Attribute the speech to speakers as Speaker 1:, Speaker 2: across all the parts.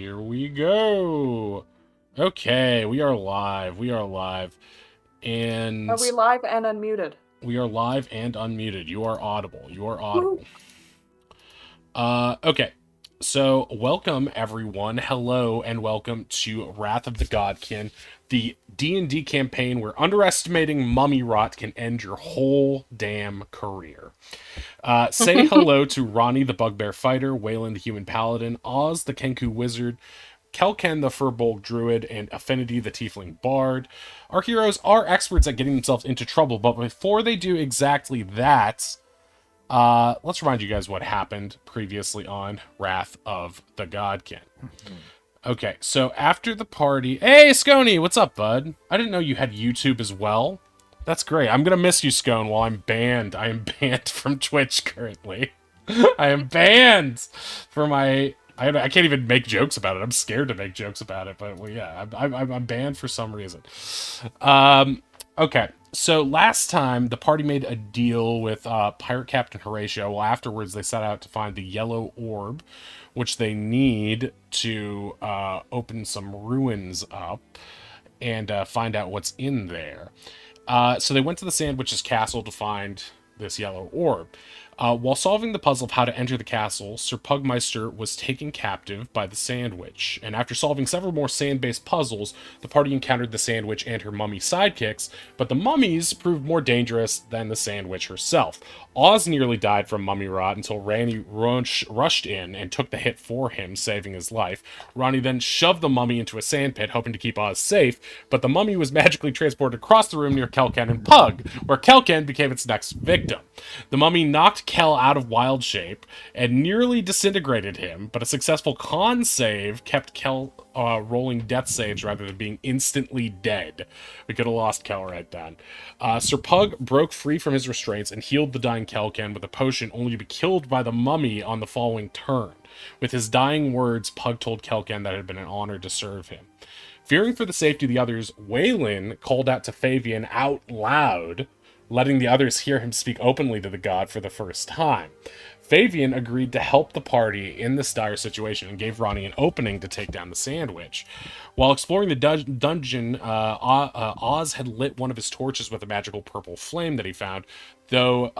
Speaker 1: Here we go. Okay, we are live. We are live.
Speaker 2: Are
Speaker 1: And
Speaker 2: we live and unmuted?
Speaker 1: we are live and unmuted. You are audible. You are
Speaker 2: Woo.
Speaker 1: audible. Okay. So, welcome everyone. Hello and welcome to Wrath of the Godkin, the D&D campaign where underestimating mummy rot can end your whole damn career. Say hello to Ronnie the Bugbear Fighter, Weylon the Human Paladin, Oz the Kenku Wizard, Kelken the Furbolg Druid, and Affinity the Tiefling Bard. Our heroes are experts at getting themselves into trouble, but before they do exactly that, let's remind you guys what happened previously on Wrath of the Godkin. Okay, so after the party... Hey, Scony, what's up, bud? I didn't know you had YouTube as well. That's great. I'm gonna miss you, Scone, while I'm banned. I am banned from Twitch currently. I am banned for my... I can't even make jokes about it. I'm scared to make jokes about it, but well, yeah, I'm banned for some reason. Okay, so last time the party made a deal with Pirate Captain Horatio. Well, afterwards they set out to find the yellow orb, which they need to open some ruins up and find out what's in there. So they went to the Sandwich's castle to find this yellow orb. While solving the puzzle of how to enter the castle, Sir Pugmeister was taken captive by the Sandwich, and after solving several more sand-based puzzles, the party encountered the Sandwich and her mummy sidekicks, but the mummies proved more dangerous than the Sandwich herself. Oz nearly died from mummy rot until Ranny rushed in and took the hit for him, saving his life. Ronnie then shoved the mummy into a sandpit, hoping to keep Oz safe, but the mummy was magically transported across the room near Kelken and Pug, where Kelken became its next victim. The mummy knocked Kel out of wild shape and nearly disintegrated him, but a successful con save kept Kel rolling death saves rather than being instantly dead. We could have lost Kel right then. Sir Pug broke free from his restraints and healed the dying Kelken with a potion, only to be killed by the mummy on the following turn. With his dying words, Pug told Kelken that it had been an honor to serve him. Fearing for the safety of the others, Weylon called out to Favian out loud, letting the others hear him speak openly to the god for the first time. Favian agreed to help the party in this dire situation and gave Ronnie an opening to take down the Sandwich. While exploring the dungeon, Oz had lit one of his torches with a magical purple flame that he found. Though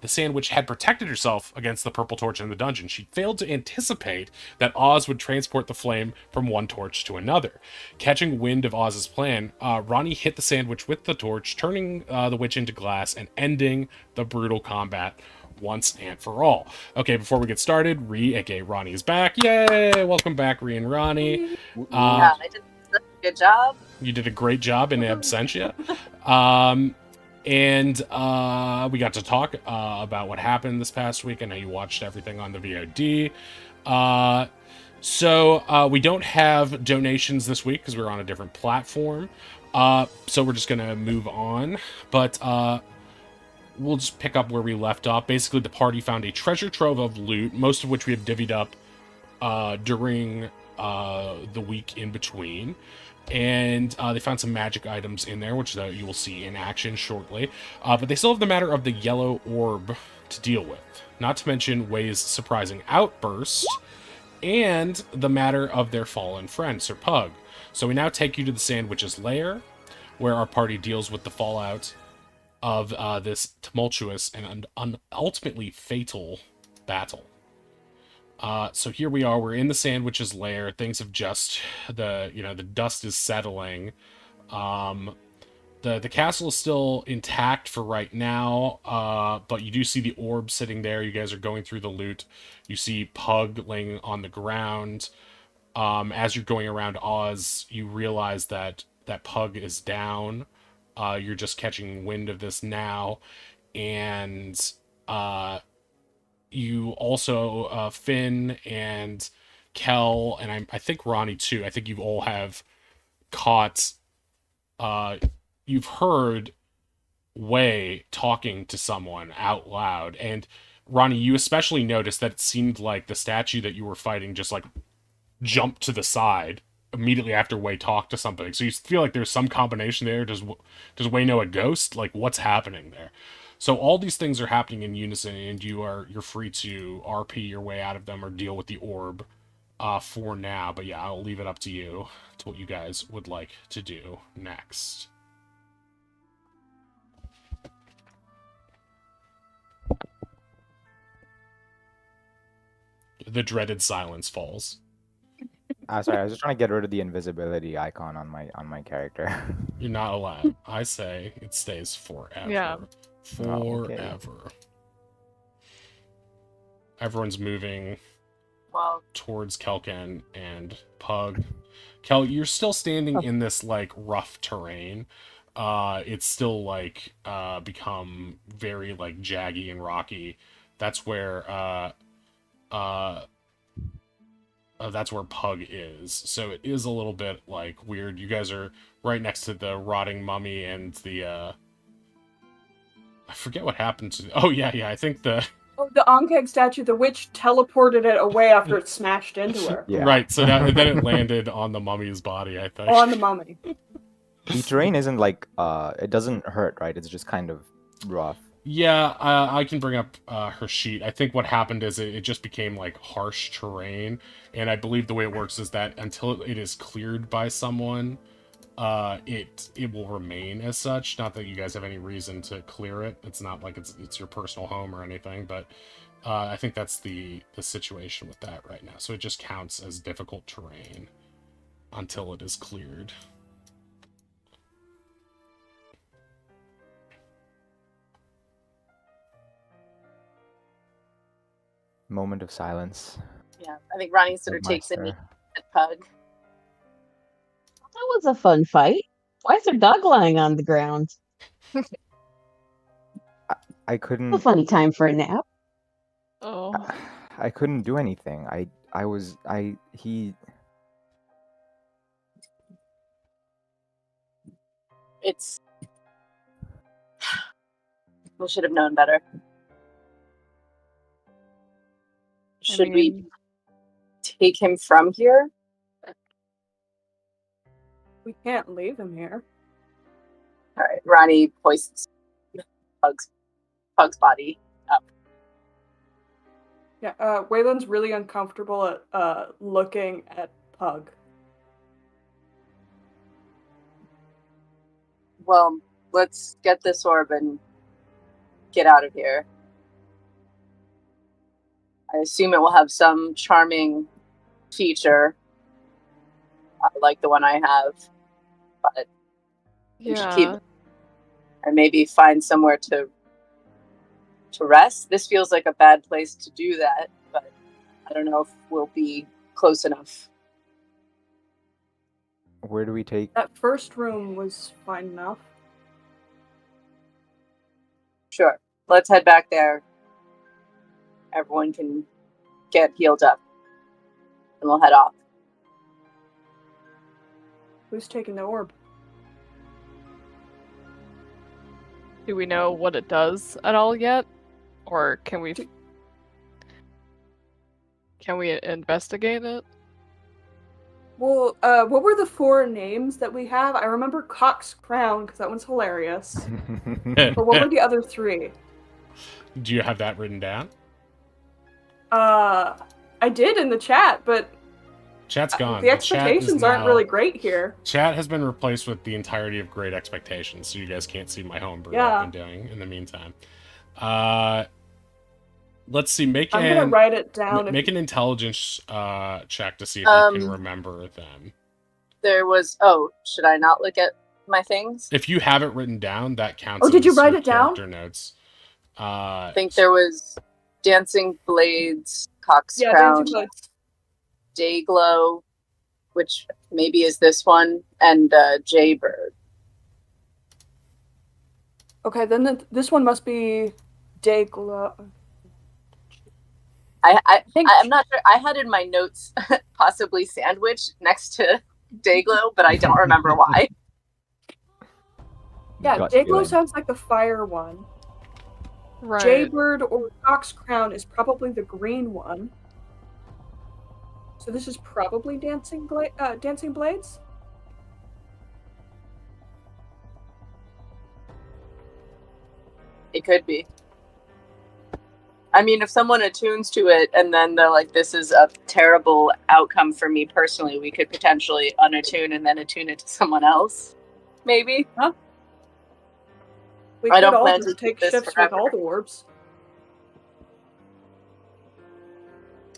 Speaker 1: the Sandwich had protected herself against the purple torch in the dungeon, she failed to anticipate that Oz would transport the flame from one torch to another. Catching wind of Oz's plan, Ronnie hit the Sandwich with the torch, turning the witch into glass and ending the brutal combat once and for all. Okay, before we get started, aka Ronnie, is back. Yay! Welcome back, Ree and Ronnie.
Speaker 3: Yeah, I did such a good job.
Speaker 1: You did a great job in absentia. And we got to talk about what happened this past week. I know you watched everything on the VOD. So we don't have donations this week because we're on a different platform. So we're just going to move on. But we'll just pick up where we left off. Basically, the party found a treasure trove of loot, most of which we have divvied up during the week in between. And they found some magic items in there, which you will see in action shortly. But they still have the matter of the yellow orb to deal with. Not to mention Way's surprising outburst, and the matter of their fallen friend, Sir Pug. So we now take you to the Sandwich's lair, where our party deals with the fallout of this tumultuous and ultimately fatal battle. So here we are. We're in the Sandwich's lair. Things have just the dust is settling. The castle is still intact for right now, but you do see the orb sitting there. You guys are going through the loot. You see Pug laying on the ground. As you're going around Oz, you realize that Pug is down. You're just catching wind of this now, and you also Finn and Kel, and I think Ronnie too. I think you all have caught. You've heard Way talking to someone out loud, and Ronnie, you especially noticed that it seemed like the statue that you were fighting just like jumped to the side immediately after Way talked to somebody. So you feel like there's some combination there. Does Way know a ghost? Like, what's happening there? So all these things are happening in unison, and you're free to RP your way out of them or deal with the orb for now. But yeah, I'll leave it up to you to what you guys would like to do next. The dreaded silence falls.
Speaker 4: Sorry, I was just trying to get rid of the invisibility icon on my character.
Speaker 1: You're not allowed. I say it stays forever.
Speaker 5: Yeah.
Speaker 1: Forever.
Speaker 4: Oh, okay.
Speaker 1: Everyone's moving
Speaker 3: Well,
Speaker 1: towards Kelkin and Pug. Kel, you're still standing in this like rough terrain. It's still like become very like jaggy and rocky. That's where that's where Pug is. So it is a little bit like weird. You guys are right next to the rotting mummy and the I forget what happened to oh yeah, I think the
Speaker 2: The Ankeg statue, the witch teleported it away after it smashed into her.
Speaker 4: Yeah.
Speaker 1: right, so then it landed on the mummy's body, I think.
Speaker 2: On the mummy.
Speaker 4: The terrain isn't like it doesn't hurt, right? It's just kind of rough.
Speaker 1: Yeah, I can bring up her sheet. I think what happened is it just became like harsh terrain, and I believe the way it works is that until it is cleared by someone, it will remain as such. Not that you guys have any reason to clear it. It's not like it's your personal home or anything, but I think that's the situation with that right now. So it just counts as difficult terrain until it is cleared.
Speaker 4: Moment of silence.
Speaker 3: yeah. I think Ronnie sort of takes a knee at Pug.
Speaker 6: That was a fun fight. Why is there dog lying on the ground?
Speaker 4: I
Speaker 6: A
Speaker 4: couldn't.
Speaker 6: funny time for a nap.
Speaker 5: Oh.
Speaker 4: I couldn't do anything. He.
Speaker 3: It's. We should have known better. Should we take him from here?
Speaker 2: We can't leave him here.
Speaker 3: All right, Ronnie hoists Pug's body up.
Speaker 2: Yeah, Weylon's really uncomfortable at looking at Pug.
Speaker 3: Well, let's get this orb and get out of here. I assume it will have some charming feature, like the one I have, but we should keep and maybe find somewhere to rest. This feels like a bad place to do that, but I don't know if we'll be close enough.
Speaker 4: Where do we take?
Speaker 2: That first room was fine enough.
Speaker 3: Sure, let's head back there. Everyone can get healed up, and we'll head off.
Speaker 2: Who's taking the orb?
Speaker 5: Do we know what it does at all yet? Or can we investigate it?
Speaker 2: Well, what were the 4 names that we have? I remember Cock's Crown, because that one's hilarious. But what were the other 3?
Speaker 1: Do you have that written down?
Speaker 2: I did in the chat, but
Speaker 1: Chat's gone.
Speaker 2: the expectations aren't really great here.
Speaker 1: Chat has been replaced with the entirety of Great Expectations, so you guys can't see my homebrew
Speaker 2: Yeah.
Speaker 1: I've been doing in the meantime. Let's see.
Speaker 2: I'm gonna write it down.
Speaker 1: Make an intelligence check to see if you can remember them.
Speaker 3: There was. Oh, should I not look at my things?
Speaker 1: If you have it written down, that counts.
Speaker 2: Oh, did you
Speaker 1: as
Speaker 2: write
Speaker 1: your
Speaker 2: it down?
Speaker 1: character notes.
Speaker 3: I think there was Dancing Blades, Cock's
Speaker 2: Yeah,
Speaker 3: Crown,
Speaker 2: Dancing Blades.
Speaker 3: Dayglow, which maybe is this one, and Jaybird.
Speaker 2: Okay, then this one must be Dayglow.
Speaker 3: I'm not sure. I had in my notes possibly Sandwich next to Dayglow, but I don't remember why.
Speaker 2: Yeah,
Speaker 4: Gut
Speaker 2: Dayglow
Speaker 4: feeling.
Speaker 2: sounds like the fire one.
Speaker 5: Right.
Speaker 2: Jaybird or Cock's Crown is probably the green one. So this is probably Dancing Blades?
Speaker 3: It could be. I mean, if someone attunes to it and then they're like, this is a terrible outcome for me personally, we could potentially unattune and then attune it to someone else. Maybe.
Speaker 2: Huh? We
Speaker 3: I
Speaker 2: could
Speaker 3: don't
Speaker 2: all
Speaker 3: plan
Speaker 2: just
Speaker 3: to do
Speaker 2: take
Speaker 3: this
Speaker 2: shifts
Speaker 3: forever.
Speaker 2: with all the orbs.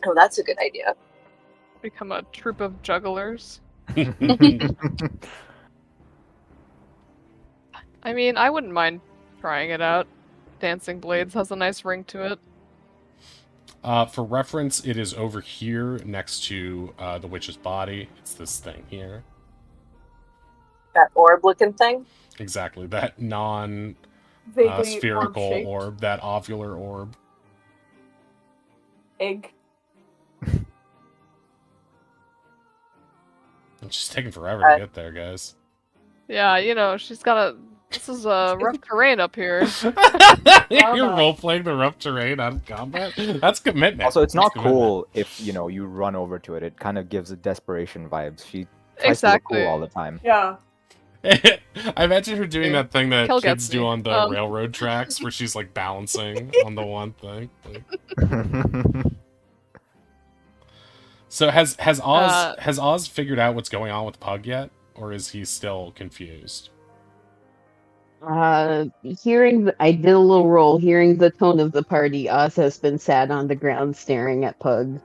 Speaker 3: Oh, that's a good idea.
Speaker 5: Become a troop of jugglers. I mean, I wouldn't mind trying it out. Dancing Blades has a nice ring to it.
Speaker 1: For reference, it is over here next to the witch's body. It's this thing here.
Speaker 3: That orb-looking thing?
Speaker 1: Exactly. That
Speaker 2: Vaguely
Speaker 1: spherical
Speaker 2: orb-shaped
Speaker 1: orb. That ovular orb.
Speaker 2: egg.
Speaker 1: It's just taking forever to get there, guys.
Speaker 5: Yeah, you know, she's got a... This is a rough terrain up here.
Speaker 1: You're role-playing the rough terrain on combat? That's commitment.
Speaker 4: Also, it's not
Speaker 1: That's commitment.
Speaker 4: cool if, you know, you run over to it. It kind of gives it desperation vibes. She tries to look cool all the time.
Speaker 2: Yeah.
Speaker 1: I imagine her doing that thing that
Speaker 5: Kill
Speaker 1: kids
Speaker 5: gets
Speaker 1: do
Speaker 5: me.
Speaker 1: on the railroad tracks, where she's like balancing on the one thing. Like... So has Oz figured out what's going on with Pug yet, or is he still confused?
Speaker 6: I did a little roll. Hearing the tone of the party, Oz has been sat on the ground staring at Pug.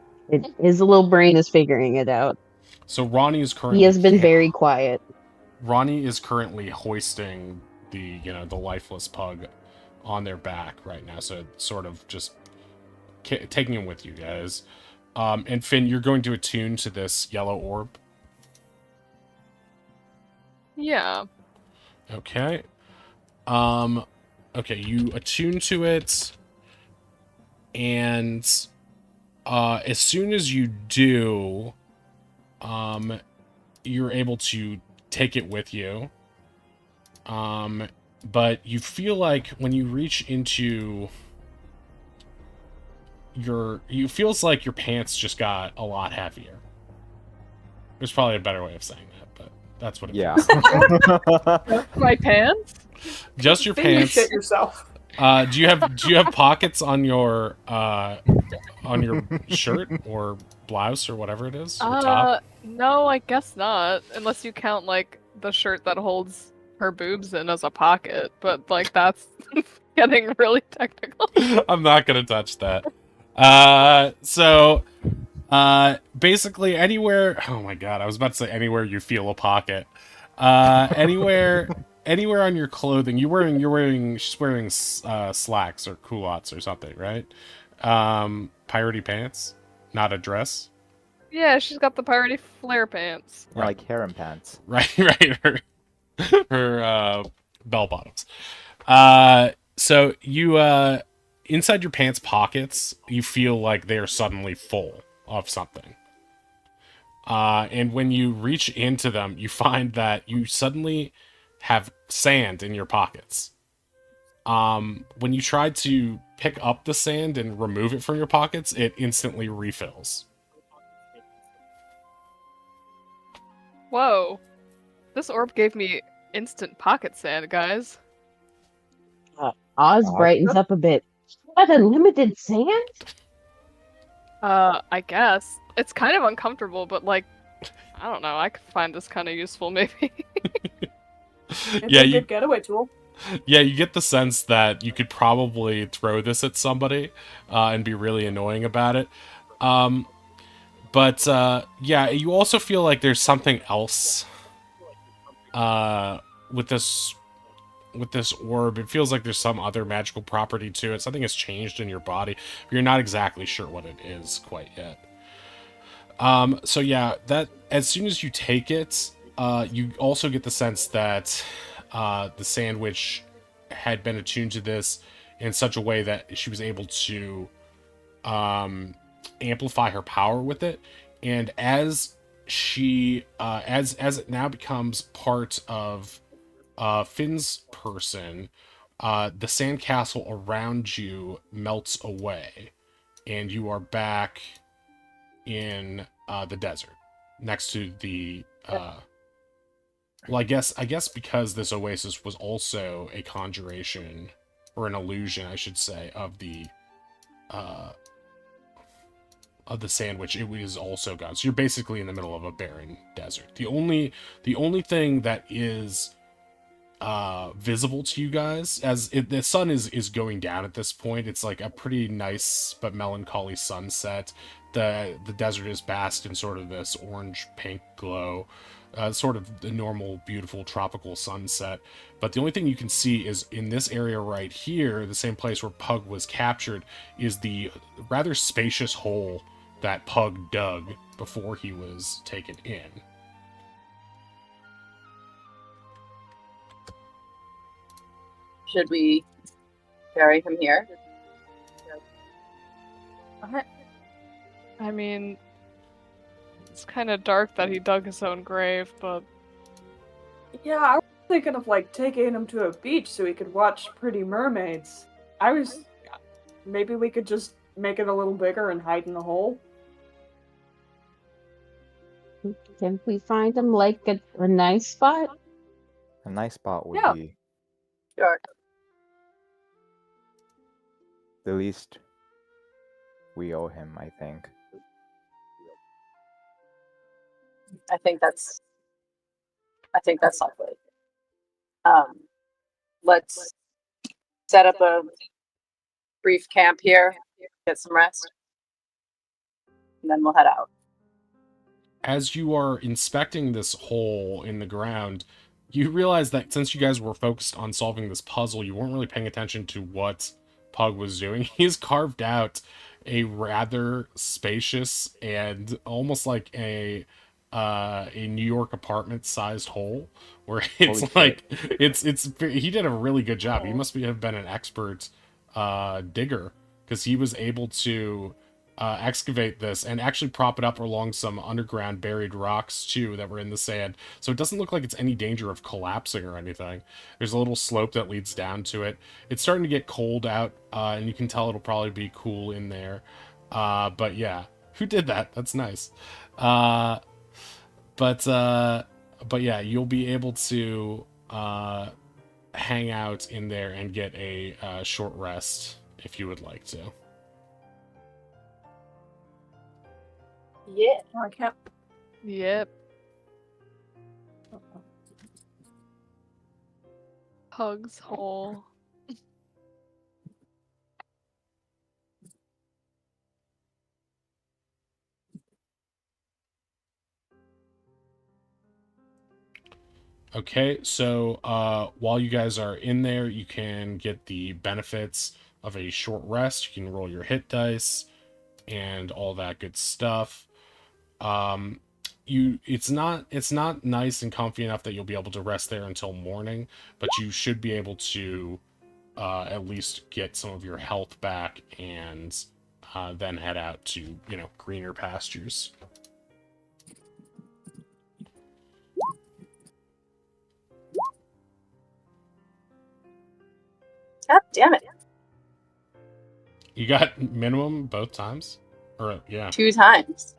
Speaker 6: His little brain is figuring it out.
Speaker 1: So Ronnie is currently...
Speaker 6: He has been very quiet.
Speaker 1: Ronnie is currently hoisting the lifeless Pug on their back right now, so sort of just taking him with you guys. And Finn, you're going to attune to this yellow orb.
Speaker 5: Yeah.
Speaker 1: Okay. Okay, you attune to it, and as soon as you do, you're able to take it with you. But you feel like when you reach into it feels like your pants just got a lot heavier. There's probably a better way of saying that, but that's what it feels.
Speaker 5: My pants?
Speaker 1: Just your
Speaker 2: Then you
Speaker 1: pants.
Speaker 2: shit yourself.
Speaker 1: Do you have pockets on your shirt or blouse or whatever it is? Or top?
Speaker 5: No, I guess not. Unless you count like the shirt that holds her boobs in as a pocket, but like that's getting really technical.
Speaker 1: I'm not gonna touch that. Basically anywhere. Oh my god, I was about to say anywhere you feel a pocket. Anywhere on your clothing. She's wearing slacks or culottes or something, right? Piratey pants, not a dress.
Speaker 5: Yeah, she's got the piratey flare pants.
Speaker 4: Right. Like harem pants.
Speaker 1: Right. Her bell bottoms. So you inside your pants pockets, you feel like they are suddenly full of something. And when you reach into them, you find that you suddenly have sand in your pockets. When you try to pick up the sand and remove it from your pockets, it instantly refills.
Speaker 5: Whoa. This orb gave me instant pocket sand, guys.
Speaker 6: Oz brightens up a bit. What, unlimited sand?
Speaker 5: I guess. It's kind of uncomfortable, but like, I don't know, I could find this kind of useful maybe.
Speaker 2: It's a good getaway tool.
Speaker 1: Yeah, you get the sense that you could probably throw this at somebody and be really annoying about it. But yeah, you also feel like there's something else with this orb. It feels like there's some other magical property to it. Something has changed in your body. But you're not exactly sure what it is quite yet. So yeah, that as soon as you take it, you also get the sense that the sandwich had been attuned to this in such a way that she was able to amplify her power with it. And as she as it now becomes part of Finn's person, the sandcastle around you melts away, and you are back in the desert next to the well, I guess because this oasis was also a conjuration, or an illusion, I should say, of the of the sandwich, it was also gone. So you're basically in the middle of a barren desert. The only thing that is visible to you guys the sun is going down at this point. It's like a pretty nice but melancholy sunset. The desert is basked in sort of this orange pink glow, sort of the normal beautiful tropical sunset. But the only thing you can see is in this area right here, the same place where Pug was captured, is the rather spacious hole that Pug dug before he was taken in.
Speaker 3: Should we bury him here?
Speaker 5: I mean, it's kind of dark that he dug his own grave, but...
Speaker 2: Yeah, I was thinking of, like, taking him to a beach so he could watch Pretty Mermaids. Maybe we could just make it a little bigger and hide in the hole?
Speaker 6: Can we find him, like, a nice spot?
Speaker 4: A nice spot would be
Speaker 3: Sure.
Speaker 4: the least we owe him, I think.
Speaker 3: I think that's likely. Let's set up a brief camp here, get some rest, and then we'll head out.
Speaker 1: As you are inspecting this hole in the ground, you realize that since you guys were focused on solving this puzzle, you weren't really paying attention to what Pug was doing. He's carved out a rather spacious and almost like a New York apartment sized hole where it's he did a really good job. He must have been an expert digger, because he was able to excavate this and actually prop it up along some underground buried rocks too that were in the sand. So it doesn't look like it's any danger of collapsing or anything. There's a little slope that leads down to it. It's starting to get cold out, and you can tell it'll probably be cool in there. But yeah, who did that? That's nice. But yeah, you'll be able to hang out in there and get a short rest if you would like to.
Speaker 3: Yeah.
Speaker 2: I can't.
Speaker 5: Yep. Pug's hole.
Speaker 1: Okay, so while you guys are in there, you can get the benefits of a short rest. You can roll your hit dice and all that good stuff. It's not nice and comfy enough that you'll be able to rest there until morning, but you should be able to at least get some of your health back and then head out to, greener pastures.
Speaker 3: God damn it.
Speaker 1: You got minimum both times? Or yeah.
Speaker 3: 2 times.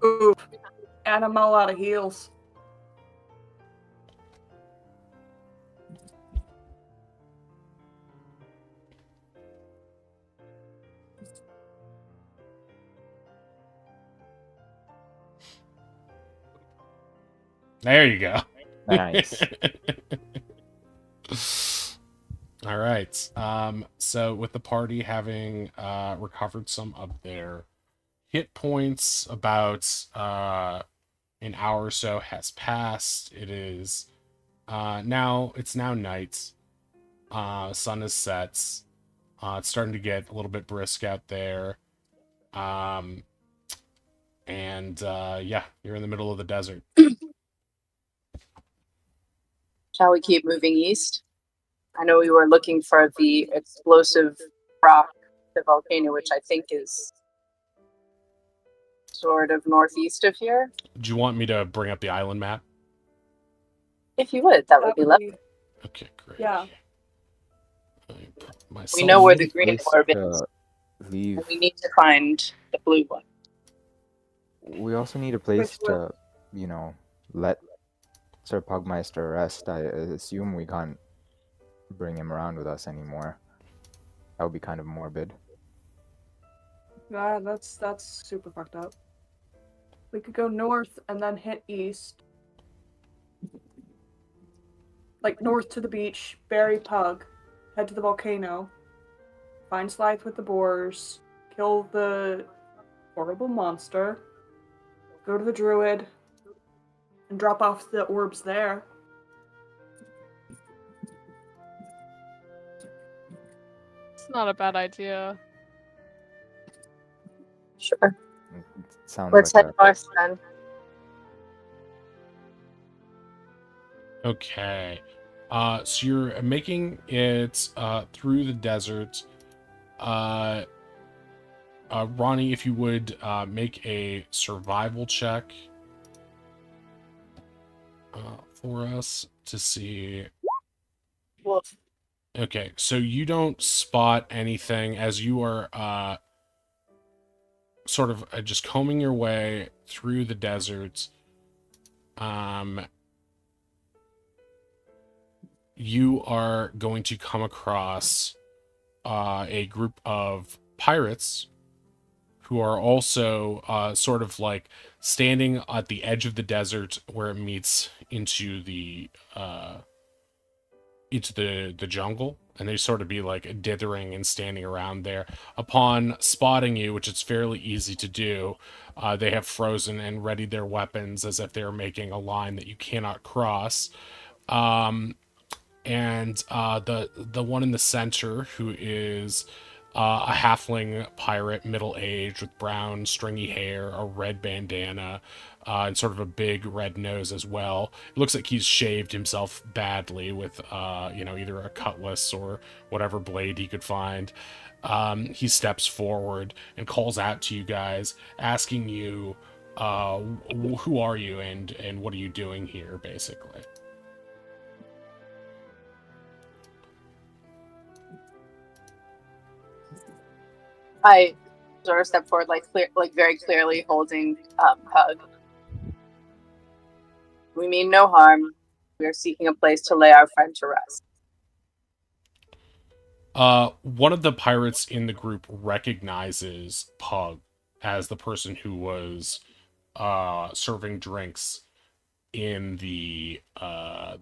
Speaker 2: Oof. And I'm all out of heals.
Speaker 1: There you go.
Speaker 4: Nice.
Speaker 1: All right. So with the party having recovered some of their hit points, about an hour or so has passed. It is now night. Sun is set. It's starting to get a little bit brisk out there. And yeah, you're in the middle of the desert.
Speaker 3: Shall we keep moving east? I know we were looking for the explosive rock, the volcano, which I think is sort of northeast of here.
Speaker 1: Do you want me to bring up the island map?
Speaker 3: If you would, that would be lovely.
Speaker 1: Okay, great.
Speaker 2: Yeah.
Speaker 3: We know where the green
Speaker 4: Place
Speaker 3: orb
Speaker 4: to
Speaker 3: is,
Speaker 4: leave.
Speaker 3: and we need to find the blue one.
Speaker 4: We also need a place
Speaker 2: Which
Speaker 4: to, let Sir Pugmeister rest. I assume we can't bring him around with us anymore. That would be kind of morbid.
Speaker 2: That's super fucked up. We could go north and then hit east. Like north to the beach, bury Pug, head to the volcano, find Slythe with the boars, kill the horrible monster, go to the druid, and drop off the orbs there.
Speaker 5: It's not a bad idea.
Speaker 3: Sure.
Speaker 4: Sounds
Speaker 3: Let's
Speaker 4: like
Speaker 3: head north then.
Speaker 1: Okay. So you're making it through the desert. Ronnie, if you would make a survival check for us to see.
Speaker 3: Wolf.
Speaker 1: Okay, so you don't spot anything as you are sort of just combing your way through the desert. You are going to come across a group of pirates who are also sort of like standing at the edge of the desert where it meets into the jungle, and they sort of be like dithering and standing around there. Upon spotting you, which it's fairly easy to do, they have frozen and readied their weapons as if they're making a line that you cannot cross. And the one in the center, who is a halfling pirate, middle-aged, with brown stringy hair, a red bandana, and sort of a big red nose as well. It looks like he's shaved himself badly with either a cutlass or whatever blade he could find. He steps forward and calls out to you guys, asking you, who are you and what are you doing here, basically.
Speaker 3: I sort of step forward, very clearly holding Pug. We mean no harm. We are seeking a place to lay our friend to rest.
Speaker 1: One of the pirates in the group recognizes Pug as the person who was serving drinks in the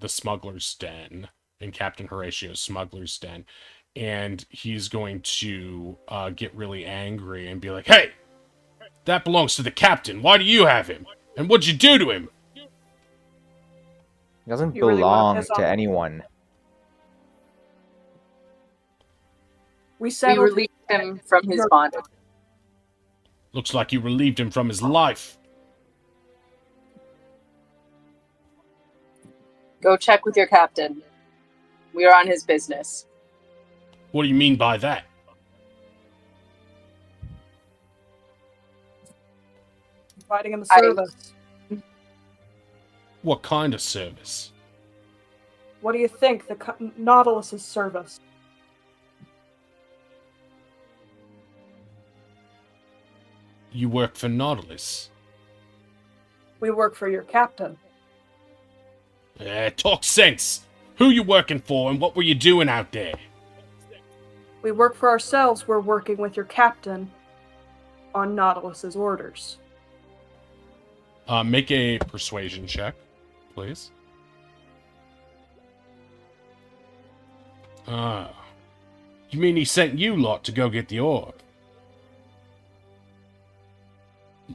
Speaker 1: smuggler's den, in Captain Horatio's smuggler's den. And he's going to get really angry and be like, "Hey, that belongs to the captain. Why do you have him? And what'd you do to him?"
Speaker 4: He doesn't
Speaker 2: You really wanna
Speaker 4: belong
Speaker 2: piss
Speaker 4: to
Speaker 2: off-
Speaker 4: anyone.
Speaker 2: We
Speaker 3: We
Speaker 2: settled
Speaker 3: released him from his bondage.
Speaker 1: Looks like you relieved him from his life.
Speaker 3: Go check with your captain. We are on his business.
Speaker 1: What do you mean by that?
Speaker 2: providing him a service.
Speaker 1: What kind of service?
Speaker 2: What do you think? The Nautilus's service.
Speaker 1: You work for Nautilus?
Speaker 2: We work for your captain.
Speaker 1: Talk sense. Who you working for and what were you doing out there?
Speaker 2: We work for ourselves. We're working with your captain on Nautilus's orders.
Speaker 1: Make a persuasion check, please. You mean he sent you lot to go get the orb?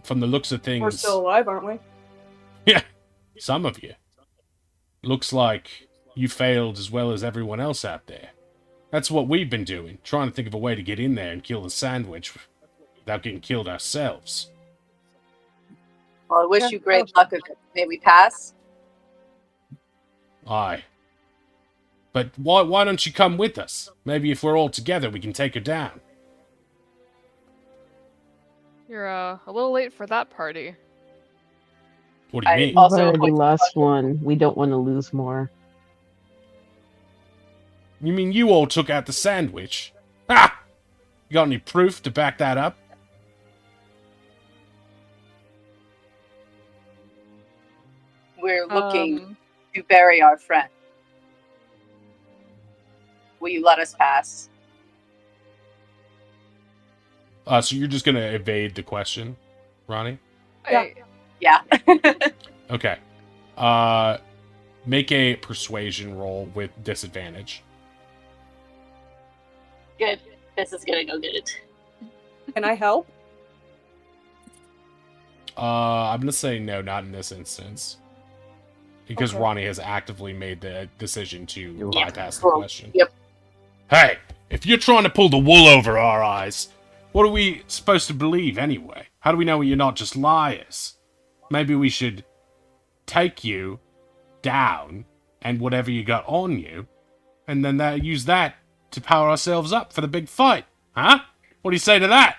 Speaker 1: From the looks of things...
Speaker 2: We're still alive, aren't we?
Speaker 1: Yeah, some of you. Looks like you failed as well as everyone else out there. That's what we've been doing, trying to think of a way to get in there and kill the sandwich without getting killed ourselves.
Speaker 3: Well, I wish you great luck. May we pass?
Speaker 1: Aye. But why don't you come with us? Maybe if we're all together, we can take her down.
Speaker 5: You're a little late for that party.
Speaker 1: What do you mean?
Speaker 6: We've
Speaker 3: Also,
Speaker 6: already lost one. We don't want to lose more.
Speaker 1: You mean you all took out the sandwich? Ha! You got any proof to back that up?
Speaker 3: We're looking to bury our friend. Will you let us pass?
Speaker 1: So you're just gonna evade the question, Ronnie?
Speaker 3: Yeah.
Speaker 1: Okay. Make a persuasion roll with disadvantage.
Speaker 3: Good. This is gonna go good.
Speaker 2: Can I help?
Speaker 1: I'm gonna say no, not in this instance. Because
Speaker 2: Okay.
Speaker 1: Ronnie has actively made the decision to bypass the
Speaker 3: Cool.
Speaker 1: question.
Speaker 3: Yep.
Speaker 1: Hey, if you're trying to pull the wool over our eyes, what are we supposed to believe anyway? How do we know you're not just liars? Maybe we should take you down and whatever you got on you, and then use that to power ourselves up for the big fight. Huh? What do you say to that?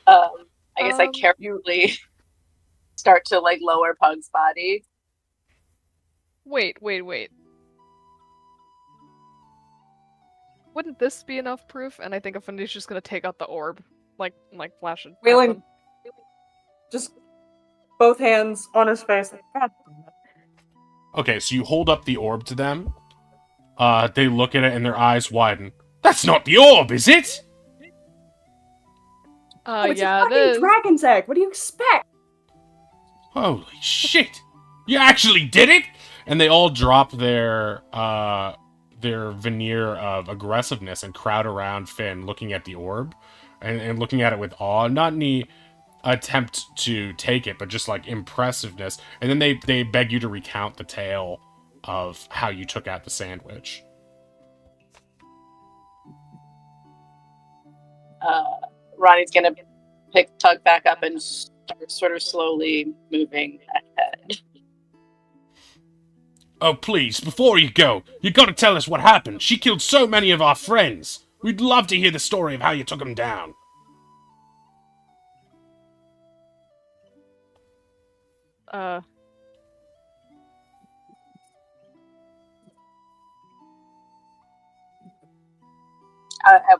Speaker 3: I guess I
Speaker 2: You
Speaker 3: carefully start to like lower Pug's body.
Speaker 5: Wait. Wouldn't this be enough proof? And I think Affindi's just gonna take out the orb, like flash it. at
Speaker 2: Weylon,
Speaker 5: them.
Speaker 2: just both hands on his face. Like, God damn it.
Speaker 1: Okay, so you hold up the orb to them. They look at it and their eyes widen. That's not the orb, is it?
Speaker 2: Oh, it's
Speaker 5: Yeah,
Speaker 2: a
Speaker 5: it
Speaker 2: fucking
Speaker 5: is.
Speaker 2: dragon's egg. What do you expect?
Speaker 1: Holy shit! You actually did it! And they all drop their veneer of aggressiveness and crowd around Finn, looking at the orb and looking at it with awe. Not any attempt to take it, but just like impressiveness. And then they beg you to recount the tale of how you took out the sandwich.
Speaker 3: Ronnie's gonna pick Pug back up and start sort of slowly moving ahead.
Speaker 1: Oh, please, before you go, you gotta tell us what happened. She killed so many of our friends. We'd love to hear the story of how you took them down.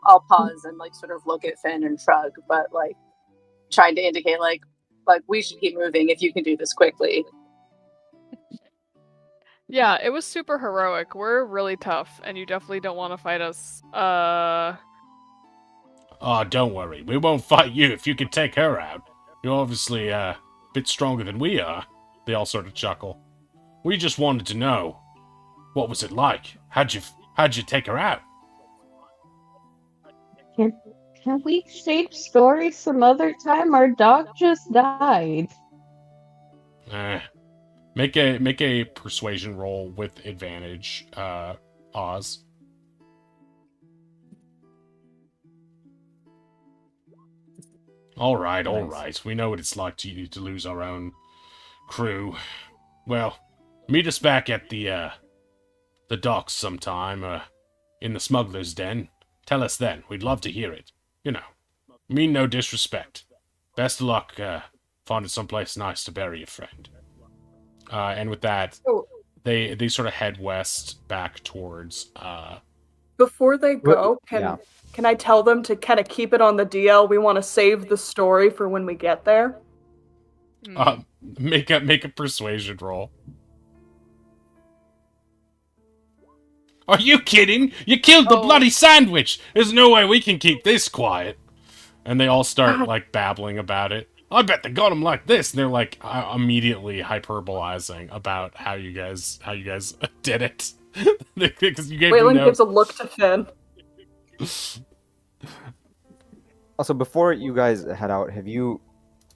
Speaker 3: I'll pause and like sort of look at Finn and shrug, but like trying to indicate like we should keep moving if you can do this quickly.
Speaker 5: Yeah, it was super heroic. We're really tough, and you definitely don't want to fight us.
Speaker 1: Oh, don't worry. We won't fight you if you can take her out. You're obviously a bit stronger than we are. They all sort of chuckle. We just wanted to know, what was it like? How'd you take her out?
Speaker 6: Can we save stories some other time? Our dog just died.
Speaker 1: Make a persuasion roll with advantage, Oz. All right. We know what it's like to lose our own crew. Well, meet us back at the docks sometime, in the smuggler's den. Tell us then. We'd love to hear it. You know, mean no disrespect. Best of luck, finding someplace nice to bury your friend. And with that, they sort of head west back towards.
Speaker 2: Before they go, can I tell them to kind of keep it on the DL? We want to save the story for when we get there.
Speaker 1: Make a persuasion roll. Are you kidding? You killed the bloody sandwich! There's no way we can keep this quiet. And they all start, like, babbling about it. I bet they got him like this. And they're, like, immediately hyperbolizing about how you guys did it. Because you gave
Speaker 2: Weylon gives a look to Finn.
Speaker 4: Also, before you guys head out, have you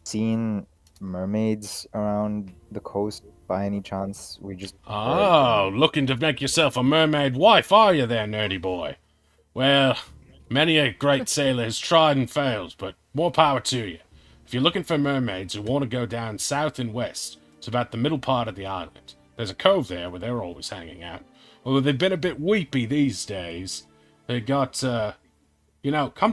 Speaker 4: seen mermaids around the coast by any chance? We just...
Speaker 1: Oh, looking to make yourself a mermaid wife, are you there, nerdy boy? Well, many a great sailor has tried and failed, but more power to you. If you're looking for mermaids who want to go down south and west, it's about the middle part of the island. There's a cove there where they're always hanging out. Although they've been a bit weepy these days. They got, come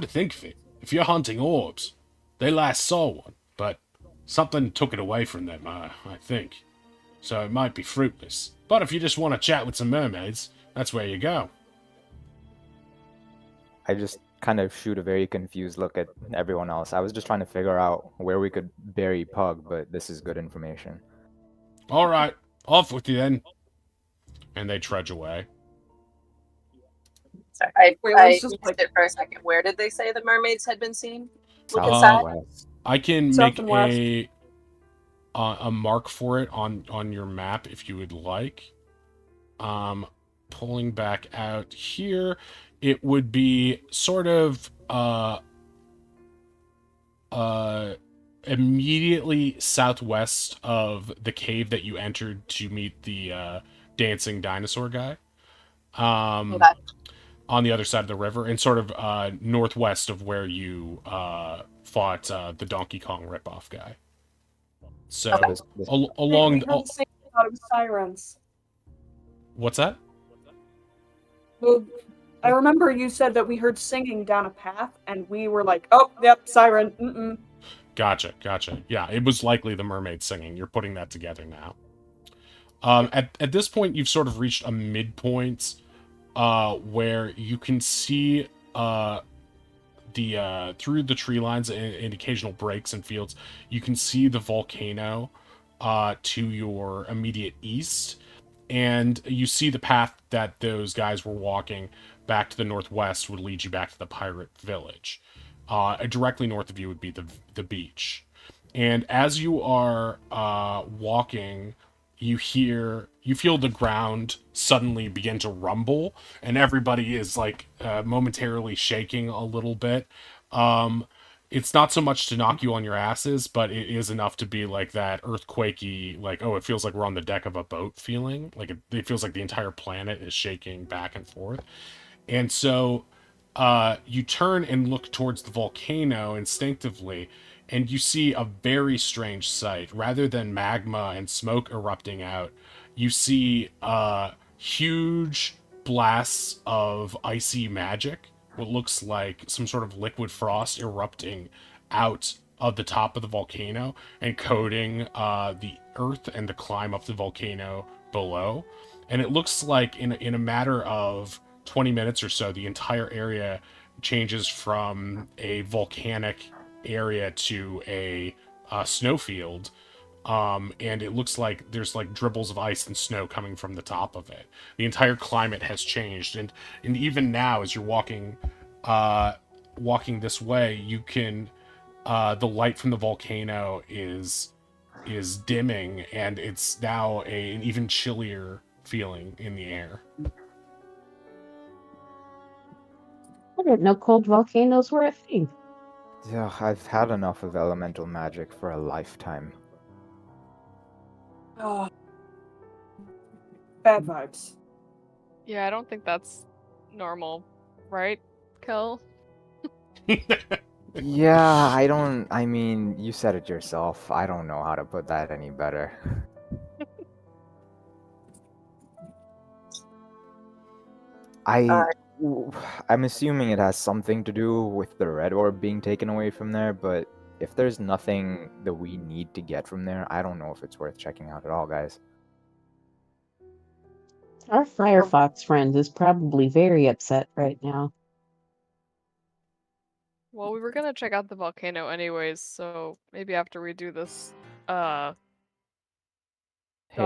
Speaker 1: to think of it, if you're hunting orbs, they last saw one, but something took it away from them, I think. So it might be fruitless. But if you just want to chat with some mermaids, that's where you go.
Speaker 4: I just kind of shoot a very confused look at everyone else. I was just trying to figure out where we could bury Pug, but this is good information.
Speaker 1: All right, off with you then. And they trudge away.
Speaker 3: Sorry, I
Speaker 2: Weylon's just
Speaker 3: missed
Speaker 2: like
Speaker 3: it for a second. Where did they say the mermaids had been seen?
Speaker 4: South
Speaker 3: Look
Speaker 4: and
Speaker 3: inside.
Speaker 4: west.
Speaker 1: I can
Speaker 2: South
Speaker 1: make
Speaker 2: and west.
Speaker 1: a mark for it on your map if you would like. Pulling back out here, it would be sort of immediately southwest of the cave that you entered to meet the dancing dinosaur guy.
Speaker 3: Okay.
Speaker 1: On the other side of the river, and sort of northwest of where you fought the Donkey Kong ripoff guy. So
Speaker 3: Okay.
Speaker 1: along.
Speaker 2: We heard the same out of sirens.
Speaker 1: What's that?
Speaker 2: Well, I remember you said that we heard singing down a path, and we were like, "Oh, yep, siren." Mm-mm.
Speaker 1: Gotcha. Yeah, it was likely the mermaid singing. You're putting that together now. At this point, you've sort of reached a midpoint where you can see the through the tree lines and occasional breaks and fields, you can see the volcano to your immediate east, and you see the path that those guys were walking back to the northwest would lead you back to the pirate village. Directly north of you would be the beach, and as you are walking, you feel the ground suddenly begin to rumble, and everybody is like momentarily shaking a little bit. It's not so much to knock you on your asses, but it is enough to be like that earthquakey, like, oh, it feels like we're on the deck of a boat feeling. Like it feels like the entire planet is shaking back and forth. And so you turn and look towards the volcano instinctively, and you see a very strange sight. Rather than magma and smoke erupting out, you see huge blasts of icy magic, what looks like some sort of liquid frost erupting out of the top of the volcano and coating the earth and the climb up the volcano below. And it looks like in a matter of 20 minutes or so, the entire area changes from a volcanic area to a snowfield. And it looks like there's like dribbles of ice and snow coming from the top of it. The entire climate has changed, and even now, as you're walking this way, you can the light from the volcano is dimming, and it's now an even chillier feeling in the air.
Speaker 6: I didn't know cold volcanoes were a thing.
Speaker 4: Yeah, I've had enough of elemental magic for a lifetime.
Speaker 2: Oh. Bad vibes.
Speaker 5: Yeah, I don't think that's normal, right, Kel?
Speaker 4: Yeah, I mean, you said it yourself. I don't know how to put that any better. I'm assuming it has something to do with the red orb being taken away from there, but if there's nothing that we need to get from there, I don't know if it's worth checking out at all, guys.
Speaker 6: Our Firefox friend is probably very upset right now.
Speaker 5: Well, we were gonna check out the volcano anyways, so maybe after we do this,
Speaker 4: Hey, I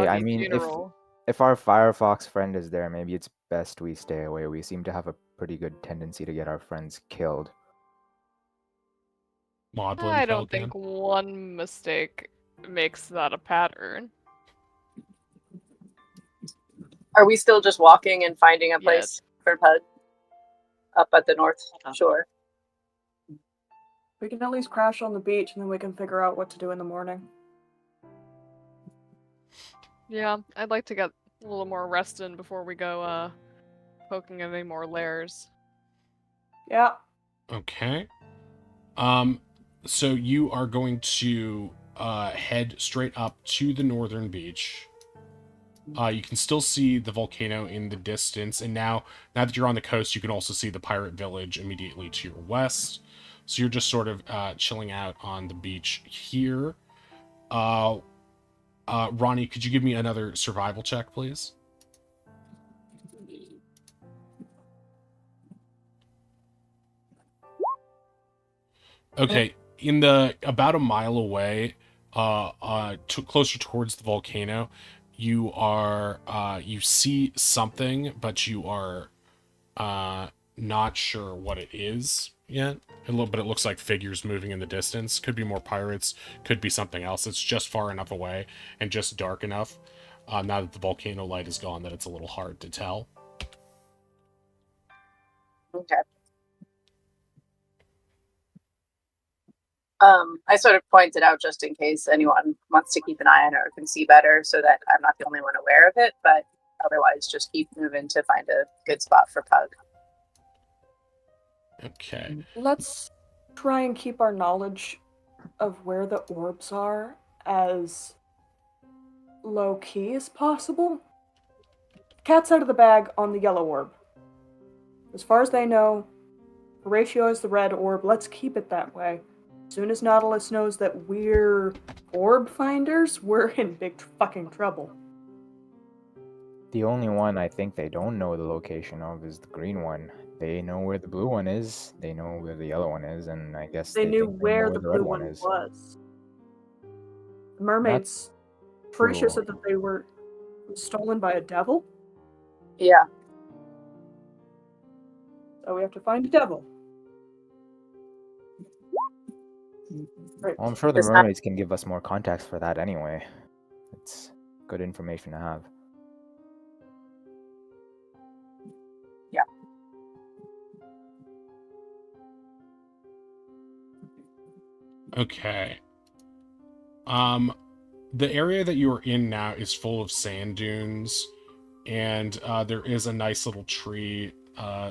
Speaker 5: doggy
Speaker 4: mean,
Speaker 5: funeral.
Speaker 4: if our Firefox friend is there, maybe it's best we stay away. We seem to have a pretty good tendency to get our friends killed.
Speaker 1: Maudlin
Speaker 5: I don't
Speaker 1: Pelican.
Speaker 5: think one mistake makes that a pattern.
Speaker 3: Are we still just walking and finding a place for Pud up at the north shore?
Speaker 2: We can at least crash on the beach, and then we can figure out what to do in the morning.
Speaker 5: Yeah, I'd like to get a little more rest in before we go poking at any more lairs.
Speaker 2: Yeah.
Speaker 1: Okay. So you are going to head straight up to the northern beach. You can still see the volcano in the distance, and now that you're on the coast, you can also see the pirate village immediately to your west. So you're just sort of chilling out on the beach here. Ronnie, could you give me another survival check, please? Okay, in the about a mile away, closer towards the volcano, you are you see something, but you are not sure what it is yet. But it looks like figures moving in the distance. Could be more pirates, could be something else. It's just far enough away and just dark enough, now that the volcano light is gone, that it's a little hard to tell.
Speaker 3: Okay. I sort of pointed out just in case anyone wants to keep an eye on it or can see better, so that I'm not the only one aware of it, but otherwise just keep moving to find a good spot for Pug.
Speaker 1: Okay.
Speaker 2: Let's try and keep our knowledge of where the orbs are as low-key as possible. Cat's out of the bag on the yellow orb. As far as they know, Horatio is the red orb. Let's keep it that way. As soon as Nautilus knows that we're orb finders, we're in big fucking trouble.
Speaker 4: The only one I think they don't know the location of is the green one. They know where the blue one is, they know where the yellow one is, and I guess
Speaker 2: They knew
Speaker 4: think
Speaker 2: where
Speaker 4: know
Speaker 2: the
Speaker 4: red
Speaker 2: blue one
Speaker 4: is.
Speaker 2: was. The mermaids, pretty sure said that they were stolen by a devil.
Speaker 3: Yeah.
Speaker 2: So we have to find a devil. Right.
Speaker 4: Well, I'm sure the
Speaker 3: Does that-
Speaker 4: mermaids can give us more context for that anyway. It's good information to have.
Speaker 3: Yeah.
Speaker 1: Okay. The area that you are in now is full of sand dunes, and there is a nice little tree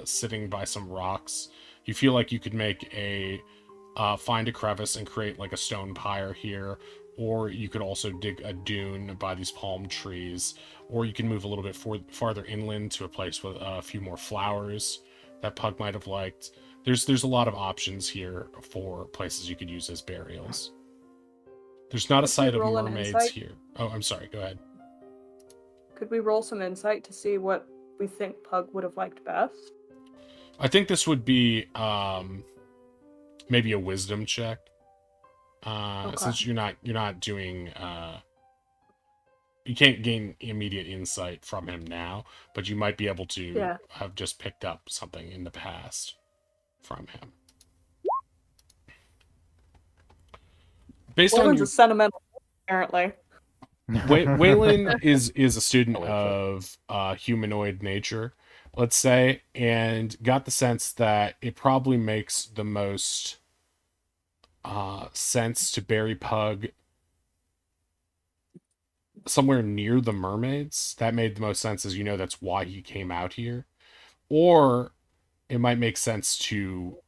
Speaker 1: sitting by some rocks. You feel like you could make find a crevice and create like a stone pyre here, or you could also dig a dune by these palm trees, or you can move a little bit farther inland to a place with a few more flowers that Pug might have liked. There's a lot of options here for places you could use as burials. There's not a sight of mermaids here. Oh, I'm sorry. Go ahead.
Speaker 2: Could we roll some insight to see what we think Pug would have liked best?
Speaker 1: I think this would be maybe a wisdom check. Since you're not doing you can't gain immediate insight from him now, but you might be able to have just picked up something in the past from him. Based on
Speaker 2: a sentimental, apparently.
Speaker 1: Weylon is a student of humanoid nature, let's say, and got the sense that it probably makes the most sense to bury Pug somewhere near the mermaids. That made the most sense, as you know, that's why he came out here. Or it might make sense to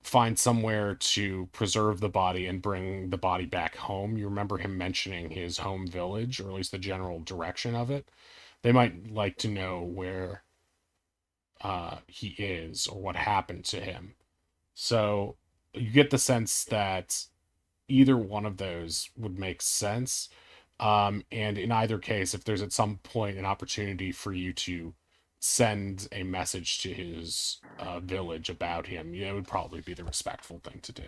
Speaker 1: find somewhere to preserve the body and bring the body back home. You remember him mentioning his home village, or at least the general direction of it. They might like to know where he is or what happened to him. So you get the sense that either one of those would make sense. And in either case, if there's at some point an opportunity for you to send a message to his village about him, it would probably be the respectful thing to do.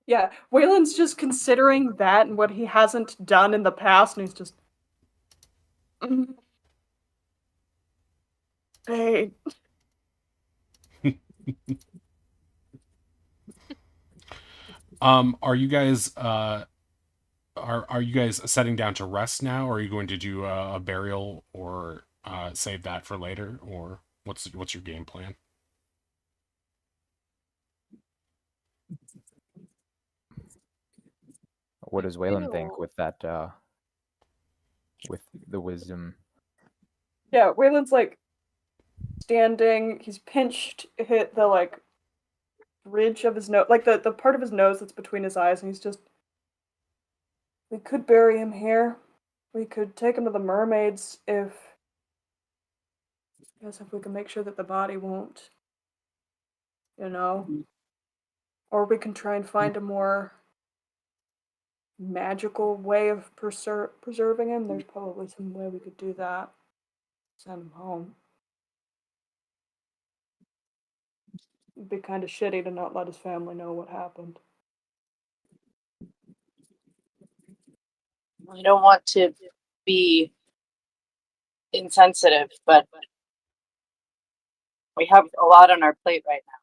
Speaker 2: Yeah, Weylon's just considering that and what he hasn't done in the past, and he's just... Hey.
Speaker 1: Are you guys are you guys setting down to rest now, or are you going to do a burial, or save that for later, or what's your game plan?
Speaker 4: What does Weylon think with that? With the wisdom?
Speaker 2: Yeah, Weylon's like standing. He's hit the like ridge of his nose, like the part of his nose that's between his eyes, and he's just... We could bury him here. We could take him to the mermaids if we can make sure that the body won't, or we can try and find a more magical way of preserving him. There's probably some way we could do that. Send him home. It'd be kind of shitty to not let his family know what happened.
Speaker 3: I don't want to be insensitive, but We have a lot on our plate right now.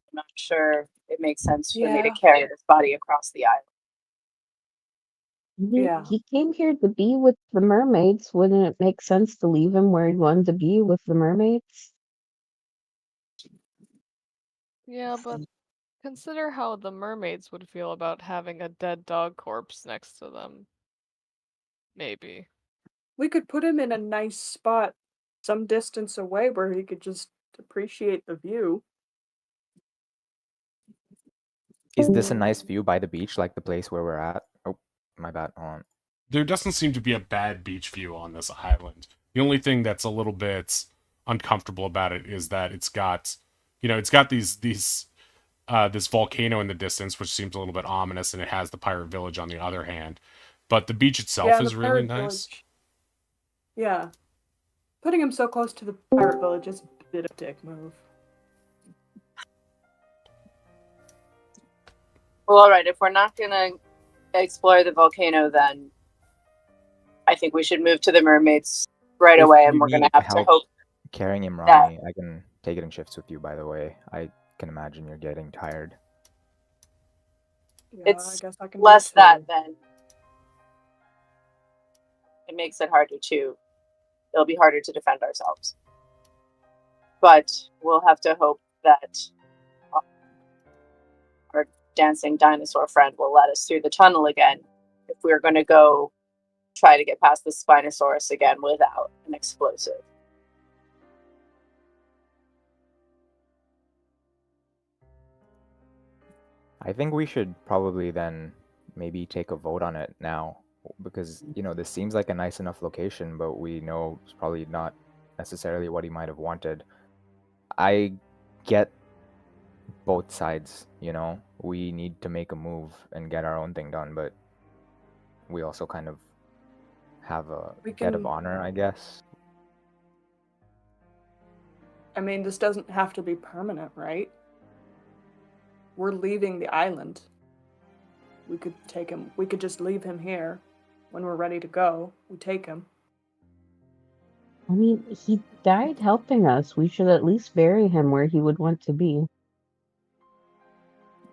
Speaker 3: I'm not sure it makes sense for me to
Speaker 2: Yeah.
Speaker 3: carry this body across the island.
Speaker 2: Yeah.
Speaker 6: He came here to be with the mermaids. Wouldn't it make sense to leave him where he wanted to be with the mermaids?
Speaker 5: Yeah, but consider how the mermaids would feel about having a dead dog corpse next to them. Maybe.
Speaker 2: We could put him in a nice spot some distance away where he could just appreciate the view.
Speaker 4: Is this a nice view by the beach, like the place where we're at? Oh, my bad. On.
Speaker 1: There doesn't seem to be a bad beach view on this island. The only thing that's a little bit uncomfortable about it is that it's got, it's got these this volcano in the distance, which seems a little bit ominous, and it has the pirate village on the other hand. But the beach itself
Speaker 2: Yeah,
Speaker 1: is
Speaker 2: the
Speaker 1: really
Speaker 2: pirate
Speaker 1: nice.
Speaker 2: village. Yeah. Putting him so close to the pirate village is a bit of a dick move.
Speaker 3: Well, all right. If we're not gonna explore the volcano, then I think we should move to the mermaids right
Speaker 4: If
Speaker 3: away,
Speaker 4: you
Speaker 3: and we're gonna
Speaker 4: need
Speaker 3: have to
Speaker 4: help
Speaker 3: hope.
Speaker 4: carrying him,
Speaker 3: Yeah.
Speaker 4: Ronnie, I can take it in shifts with you, by the way. I can imagine you're getting tired.
Speaker 2: Yeah,
Speaker 3: It's
Speaker 2: I guess I can
Speaker 3: less
Speaker 2: do it
Speaker 3: that
Speaker 2: too.
Speaker 3: then it makes it harder to. It'll be harder to defend ourselves. But we'll have to hope that our dancing dinosaur friend will let us through the tunnel again if we're going to go try to get past the Spinosaurus again without an explosive.
Speaker 4: I think we should probably then maybe take a vote on it now, because this seems like a nice enough location, but we know it's probably not necessarily what he might have wanted. I get both sides. We need to make a move and get our own thing done, but we also kind of have a debt of honor, I guess.
Speaker 2: I mean, this doesn't have to be permanent, right? We're leaving the island. We could take him. We could just leave him here. When we're ready to go, we take him.
Speaker 6: I mean, he died helping us. We should at least bury him where he would want to be.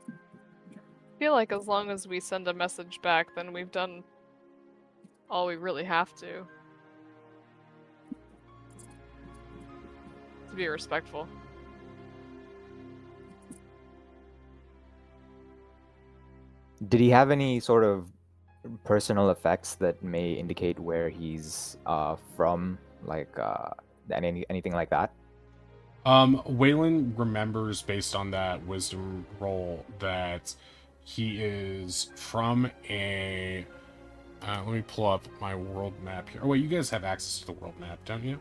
Speaker 5: I feel like as long as we send a message back, then we've done all we really have to be respectful.
Speaker 4: Did he have any sort of personal effects that may indicate where he's from, like anything like that?
Speaker 1: Weylon remembers, based on that wisdom roll, that he is from a. Let me pull up my world map here. Oh wait, you guys have access to the world map, don't you?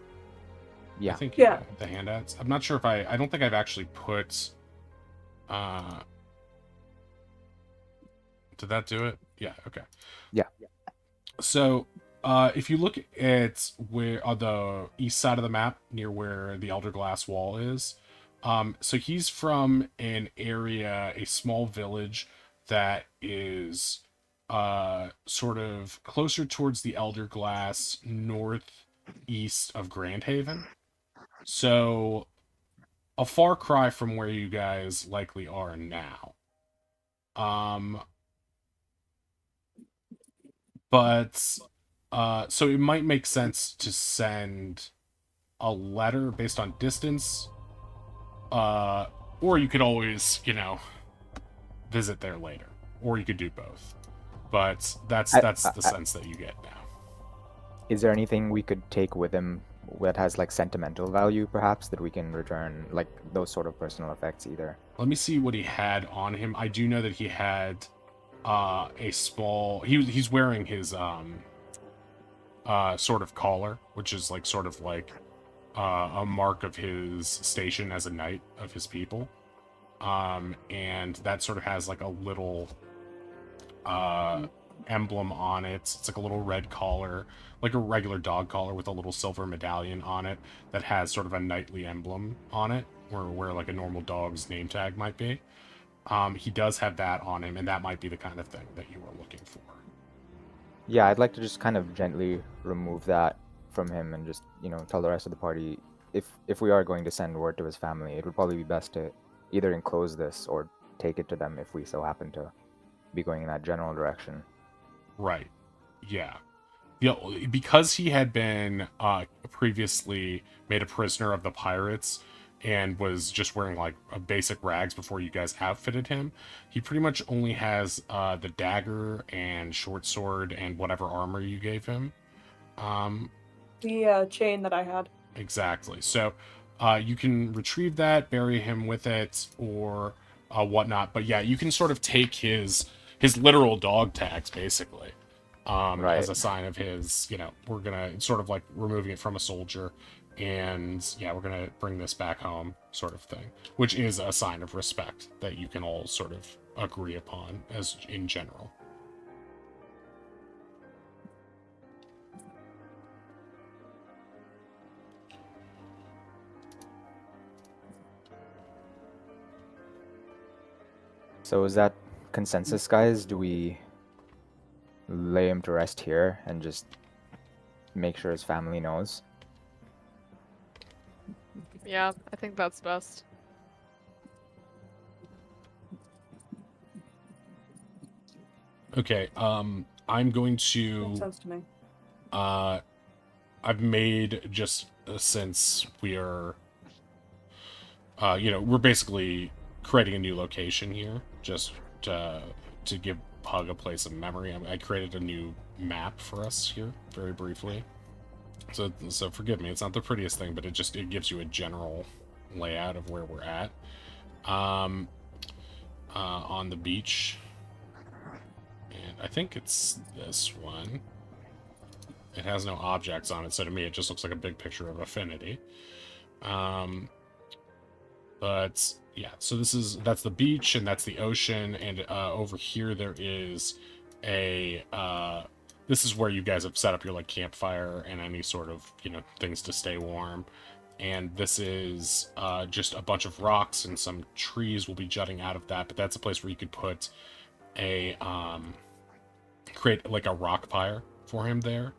Speaker 4: Yeah.
Speaker 1: I think
Speaker 2: Yeah.
Speaker 1: the handouts. I'm not sure if I don't think I've actually put. Did that do it? Yeah. Okay.
Speaker 4: Yeah.
Speaker 1: So, if you look at where on the east side of the map, near where the Elder Glass Wall is, so he's from an area, a small village that is sort of closer towards the Elder Glass, northeast of Grand Haven. So, a far cry from where you guys likely are now. But so it might make sense to send a letter based on distance, or you could always, visit there later, or you could do both. But that's the sense that you get now.
Speaker 4: Is there anything we could take with him that has like sentimental value, perhaps, that we can return, like those sort of personal effects either?
Speaker 1: Let me see what he had on him. I do know that he had a small. He's wearing his sort of collar, which is like sort of like a mark of his station as a knight of his people, and that sort of has like a little emblem on it. It's like a little red collar, like a regular dog collar with a little silver medallion on it that has sort of a knightly emblem on it, where like a normal dog's name tag might be. He does have that on him, and that might be the kind of thing that you were looking for.
Speaker 4: Yeah, I'd like to just kind of gently remove that from him and just, tell the rest of the party if we are going to send word to his family, it would probably be best to either enclose this or take it to them if we so happen to be going in that general direction.
Speaker 1: Right. Yeah. Because he had been previously made a prisoner of the pirates and was just wearing like a basic rags before you guys outfitted him, he pretty much only has the dagger and short sword and whatever armor you gave him.
Speaker 2: The chain that I had.
Speaker 1: Exactly. So you can retrieve that, bury him with it, or whatnot. But yeah, you can sort of take his literal dog tags, basically,
Speaker 4: Right.
Speaker 1: as a sign of his, we're going to sort of like removing it from a soldier. And yeah, we're going to bring this back home, sort of thing, which is a sign of respect that you can all sort of agree upon as in general.
Speaker 4: So is that consensus, guys? Do we lay him to rest here and just make sure his family knows?
Speaker 5: Yeah, I think that's best.
Speaker 1: Okay, I'm going to...
Speaker 2: Makes sense to me.
Speaker 1: I've made, just since we are, we're basically creating a new location here, just to give Pug a place of memory. I created a new map for us here, very briefly. So forgive me, it's not the prettiest thing, but it gives you a general layout of where we're at. On the beach. And I think it's this one. It has no objects on it, so to me it just looks like a big picture of Affinity. But yeah, so that's the beach and that's the ocean, and over here there is a this is where you guys have set up your like campfire and any sort of things to stay warm. And this is just a bunch of rocks, and some trees will be jutting out of that, but that's a place where you could put a create like a rock pyre for him there.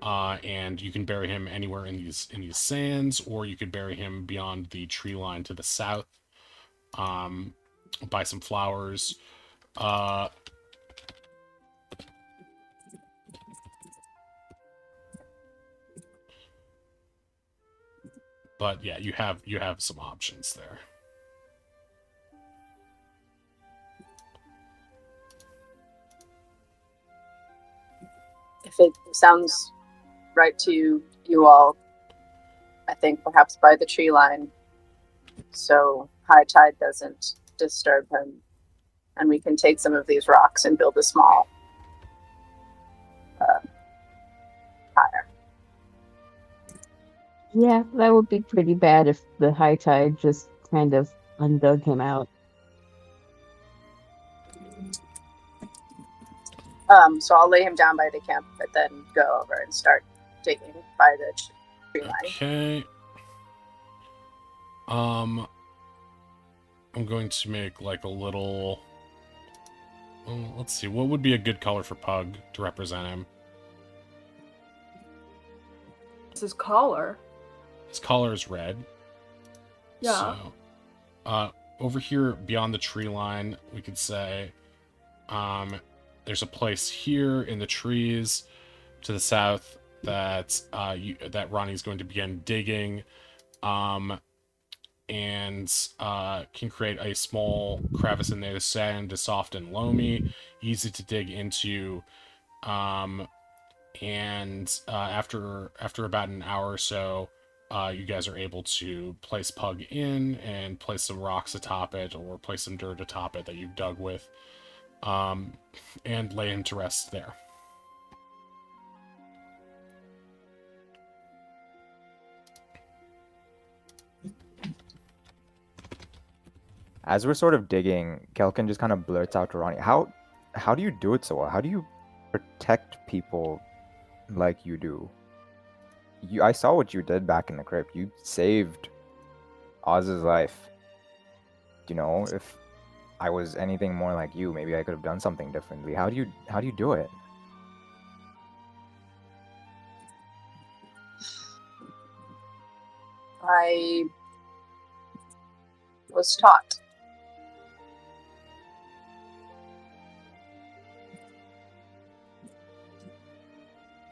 Speaker 1: And you can bury him anywhere in these sands, or you could bury him beyond the tree line to the south, by some flowers. But yeah, you have some options there.
Speaker 3: If it sounds right to you all, I think perhaps by the tree line, so high tide doesn't disturb him, and we can take some of these rocks and build a small fire.
Speaker 6: Yeah, that would be pretty bad if the high tide just kind of undug him out.
Speaker 3: So I'll lay him down by the camp, but then go over and start digging by the tree line.
Speaker 1: Okay. I'm going to make like a little... Well, let's see, what would be a good color for Pug to represent him?
Speaker 2: This is collar.
Speaker 1: His collar is red.
Speaker 2: Yeah.
Speaker 1: So, over here beyond the tree line, we could say, there's a place here in the trees to the south that that Ronnie's going to begin digging, and can create a small crevice in there. The sand is soft and loamy, easy to dig into, and after about an hour or so, you guys are able to place Pug in and place some rocks atop it, or place some dirt atop it that you've dug with, and lay him to rest there.
Speaker 4: As we're sort of digging, Kelkin just kind of blurts out to Ronnie, How do you do it so well? How do you protect people like you do? I saw what you did back in the crypt. You saved Oz's life. If I was anything more like you, maybe I could have done something differently. How do you do it?
Speaker 3: I was taught.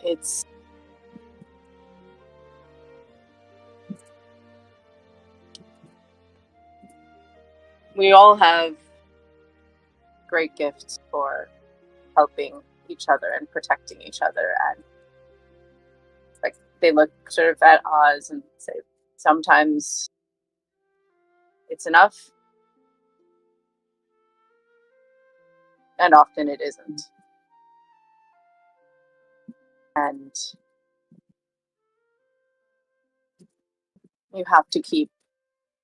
Speaker 3: It's we all have great gifts for helping each other and protecting each other, and like they look sort of at Oz and say, sometimes it's enough, and often it isn't. And you have to keep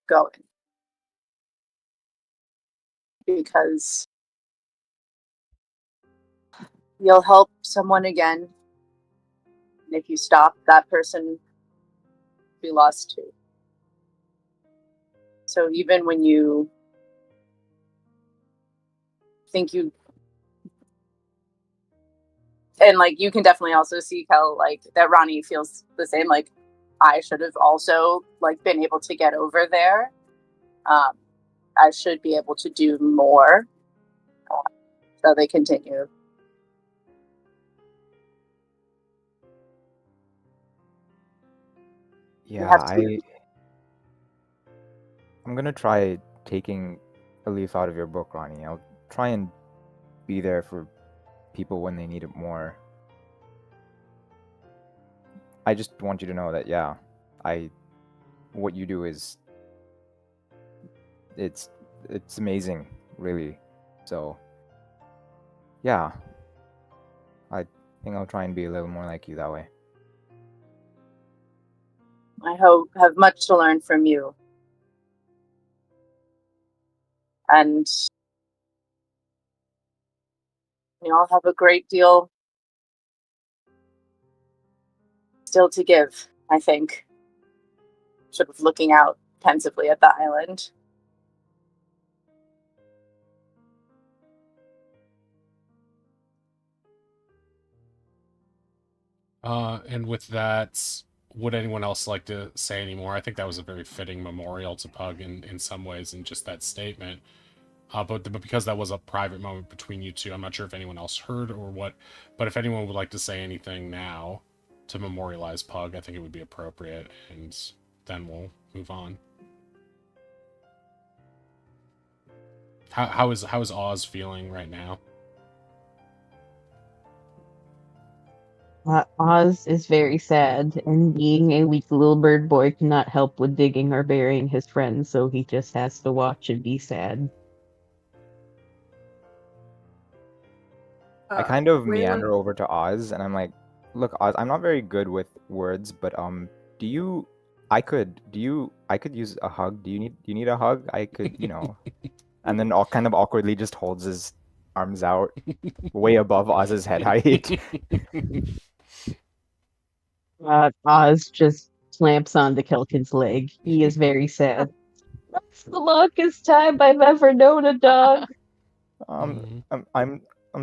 Speaker 3: going, because you'll help someone again, and if you stop, that person will be lost too. So even when you think you, and like you can definitely also see, Kel, like that Ronnie feels the same, like I should have also like been able to get over there. I should be able to do more. So they continue.
Speaker 4: Yeah,
Speaker 3: have to-
Speaker 4: I'm gonna try taking a leaf out of your book, Ronnie. I'll try and be there for people when they need it more. I just want you to know that, yeah, what you do is, it's amazing, really. So, yeah, I think I'll try and be a little more like you that way.
Speaker 3: I have much to learn from you. And we all have a great deal still to give, I think. Sort of looking out pensively at the island.
Speaker 1: And with that, would anyone else like to say any more? I think that was a very fitting memorial to Pug in some ways, in just that statement. But because that was a private moment between you two, I'm not sure if anyone else heard or what. But if anyone would like to say anything now to memorialize Pug, I think it would be appropriate, and then we'll move on. How is Oz feeling right now?
Speaker 6: Oz is very sad, and being a weak little bird boy cannot help with digging or burying his friends, so he just has to watch and be sad.
Speaker 4: I kind of
Speaker 2: Weylon-
Speaker 4: meander over to Oz, and I'm like, "Look, Oz, I'm not very good with words, but I could use a hug. Do you need a hug? I could, And then all kind of awkwardly just holds his arms out way above Oz's head height.
Speaker 6: Oz just clamps onto Kelkin's leg. He is very sad. That's the longest time I've ever known a dog.
Speaker 4: I'm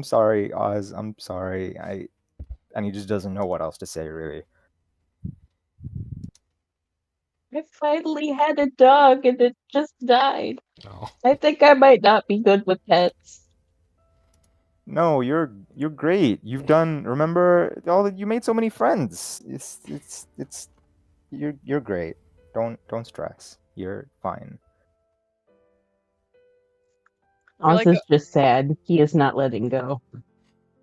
Speaker 4: sorry, Oz. I'm sorry. And he just doesn't know what else to say, really.
Speaker 6: I finally had a dog and it just died.
Speaker 1: Oh.
Speaker 6: I think I might not be good with pets.
Speaker 4: No, you're great. Remember you made so many friends. You're great. Don't stress. You're fine.
Speaker 6: Oz is just sad. He is not letting go.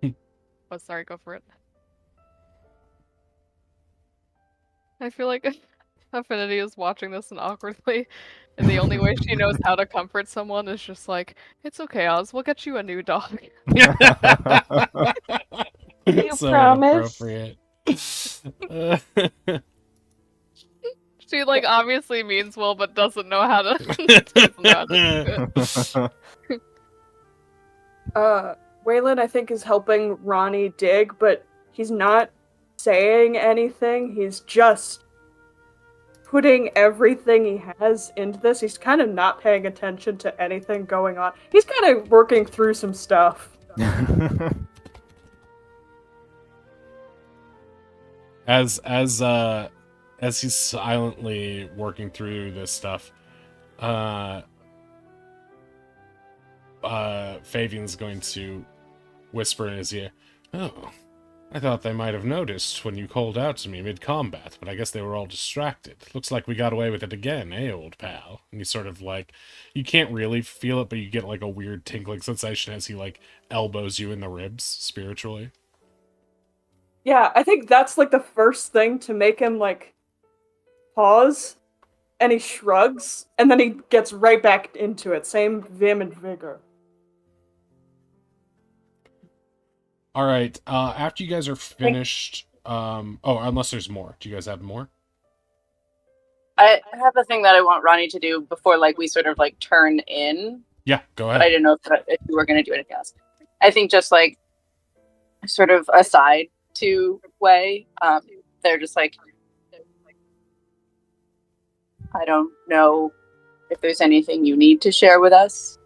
Speaker 5: Oh, sorry, go for it. I feel like Affinity is watching this and awkwardly, and the only way she knows how to comfort someone is just like, it's okay, Oz, we'll get you a new dog.
Speaker 6: You
Speaker 1: So
Speaker 6: promise?
Speaker 1: inappropriate.
Speaker 5: She obviously means well, but doesn't know how to. Do it.
Speaker 2: Weylon, I think, is helping Ronnie dig, but he's not saying anything. He's just putting everything he has into this. He's kind of not paying attention to anything going on. He's kind of working through some stuff.
Speaker 1: As as he's silently working through this stuff, Favian's going to whisper in his ear, "Oh, I thought they might have noticed when you called out to me mid-combat, but I guess they were all distracted. Looks like we got away with it again, eh, old pal?" And he's sort of like, you can't really feel it, but you get like a weird tinkling sensation as he like elbows you in the ribs spiritually.
Speaker 2: Yeah, I think that's like the first thing to make him like pause, and he shrugs, and then he gets right back into it. Same vim and vigor.
Speaker 1: All right. After you guys are finished, unless there's more. Do you guys have more?
Speaker 3: I have a thing that I want Ronnie to do before, like, we sort of like turn in.
Speaker 1: Yeah, go
Speaker 3: But
Speaker 1: ahead.
Speaker 3: I didn't know if you were going to do anything else. I think just like sort of aside to Way, they're just like, I don't know if there's anything you need to share with us.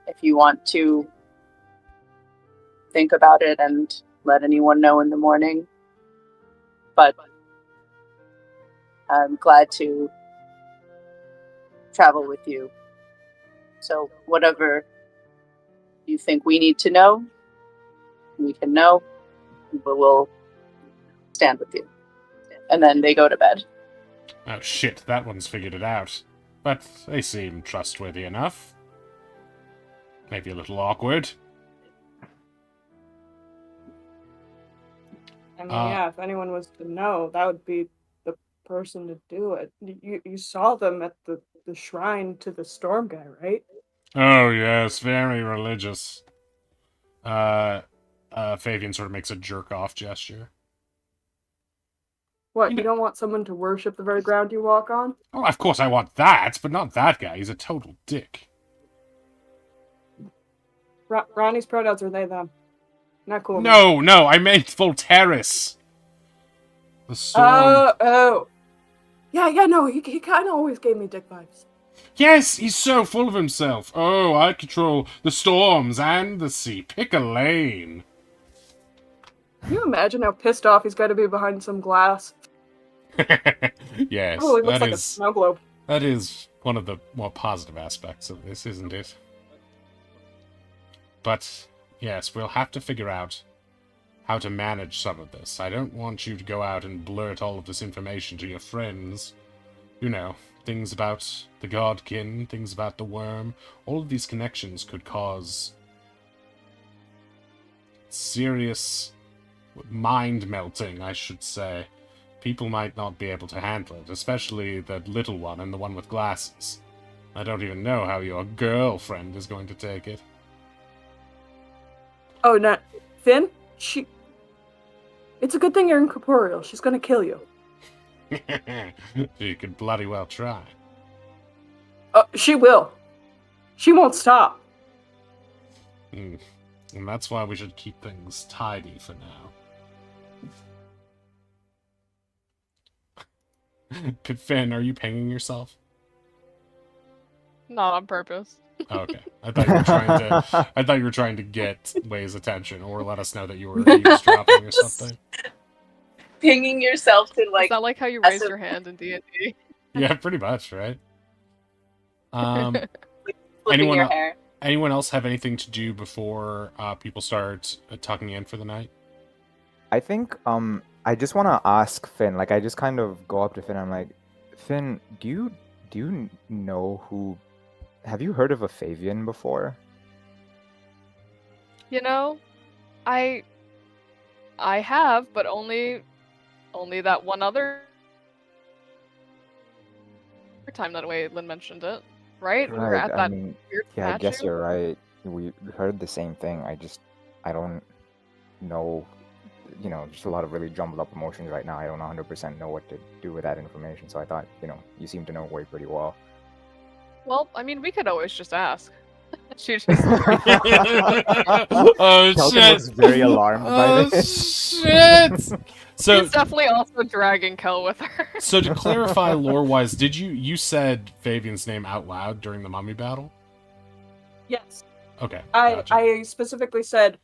Speaker 3: If you want to think about it and let anyone know in the morning. But I'm glad to travel with you. So whatever you think we need to know, we can know, but we'll stand with you. And then they go to bed.
Speaker 1: Oh shit, that one's figured it out. But they seem trustworthy enough. Maybe a little awkward.
Speaker 2: I mean, yeah, if anyone was to know, that would be the person to do it. You saw them at the shrine to the storm guy, right?
Speaker 1: Oh yes, very religious. Favian sort of makes a jerk-off gesture.
Speaker 2: What, you don't want someone to worship the very ground you walk on?
Speaker 1: Oh, of course I want that, but not that guy. He's a total dick.
Speaker 2: Ronnie's pronouns are they, them. Not cool.
Speaker 1: No, I meant Volteris. The storm.
Speaker 2: Oh. Yeah, no, he kind of always gave me dick vibes.
Speaker 1: Yes, he's so full of himself. Oh, I control the storms and the sea. Pick a lane.
Speaker 2: Can you imagine how pissed off he's got to be behind some glass?
Speaker 1: Yes,
Speaker 2: Oh, it looks
Speaker 1: that
Speaker 2: like a
Speaker 1: is
Speaker 2: snow globe.
Speaker 1: that is one of the more positive aspects of this, isn't it? But yes, we'll have to figure out how to manage some of this. I don't want you to go out and blurt all of this information to your friends. You know, things about the Godkin, things about the worm. All of these connections could cause serious mind melting, I should say. People might not be able to handle it, especially the little one and the one with glasses. I don't even know how your girlfriend is going to take it.
Speaker 2: Oh, not Finn? It's a good thing you're incorporeal. She's gonna kill you.
Speaker 1: She could bloody well try.
Speaker 2: She will. She won't stop.
Speaker 1: And that's why we should keep things tidy for now. Finn, are you pinging yourself?
Speaker 5: Not on purpose.
Speaker 1: Oh, okay. I thought you were trying to get Way's attention or let us know that you were eavesdropping or something.
Speaker 3: Pinging yourself to like.
Speaker 5: Is that like how you raise your hand in D&D?
Speaker 1: Yeah, pretty much, right?
Speaker 3: Flipping
Speaker 1: anyone
Speaker 3: your hair.
Speaker 1: Anyone else have anything to do before people start tucking in for the night?
Speaker 4: I think I just want to ask Finn. Like, I just kind of go up to Finn. I'm like, Finn, do you know who? Have you heard of a Favian before?
Speaker 5: You know, I have, but only that one other time that Weylon mentioned it, right? We were
Speaker 4: Right.
Speaker 5: at
Speaker 4: I
Speaker 5: that
Speaker 4: mean,
Speaker 5: weird
Speaker 4: yeah, I guess
Speaker 5: statue.
Speaker 4: you're right. We heard the same thing. I don't know. You know, just a lot of really jumbled up emotions right now. I don't 100% know what to do with that information. So I thought, you seem to know Way pretty well.
Speaker 5: Well, I mean, we could always just ask. She just
Speaker 1: Oh
Speaker 4: Kelton
Speaker 1: shit!
Speaker 4: was very alarmed by this.
Speaker 1: Shit! So
Speaker 5: She's definitely also dragging Kel with her.
Speaker 1: So to clarify lore-wise, did you said Fabian's name out loud during the mummy battle?
Speaker 2: Yes.
Speaker 1: Okay.
Speaker 2: I
Speaker 1: Gotcha.
Speaker 2: I specifically said,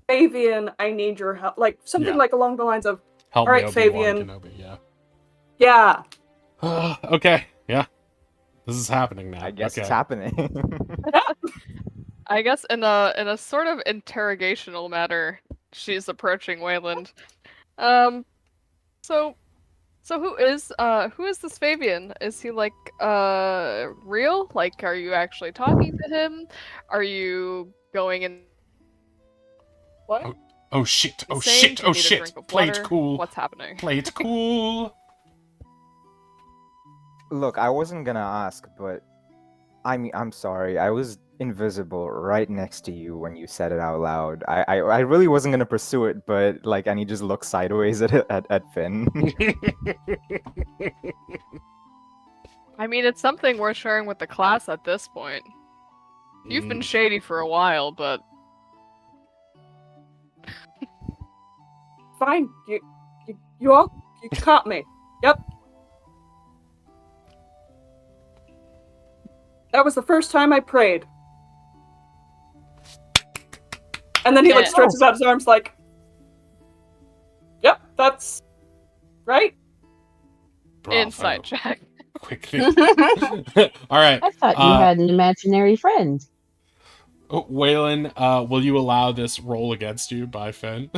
Speaker 2: Favian, I need your help. Like something
Speaker 1: Yeah.
Speaker 2: like along the lines of,
Speaker 1: Help
Speaker 2: all
Speaker 1: me,
Speaker 2: right,
Speaker 1: Obi-Wan
Speaker 2: Fabian.
Speaker 1: Kenobi, yeah.
Speaker 2: Yeah.
Speaker 1: Okay, yeah. This is happening now.
Speaker 4: I guess
Speaker 1: okay.
Speaker 4: it's happening.
Speaker 5: I guess in a sort of interrogational manner, she's approaching Wayland. So who is this Fabian? Is he like real? Like, are you actually talking to him? Are you going in? What?
Speaker 1: Oh shit! Oh
Speaker 5: Insane?
Speaker 1: shit!
Speaker 5: Do you
Speaker 1: Oh
Speaker 5: need a
Speaker 1: shit!
Speaker 5: drink of
Speaker 1: Play it
Speaker 5: water?
Speaker 1: cool.
Speaker 5: What's happening?
Speaker 1: Play it cool.
Speaker 4: Look, I wasn't gonna ask, but I mean, I'm sorry. I was invisible right next to you when you said it out loud. I really wasn't gonna pursue it, but like, and he just looks sideways at Finn.
Speaker 5: I mean, it's something we're sharing with the class at this point. You've been shady for a while, but
Speaker 2: Fine. You caught me. Yep. That was the first time I prayed. And then he like
Speaker 5: Yeah.
Speaker 2: stretches out his arms like, yep, that's right.
Speaker 1: Bravo.
Speaker 5: insight check.
Speaker 1: Quick thing. All right.
Speaker 6: I thought you had an imaginary friend.
Speaker 1: Weylon, will you allow this roll against you by Finn?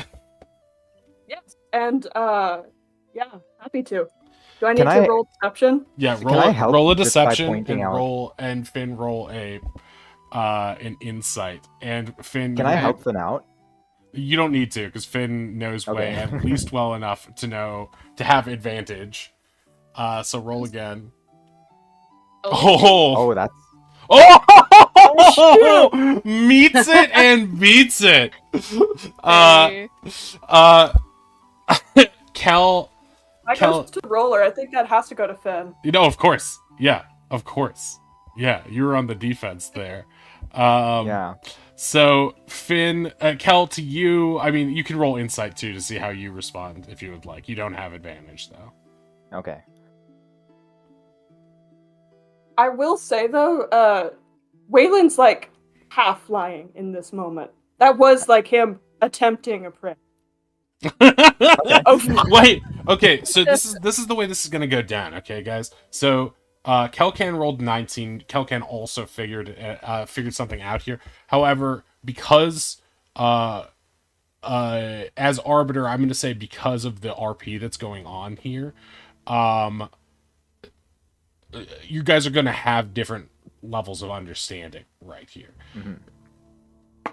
Speaker 2: Yes. And yeah, happy to. Do I need
Speaker 4: Can
Speaker 2: to
Speaker 4: I-
Speaker 2: roll deception?
Speaker 1: Yeah,
Speaker 4: Can I help
Speaker 1: roll a
Speaker 4: just by
Speaker 1: deception
Speaker 4: pointing out-
Speaker 1: and Finn roll a an insight. And Finn,
Speaker 4: Can I help Finn out?
Speaker 1: You don't need to, because Finn knows Way
Speaker 4: Okay.
Speaker 1: at least well enough to have advantage. So roll again.
Speaker 4: Oh, that's
Speaker 1: Oh! Meets it and beats it.
Speaker 5: Hey.
Speaker 2: I
Speaker 1: Cal,
Speaker 2: goes to the roller. I think that has to go to Finn.
Speaker 1: of course. Yeah, of course. Yeah, you were on the defense there.
Speaker 4: yeah.
Speaker 1: So, Finn, Cal, to you, I mean, you can roll insight too to see how you respond if you would like. You don't have advantage though.
Speaker 4: Okay.
Speaker 2: I will say though, Wayland's like half lying in this moment. That was like him attempting a prank.
Speaker 1: Okay. Wait. Okay. So this is the way this is gonna go down. Okay, guys. So Kelkan rolled 19. Kelkan also figured something out here. However, because as arbiter, I'm gonna say because of the RP that's going on here, you guys are gonna have different levels of understanding right here.
Speaker 4: Mhm.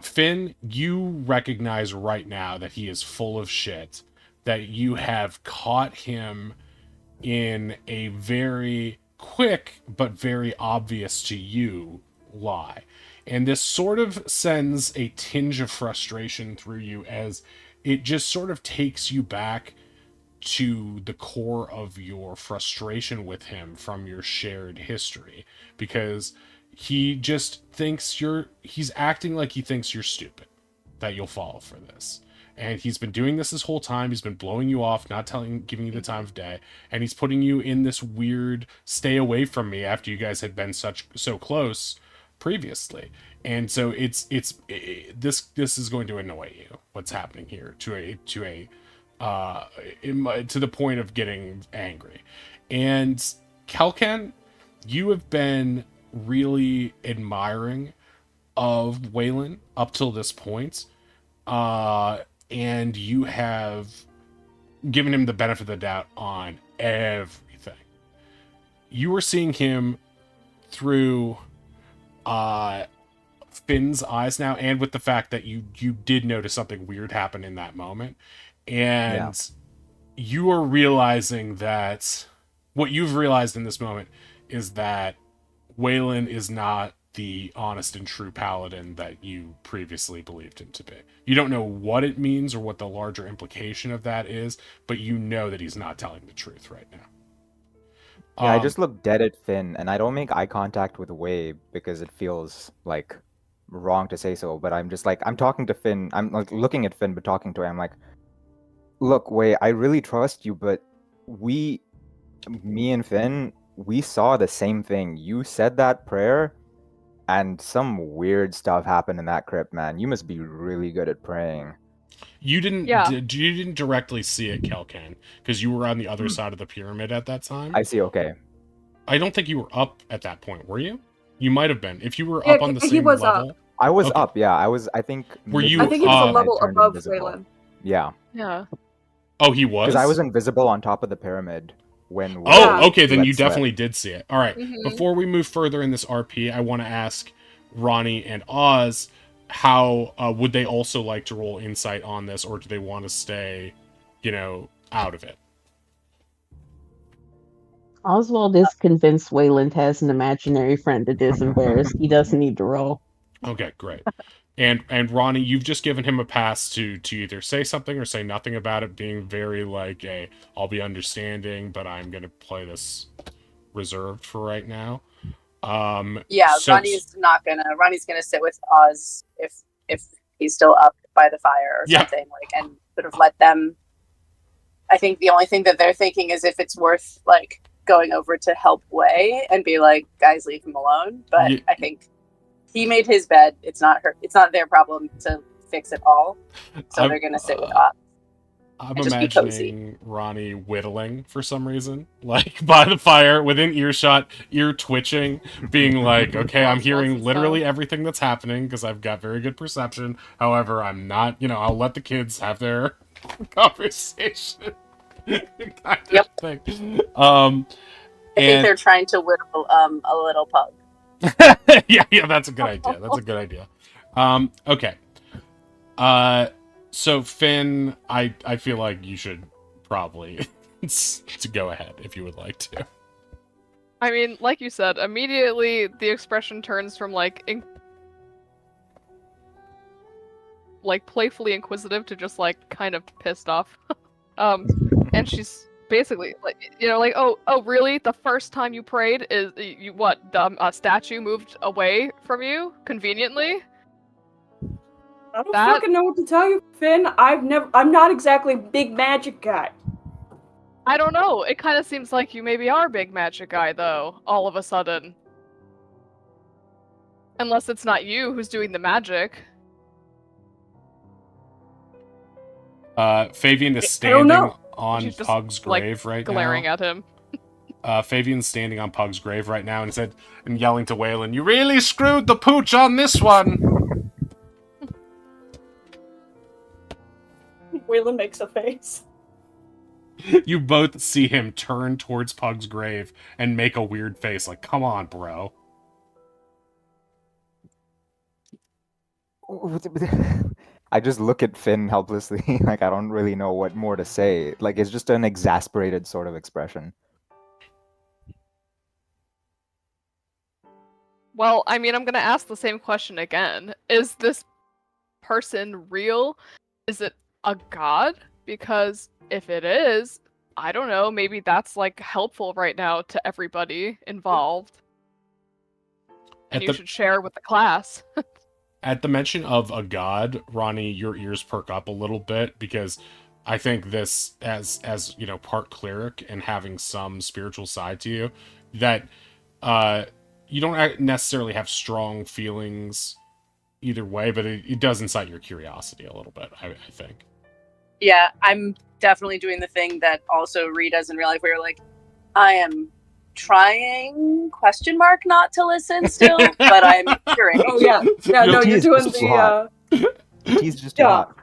Speaker 1: Finn, you recognize right now that he is full of shit, that you have caught him in a very quick but very obvious to you lie. And this sort of sends a tinge of frustration through you as it just sort of takes you back to the core of your frustration with him from your shared history, because he just thinks he's acting like he thinks you're stupid, that you'll fall for this. And he's been doing this whole time. He's been blowing you off, not giving you the time of day, and he's putting you in this weird stay away from me after you guys had been so close previously. And so this is going to annoy you, what's happening here, to the point of getting angry. And Kelkan, you have been really admiring of Weylon up till this point, and you have given him the benefit of the doubt on everything. You were seeing him through Finn's eyes now, and with the fact that you did notice something weird happen in that moment, and you are realizing that what you've realized in this moment is that Weylon is not the honest and true paladin that you previously believed him to be. You don't know what it means or what the larger implication of that is, but you know that he's not telling the truth right now.
Speaker 4: Yeah, I just look dead at Finn, and I don't make eye contact with Wei because it feels like wrong to say so. But I'm just like, I'm talking to Finn. I'm like looking at Finn, but talking to him. I'm like, look, Wei, I really trust you, but me and Finn, we saw the same thing. You said that prayer, and some weird stuff happened in that crypt, man. You must be really good at praying.
Speaker 1: You didn't.
Speaker 5: Yeah.
Speaker 1: You didn't directly see it, Kelkan, because you were on the other side of the pyramid at that time.
Speaker 4: I see. Okay.
Speaker 1: I don't think you were up at that point, were you? You might have been. If you were
Speaker 2: Yeah,
Speaker 1: up on the
Speaker 2: he
Speaker 1: same
Speaker 2: was
Speaker 1: level.
Speaker 2: up.
Speaker 4: I was
Speaker 1: Okay.
Speaker 4: up. Yeah, I was. I think.
Speaker 1: Were
Speaker 4: midway
Speaker 1: you,
Speaker 2: I think he was a
Speaker 4: through, I
Speaker 2: level
Speaker 4: turned
Speaker 2: above
Speaker 4: invisible.
Speaker 2: Weylon.
Speaker 4: Yeah,
Speaker 5: Yeah.
Speaker 1: Oh, he was?
Speaker 4: because I was invisible on top of the pyramid when.
Speaker 1: Oh,
Speaker 2: Yeah.
Speaker 1: okay, then
Speaker 4: let
Speaker 1: you
Speaker 4: slip.
Speaker 1: definitely did see it. All right.
Speaker 5: Mhm.
Speaker 1: Before we move further in this RP, I want to ask Ronnie and Oz how would they also like to roll insight on this, or do they want to stay, out of it?
Speaker 6: Oswald is convinced Wayland has an imaginary friend that is embarrassed. He doesn't need to roll.
Speaker 1: Okay, great. And Ronnie, you've just given him a pass to either say something or say nothing about it, being very like I'll be understanding, but I'm gonna play this reserved for right now.
Speaker 3: Yeah,
Speaker 1: so-
Speaker 3: Ronnie's gonna sit with Oz if he's still up by the fire or
Speaker 1: Yeah.
Speaker 3: something, like, and sort of let them. I think the only thing that they're thinking is if it's worth like going over to help Way and be like, guys, leave him alone. But
Speaker 1: Yeah.
Speaker 3: I think he made his bed. It's not their problem to fix it all. So
Speaker 1: I'm-
Speaker 3: they're gonna sit with Oz.
Speaker 1: I'm
Speaker 3: And just be cozy.
Speaker 1: imagining Ronnie whittling for some reason, like by the fire, within earshot, ear twitching, being like, okay, I'm hearing literally everything that's happening because I've got very good perception. However, I'm not, I'll let the kids have their conversation. kind
Speaker 3: Yep.
Speaker 1: of thing.
Speaker 3: I think they're trying to whittle a little pug.
Speaker 1: yeah, that's a good idea. That's a good idea. Okay. So Finn, I feel like you should probably to go ahead if you would like to.
Speaker 5: I mean, like you said, immediately the expression turns from like playfully inquisitive to just like kind of pissed off. And she's basically like, oh, really? The first time you prayed is you what? The statue moved away from you conveniently.
Speaker 2: I don't fucking know what to tell you, Finn. I'm not exactly a big magic guy.
Speaker 5: I don't know. It kind of seems like you maybe are a big magic guy, though, all of a sudden. Unless it's not you who's doing the magic.
Speaker 1: Favian is
Speaker 2: I don't
Speaker 1: standing
Speaker 2: know.
Speaker 1: on
Speaker 5: She's just,
Speaker 1: Pug's grave right
Speaker 5: glaring
Speaker 1: now.
Speaker 5: at him.
Speaker 1: Favian's standing on Pug's grave right now and yelling to Weylon, "You really screwed the pooch on this one!"
Speaker 2: Weylon makes a face.
Speaker 1: You both see him turn towards Pug's grave and make a weird face, like, come on, bro.
Speaker 4: I just look at Finn helplessly, like I don't really know what more to say. Like it's just an exasperated sort of expression.
Speaker 5: Well, I mean, I'm gonna ask the same question again. Is this person real? Is it a god? Because if it is, I don't know, maybe that's like helpful right now to everybody involved. And you should share with the class.
Speaker 1: At the mention of a god, Ronnie, your ears perk up a little bit because I think this, as part cleric and having some spiritual side to you, that you don't necessarily have strong feelings either way, but it does incite your curiosity a little bit, I think.
Speaker 3: Yeah, I'm definitely doing the thing that also Ree does in real life, where you're like, I am trying ? Not to listen still, but I'm hearing.
Speaker 2: Oh yeah, no, you're doing
Speaker 4: just
Speaker 2: the.
Speaker 4: He's just too hot.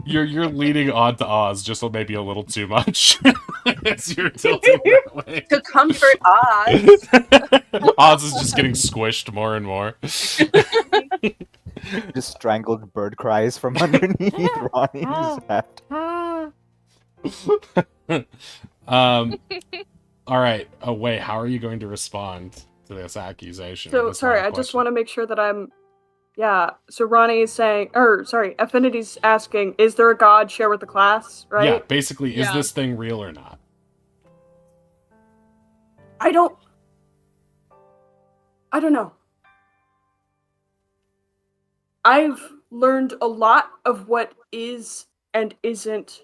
Speaker 1: You're leading on to Oz just maybe a little too much. As you're tilting that way.
Speaker 3: To comfort Oz.
Speaker 1: Oz is just getting squished more and more.
Speaker 4: Just strangled bird cries from underneath Ronnie's head.
Speaker 1: All right. Oh wait, how are you going to respond to this accusation?
Speaker 2: So sorry, I just want to make sure that I'm. Yeah. So Ronnie is saying, Affinity's asking, is there a god? Share with the class, right?
Speaker 1: Yeah. Basically, is this thing real or not?
Speaker 2: I don't know. I've learned a lot of what is and isn't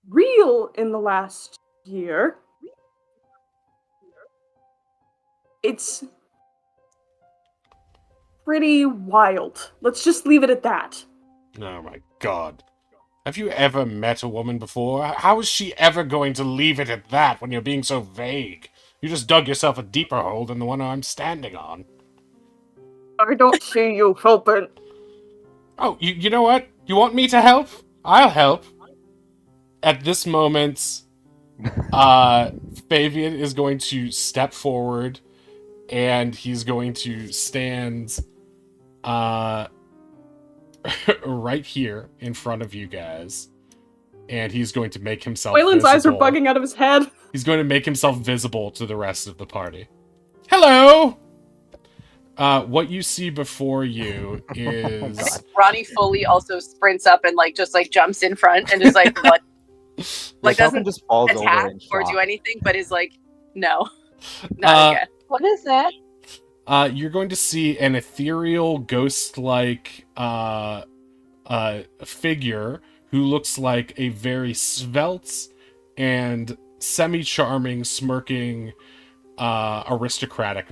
Speaker 2: real in the last year. It's pretty wild. Let's just leave it at that.
Speaker 1: Oh my God. Have you ever met a woman before? How is she ever going to leave it at that when you're being so vague? You just dug yourself a deeper hole than the one I'm standing on.
Speaker 2: I don't see you helping.
Speaker 1: Oh, you know what? You want me to help? I'll help. At this moment, Favian is going to step forward, and he's going to stand right here in front of you guys. And he's going to make himself
Speaker 2: Weylon's
Speaker 1: visible.
Speaker 2: eyes are bugging out of his head.
Speaker 1: He's going to make himself visible to the rest of the party. Hello! What you see before you is...
Speaker 3: Ronnie fully also sprints up and just jumps in front and is like, what? Like doesn't
Speaker 4: just falls over
Speaker 3: attack
Speaker 4: in
Speaker 3: or
Speaker 4: shock.
Speaker 3: do anything, but is like, no. Not again.
Speaker 6: What is that?
Speaker 1: You're going to see an ethereal, ghost-like figure who looks like a very svelte and semi-charming, smirking, aristocratic,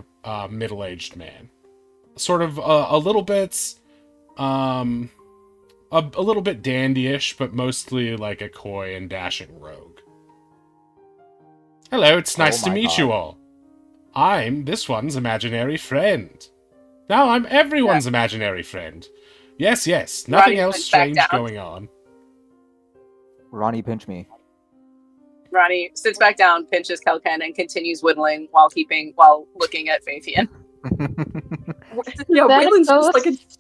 Speaker 1: middle-aged man. Sort of a little bit, a little bit dandyish, but mostly like a coy and dashing rogue. Hello, it's nice to meet you all. I'm this one's imaginary friend. Now I'm everyone's imaginary friend. Yes, nothing
Speaker 3: Ronnie
Speaker 1: else
Speaker 3: went back
Speaker 1: strange
Speaker 3: down.
Speaker 1: going on.
Speaker 4: Ronnie, pinch me.
Speaker 3: Ronnie sits back down, pinches Kelken, and continues whittling while looking at Favian.
Speaker 2: Yeah,
Speaker 6: That
Speaker 2: Weylon's just
Speaker 6: ghost-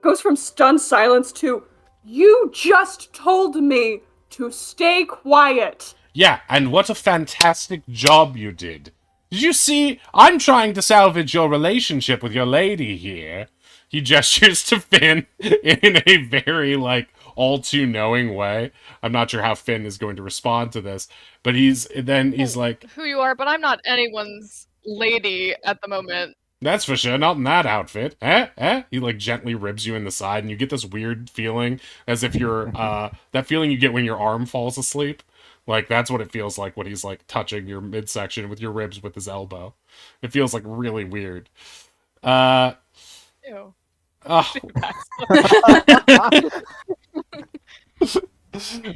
Speaker 2: goes from stunned silence to, you just told me to stay quiet.
Speaker 1: Yeah, and what a fantastic job you did. Did you see? I'm trying to salvage your relationship with your lady here. He gestures to Finn in a very, all-too-knowing way. I'm not sure how Finn is going to respond to this, but he's like,
Speaker 5: Who you are, but I'm not anyone's lady at the moment.
Speaker 1: that's for sure, not in that outfit. Eh? He, gently ribs you in the side, and you get this weird feeling as if you're, that feeling you get when your arm falls asleep. That's what it feels like when he's, touching your midsection with your ribs with his elbow. It feels, really weird.
Speaker 5: Ew.
Speaker 1: Oh.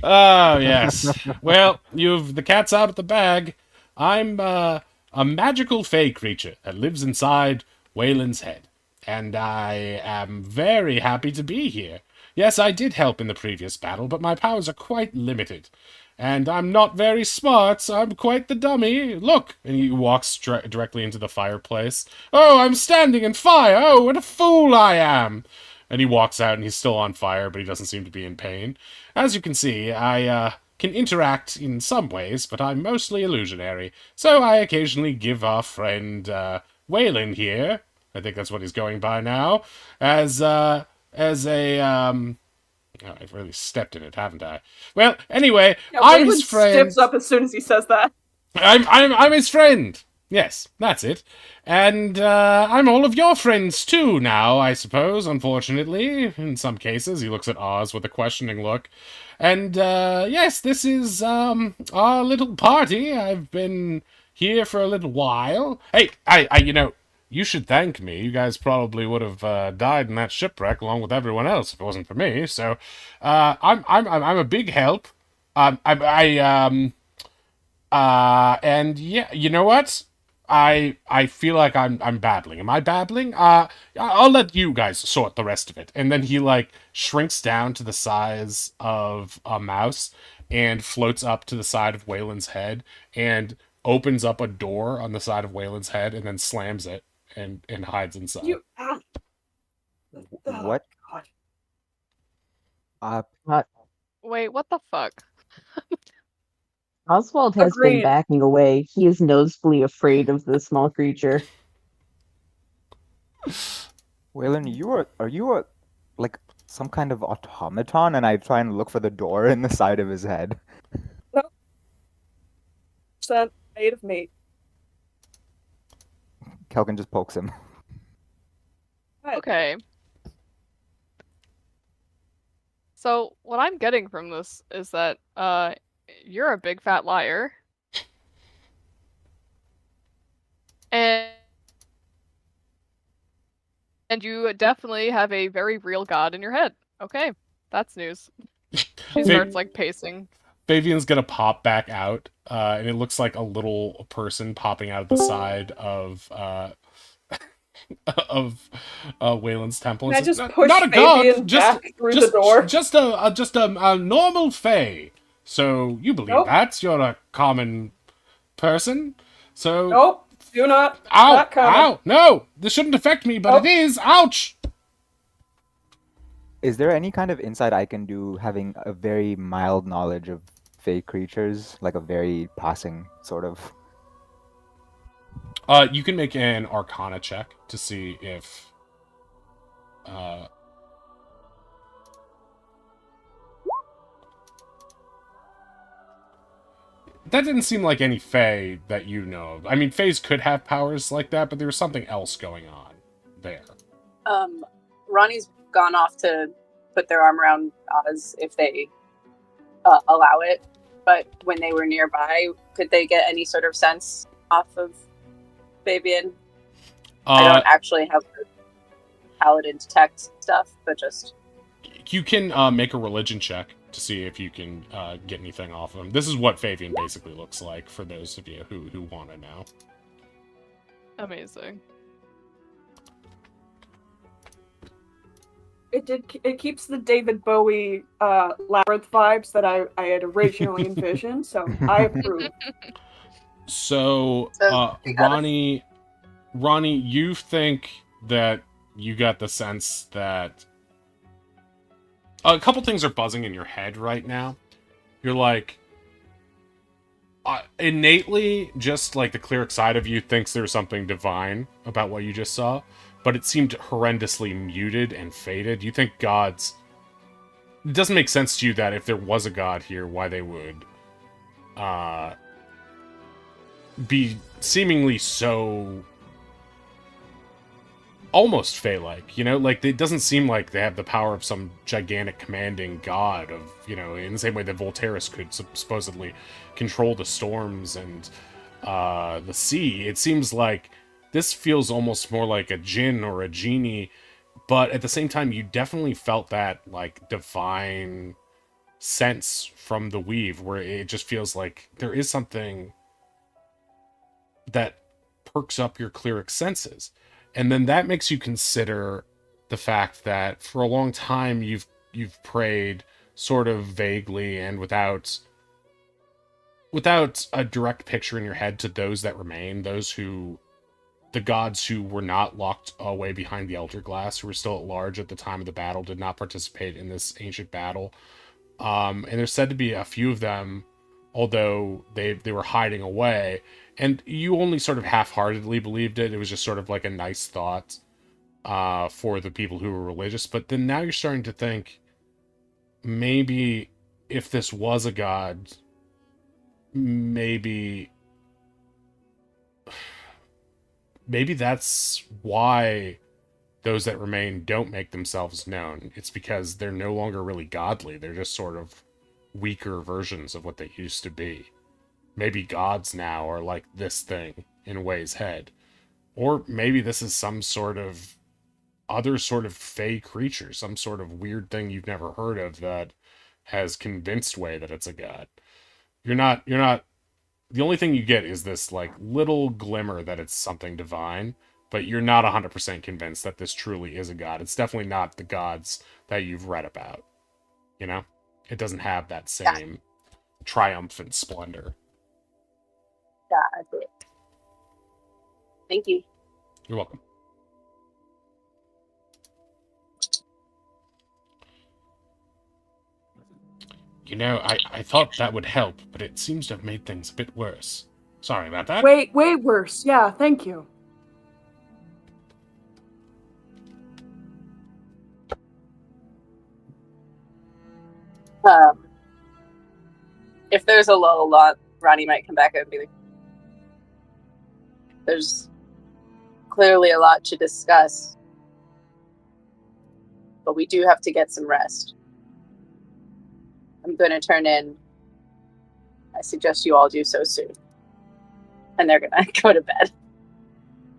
Speaker 1: Oh, yes. Well, the cat's out of the bag. I'm, a magical fey creature that lives inside Weylon's head. And I am very happy to be here. Yes, I did help in the previous battle, but my powers are quite limited. And I'm not very smart, I'm quite the dummy. Look! And he walks directly into the fireplace. Oh, I'm standing in fire! Oh, what a fool I am! And he walks out and he's still on fire, but he doesn't seem to be in pain. As you can see, I can interact in some ways, but I'm mostly illusionary. So I occasionally give our friend Weylon here, I think that's what he's going by now, as a Oh, I've really stepped in it, haven't I? Well, anyway,
Speaker 2: Yeah,
Speaker 1: I'm
Speaker 2: Weylon
Speaker 1: his friend.
Speaker 2: stiffs up as soon as he says that.
Speaker 1: I'm his friend. Yes, that's it. And I'm all of your friends too now, I suppose, unfortunately. In some cases, he looks at Oz with a questioning look. And yes, this is our little party. I've been here for a little while. Hey, you should thank me. You guys probably would have died in that shipwreck along with everyone else if it wasn't for me. So, I'm a big help. And yeah, you know what? I feel like I'm babbling. Am I babbling? I'll let you guys sort the rest of it. And then he shrinks down to the size of a mouse and floats up to the side of Weylon's head and opens up a door on the side of Weylon's head and then slams it and hides inside.
Speaker 4: What?
Speaker 5: Wait, what the fuck?
Speaker 6: Oswald has been
Speaker 2: Agreed.
Speaker 6: backing away. He is nosebly afraid of the small creature.
Speaker 4: Weylon, are you some kind of automaton? And I try and look for the door in the side of his head.
Speaker 2: Percent made of meat.
Speaker 4: Kelkin just pokes him.
Speaker 5: Okay. So what I'm getting from this is that you're a big fat liar. And you definitely have a very real god in your head. Okay, that's news. He
Speaker 1: Fa-
Speaker 5: starts like pacing.
Speaker 1: Favian's gonna pop back out, and it looks like a little person popping out of the side of of Weylon's temple.
Speaker 2: Can
Speaker 1: And
Speaker 2: I
Speaker 1: says,
Speaker 2: just
Speaker 1: "No-
Speaker 2: push
Speaker 1: not a god,
Speaker 2: Fabian back through the door?
Speaker 1: just a normal fae. So you believe
Speaker 2: Nope.
Speaker 1: that? You're a common person. So
Speaker 2: Nope. Do not.
Speaker 1: ow,
Speaker 2: Not coming.
Speaker 1: ow, no, this shouldn't affect me, but
Speaker 2: Nope.
Speaker 1: it is. Ouch.
Speaker 4: Is there any kind of insight I can do having a very mild knowledge of fey creatures, like a very passing sort of?
Speaker 1: You can make an Arcana check to see if. That didn't seem like any Fae that you know of. I mean, Faes could have powers like that, but there was something else going on there.
Speaker 3: Ronnie's gone off to put their arm around Oz if they allow it. But when they were nearby, could they get any sort of sense off of Fabian? I don't actually have the paladin detect stuff, but just...
Speaker 1: You can make a religion check to see if you can get anything off of him. This is what Favian basically looks like for those of you who want to know.
Speaker 5: Amazing.
Speaker 2: It keeps the David Bowie Labyrinth vibes that I had originally envisioned, so I approve.
Speaker 1: So, Ronnie, you think that you got the sense that a couple things are buzzing in your head right now. You're like, innately, just like the cleric side of you thinks there's something divine about what you just saw, but it seemed horrendously muted and faded. You think gods... It doesn't make sense to you that if there was a god here, why they would be seemingly so almost Fae-like, you know? Like, it doesn't seem like they have the power of some gigantic commanding god of, you know, in the same way that Voltaris could supposedly control the storms and the sea. It seems like this feels almost more like a djinn or a genie, but at the same time, you definitely felt that, like, divine sense from the weave, where it just feels like there is something that perks up your cleric senses. And then that makes you consider the fact that for a long time you've prayed sort of vaguely and without a direct picture in your head to those that remain, the gods who were not locked away behind the Elder Glass, who were still at large at the time of the battle, did not participate in this ancient battle. And there's said to be a few of them, although they were hiding away. And you only sort of half-heartedly believed it. It was just sort of like a nice thought for the people who were religious. But then now you're starting to think, maybe if this was a god, maybe that's why those that remain don't make themselves known. It's because they're no longer really godly. They're just sort of weaker versions of what they used to be. Maybe gods now are like this thing in Way's head. Or maybe this is some sort of other sort of fey creature, some sort of weird thing you've never heard of that has convinced Way that it's a god. You're not the only thing you get is this like little glimmer that it's something divine, but you're not 100% convinced that this truly is a god. It's definitely not the gods that you've read about. You know? It doesn't have that same triumphant splendor.
Speaker 3: Yeah, I see it. Thank you.
Speaker 1: You're welcome. You know, I thought that would help, but it seems to have made things a bit worse. Sorry about that.
Speaker 2: Way worse. Yeah, thank you.
Speaker 3: If there's a lull, Ronnie might come back and be like, there's clearly a lot to discuss, but we do have to get some rest. I'm going to turn in. I suggest you all do so soon. And they're going to go to bed.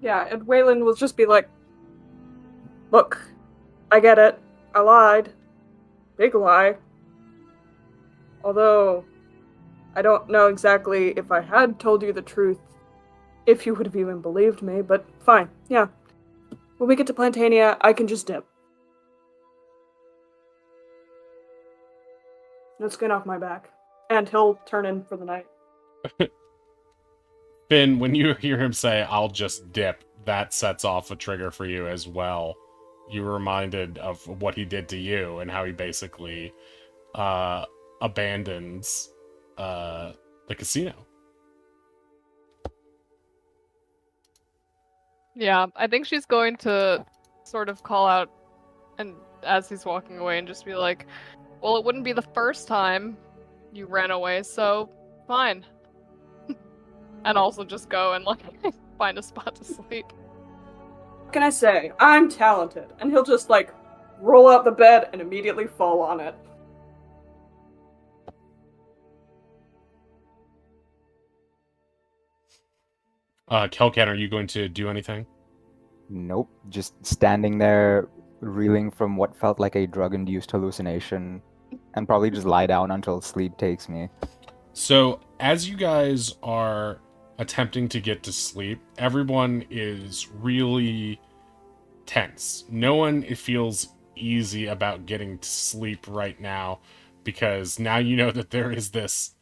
Speaker 2: Yeah, and Weylon will just be like, look, I get it. I lied. big lie. Although, I don't know exactly if I had told you the truth, if you would have even believed me, but fine, yeah. When we get to Plantania, I can just dip. No skin off my back. And he'll turn in for the night.
Speaker 1: Finn, when you hear him say, I'll just dip, that sets off a trigger for you as well. You're reminded of what he did to you and how he basically abandons the casino.
Speaker 5: Yeah, I think she's going to sort of call out and as he's walking away and just be like, well, it wouldn't be the first time you ran away, so fine. And also just go and like find a spot to sleep.
Speaker 2: What can I say? I'm talented. And he'll just like roll out the bed and immediately fall on it.
Speaker 1: Kelkan, are you going to do anything?
Speaker 4: Nope. Just standing there, reeling from what felt like a drug-induced hallucination, and probably just lie down until sleep takes me.
Speaker 1: So, as you guys are attempting to get to sleep, everyone is really tense. No one feels easy about getting to sleep right now, because now you know that there is this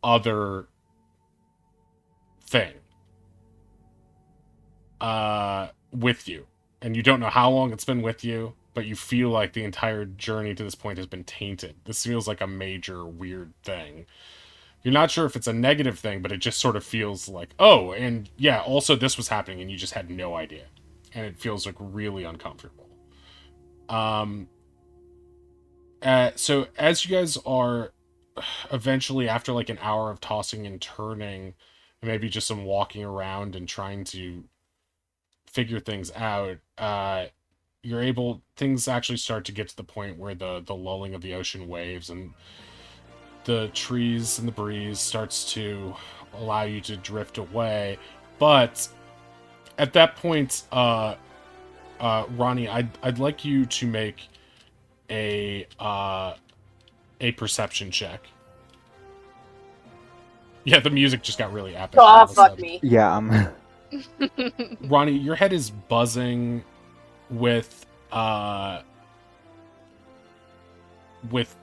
Speaker 1: other thing with you. And you don't know how long it's been with you, but you feel like the entire journey to this point has been tainted. This feels like a major weird thing. You're not sure if it's a negative thing, but it just sort of feels like, oh, and yeah, also this was happening and you just had no idea. And it feels like really uncomfortable. So as you guys are eventually, after like an hour of tossing and turning, and maybe just some walking around and trying to figure things out, things actually start to get to the point where the lulling of the ocean waves and the trees and the breeze starts to allow you to drift away. But at that point, Ronnie, I'd like you to make a perception check. Yeah, the music just got really epic.
Speaker 3: Oh, fuck me.
Speaker 4: Yeah,
Speaker 1: Ronnie, your head is buzzing with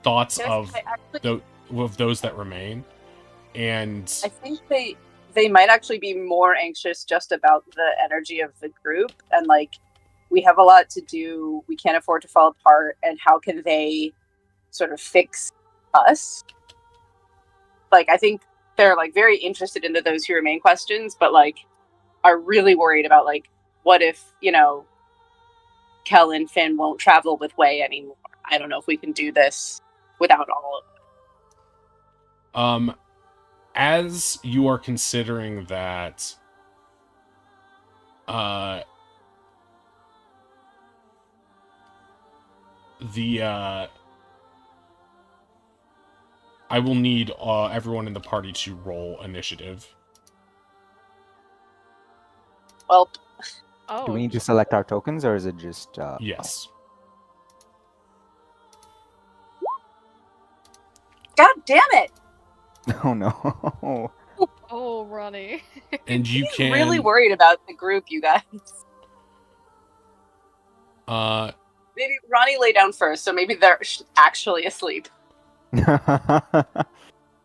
Speaker 1: thoughts of those that remain, and
Speaker 3: I think they might actually be more anxious just about the energy of the group, and like, we have a lot to do, we can't afford to fall apart, and how can they sort of fix us? Like, I think they're like very interested in those who remain questions, but like are really worried about like, what if, you know, Kel and Finn won't travel with Way anymore? I don't know if we can do this without all of it.
Speaker 1: As you are considering that, I will need everyone in the party to roll initiative.
Speaker 3: Well,
Speaker 4: do we need to select our tokens, or is it just...
Speaker 1: Yes.
Speaker 3: God damn it!
Speaker 4: Oh no.
Speaker 5: Oh, Ronnie.
Speaker 1: And you
Speaker 3: I'm
Speaker 1: can...
Speaker 3: really worried about the group, you guys. Maybe Ronnie lay down first, so maybe they're actually asleep.
Speaker 2: Like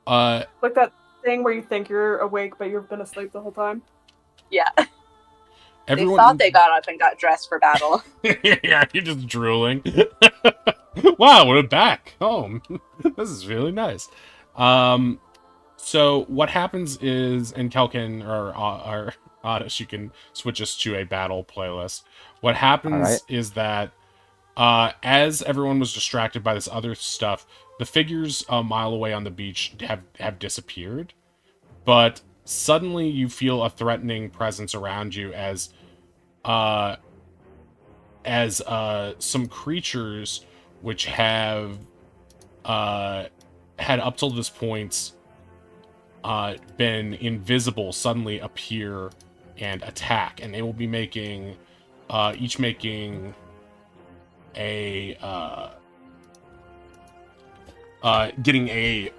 Speaker 2: that thing where you think you're awake, but you've been asleep the whole time.
Speaker 3: Yeah.
Speaker 1: Everyone...
Speaker 3: They thought they got up and got dressed for battle.
Speaker 1: Yeah, you're just drooling. Wow, we're back home. This is really nice. So what happens is, and Kelkin or Oddish, you can switch us to a battle playlist. What happens is that as everyone was distracted by this other stuff, the figures a mile away on the beach have disappeared. But suddenly you feel a threatening presence around you as some creatures which have had up till this point been invisible suddenly appear and attack, and they will be making each making a getting a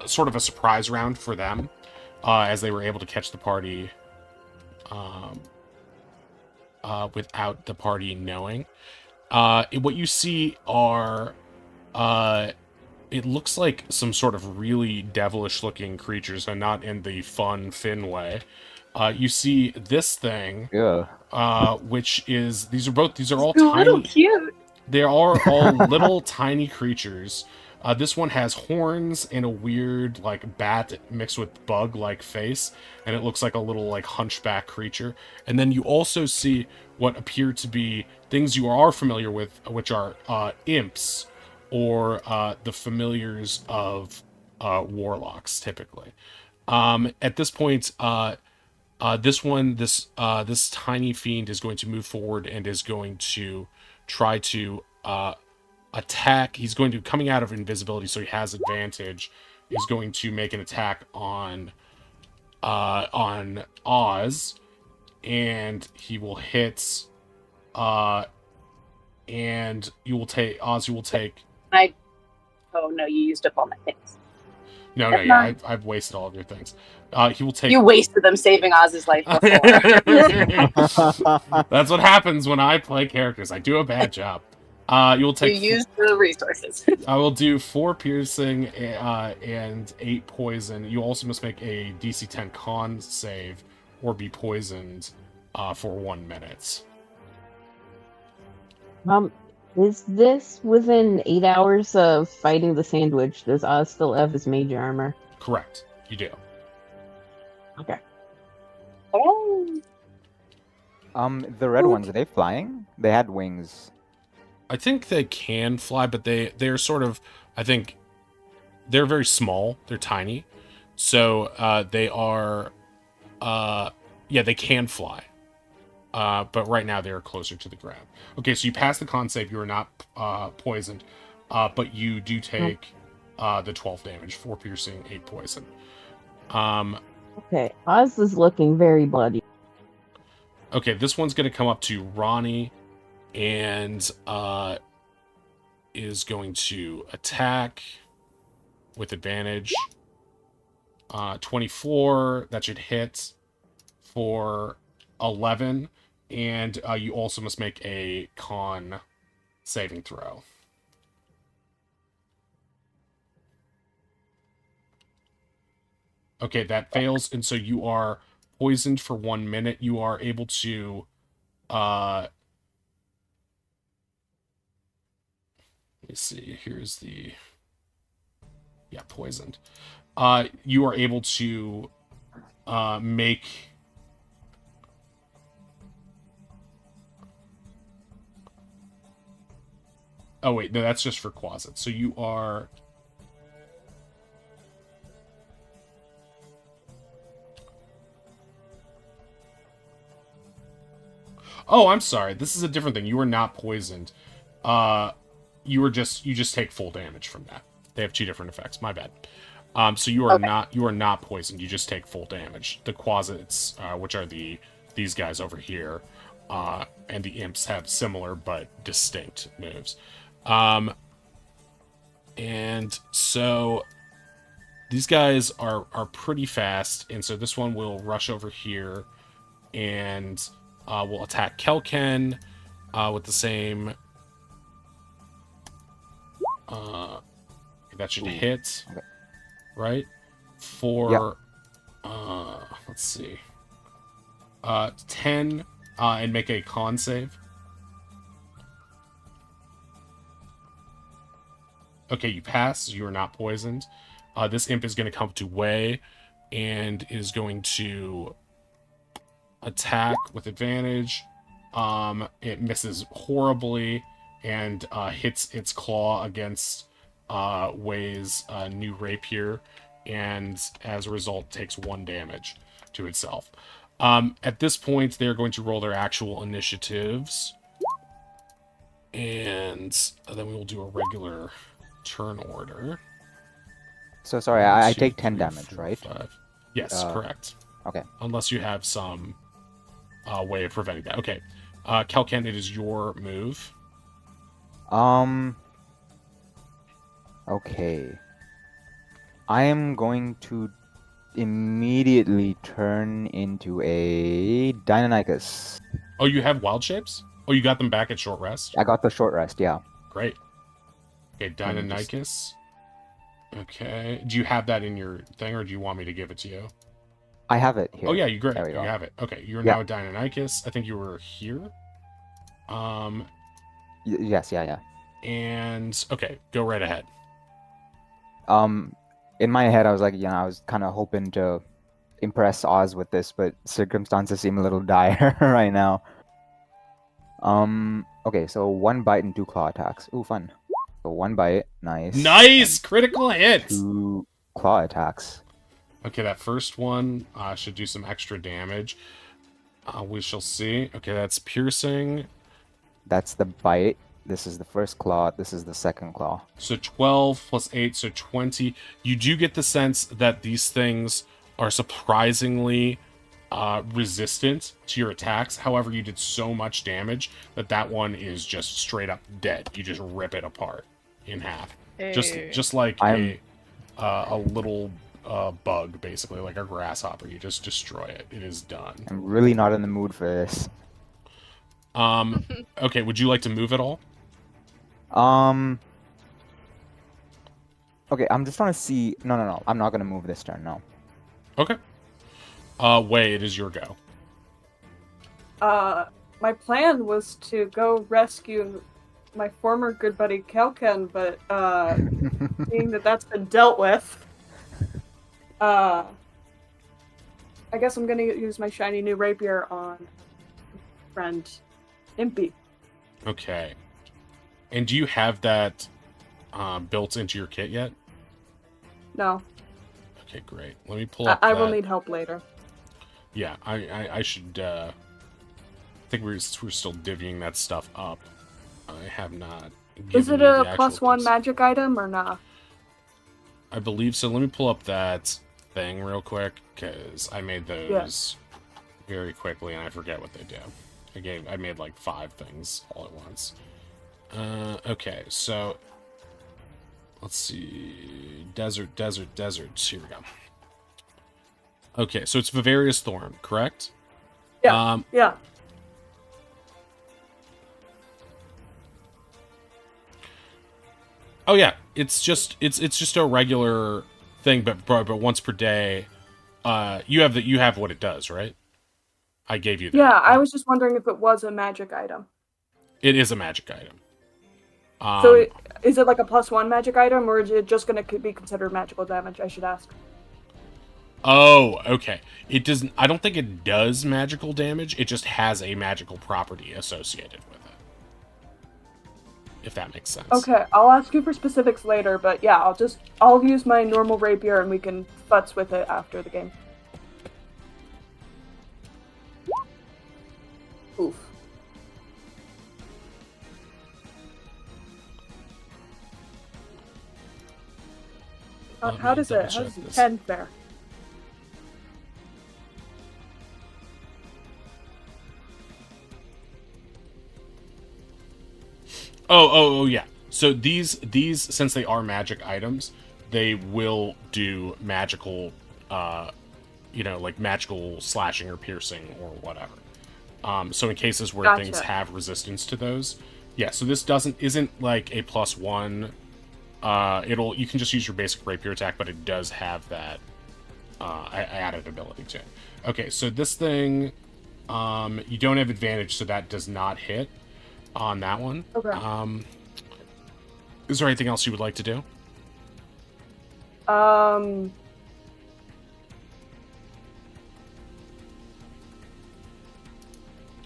Speaker 1: sort of a surprise round for them, as they were able to catch the party without the party knowing. What you see are, it looks like some sort of really devilish-looking creatures, and not in the fun Finn way. You see this thing,
Speaker 4: Yeah.
Speaker 1: which is these are all
Speaker 3: A little
Speaker 1: tiny.
Speaker 3: cute.
Speaker 1: They are all little tiny creatures. This one has horns and a weird, like, bat mixed with bug-like face, and it looks like a little, like, hunchback creature. And then you also see what appear to be things you are familiar with, which are imps, or the familiars of warlocks, typically. At this point, this tiny fiend is going to move forward and is going to try to attack. He's going to, coming out of invisibility, so he has advantage. He's going to make an attack on Oz, and he will hit. And you will take Oz. You will take.
Speaker 3: Oh no, you used up all my things.
Speaker 1: No, yeah, I've wasted all of your things. He will take.
Speaker 3: You wasted them saving Oz's life before.
Speaker 1: That's what happens when I play characters. I do a bad job. You will take.
Speaker 3: You used the resources.
Speaker 1: I will do 4 piercing and 8 poison. You also must make a DC 10 con save or be poisoned for 1 minute.
Speaker 6: Is this within 8 hours of fighting the sandwich? Does Oz still have his mage armor?
Speaker 1: Correct. You do.
Speaker 6: Okay.
Speaker 3: Oh.
Speaker 4: The red ones, are they flying? They had wings.
Speaker 1: I think they can fly, but they're sort of, I think, they're very small. They're tiny. So they are, they can fly. But right now they are closer to the ground. Okay, so you pass the con save. You are not poisoned, but you do take the 12 damage, 4 piercing, 8 poison.
Speaker 6: Okay, Oz is looking very bloody.
Speaker 1: Okay, this one's going to come up to Ronnie and is going to attack with advantage. 24, that should hit for 11. And you also must make a con saving throw. Okay, that fails, and so you are poisoned for 1 minute. You are able to... let me see, here's the... Yeah, poisoned. You are able to make... Oh, wait, no, that's just for Quasit. So you are... Oh, I'm sorry. This is a different thing. You are not poisoned. You just take full damage from that. They have 2 different effects. My bad. So you are not poisoned. You just take full damage. The Quasits, which are these guys over here, and the imps have similar but distinct moves. And so these guys are pretty fast, and so this one will rush over here and will attack Kelken with the same. That should hit,
Speaker 4: okay.
Speaker 1: Right? For let's see, 10, and make a con save. Okay, you pass. You are not poisoned. This imp is going to come to Wei and is going to attack with advantage. It misses horribly and hits its claw against Wei's new rapier, and as a result takes 1 damage to itself. At this point, they're going to roll their actual initiatives, and then we will do a regular turn order.
Speaker 4: So sorry, I take 10 damage, right?
Speaker 1: 5. Yes, correct.
Speaker 4: Okay.
Speaker 1: Unless you have some way of preventing that. Okay. Kelken, it is your move.
Speaker 4: Okay. I am going to immediately turn into a Deinonychus.
Speaker 1: Oh, you have wild shapes? Oh, you got them back at short rest?
Speaker 4: I got the short rest, yeah.
Speaker 1: Great. Okay,
Speaker 4: Let me just-
Speaker 1: Deinonychus. Okay. Do you have that in your thing, or do you want me to give it to you?
Speaker 4: I have it here.
Speaker 1: Oh, yeah, you great.
Speaker 4: There we
Speaker 1: You
Speaker 4: go.
Speaker 1: have it. Okay, you're
Speaker 4: Yeah.
Speaker 1: now a Deinonychus. I think you were here.
Speaker 4: Yes, yeah.
Speaker 1: And okay, go right ahead.
Speaker 4: In my head, I was like, I was kind of hoping to impress Oz with this, but circumstances seem a little dire right now. Okay, so 1 bite and 2 claw attacks. Ooh, fun. So 1 bite, nice.
Speaker 1: Nice! Critical hit!
Speaker 4: 2 claw attacks.
Speaker 1: Okay, that first one should do some extra damage. We shall see. Okay, that's piercing.
Speaker 4: That's the bite. This is the first claw. This is the second claw.
Speaker 1: So 12 plus 8, so 20. You do get the sense that these things are surprisingly resistant to your attacks. However, you did so much damage that that one is just straight up dead. You just rip it apart in half. Just like a little bug, basically, like a grasshopper. You just destroy it. It is done.
Speaker 4: I'm really not in the mood for this.
Speaker 1: Okay, would you like to move at all?
Speaker 4: Okay, I'm just trying to see. No. I'm not gonna move this turn. No.
Speaker 1: Okay. Way, it is your go.
Speaker 2: My plan was to go rescue my former good buddy Kelken, but seeing that that's been dealt with, I guess I'm gonna use my shiny new rapier on friend Impy.
Speaker 1: Okay. And do you have that built into your kit yet?
Speaker 2: No,
Speaker 1: Okay, great. Let me pull up
Speaker 2: I will
Speaker 1: that.
Speaker 2: need help later.
Speaker 1: Yeah, I should, I think we're still divvying that stuff up. I have not
Speaker 2: Is
Speaker 1: given
Speaker 2: it
Speaker 1: you
Speaker 2: a
Speaker 1: the actual
Speaker 2: +1
Speaker 1: piece.
Speaker 2: magic item or not?
Speaker 1: I believe so. Let me pull up that thing real quick, because I made those very quickly, and I forget what they do. I made like 5 things all at once. Okay, so let's see. Desert. Here we go. Okay, so it's Vivarius Thorn, correct?
Speaker 2: Yeah. Yeah.
Speaker 1: Oh yeah, it's just a regular thing, but once per day. You have what it does, right? I gave you that.
Speaker 2: Yeah, I was just wondering if it was a magic item.
Speaker 1: It is a magic item.
Speaker 2: So is it like a +1 magic item, or is it just going to be considered magical damage? I should ask.
Speaker 1: Oh, okay. It doesn't. I don't think it does magical damage. It just has a magical property associated with it. If that makes sense.
Speaker 2: Okay, I'll ask you for specifics later, but yeah, I'll use my normal rapier and we can futz with it after the game. Oof. How does it 10 fare?
Speaker 1: Oh yeah. So these since they are magic items, they will do magical like magical slashing or piercing or whatever. So in cases where things have resistance to those. Yeah, so this isn't like a +1. You can just use your basic rapier attack, but it does have that added ability to it. Okay, so this thing you don't have advantage, so that does not hit on that one.
Speaker 2: Okay.
Speaker 1: Is there anything else you would like to do?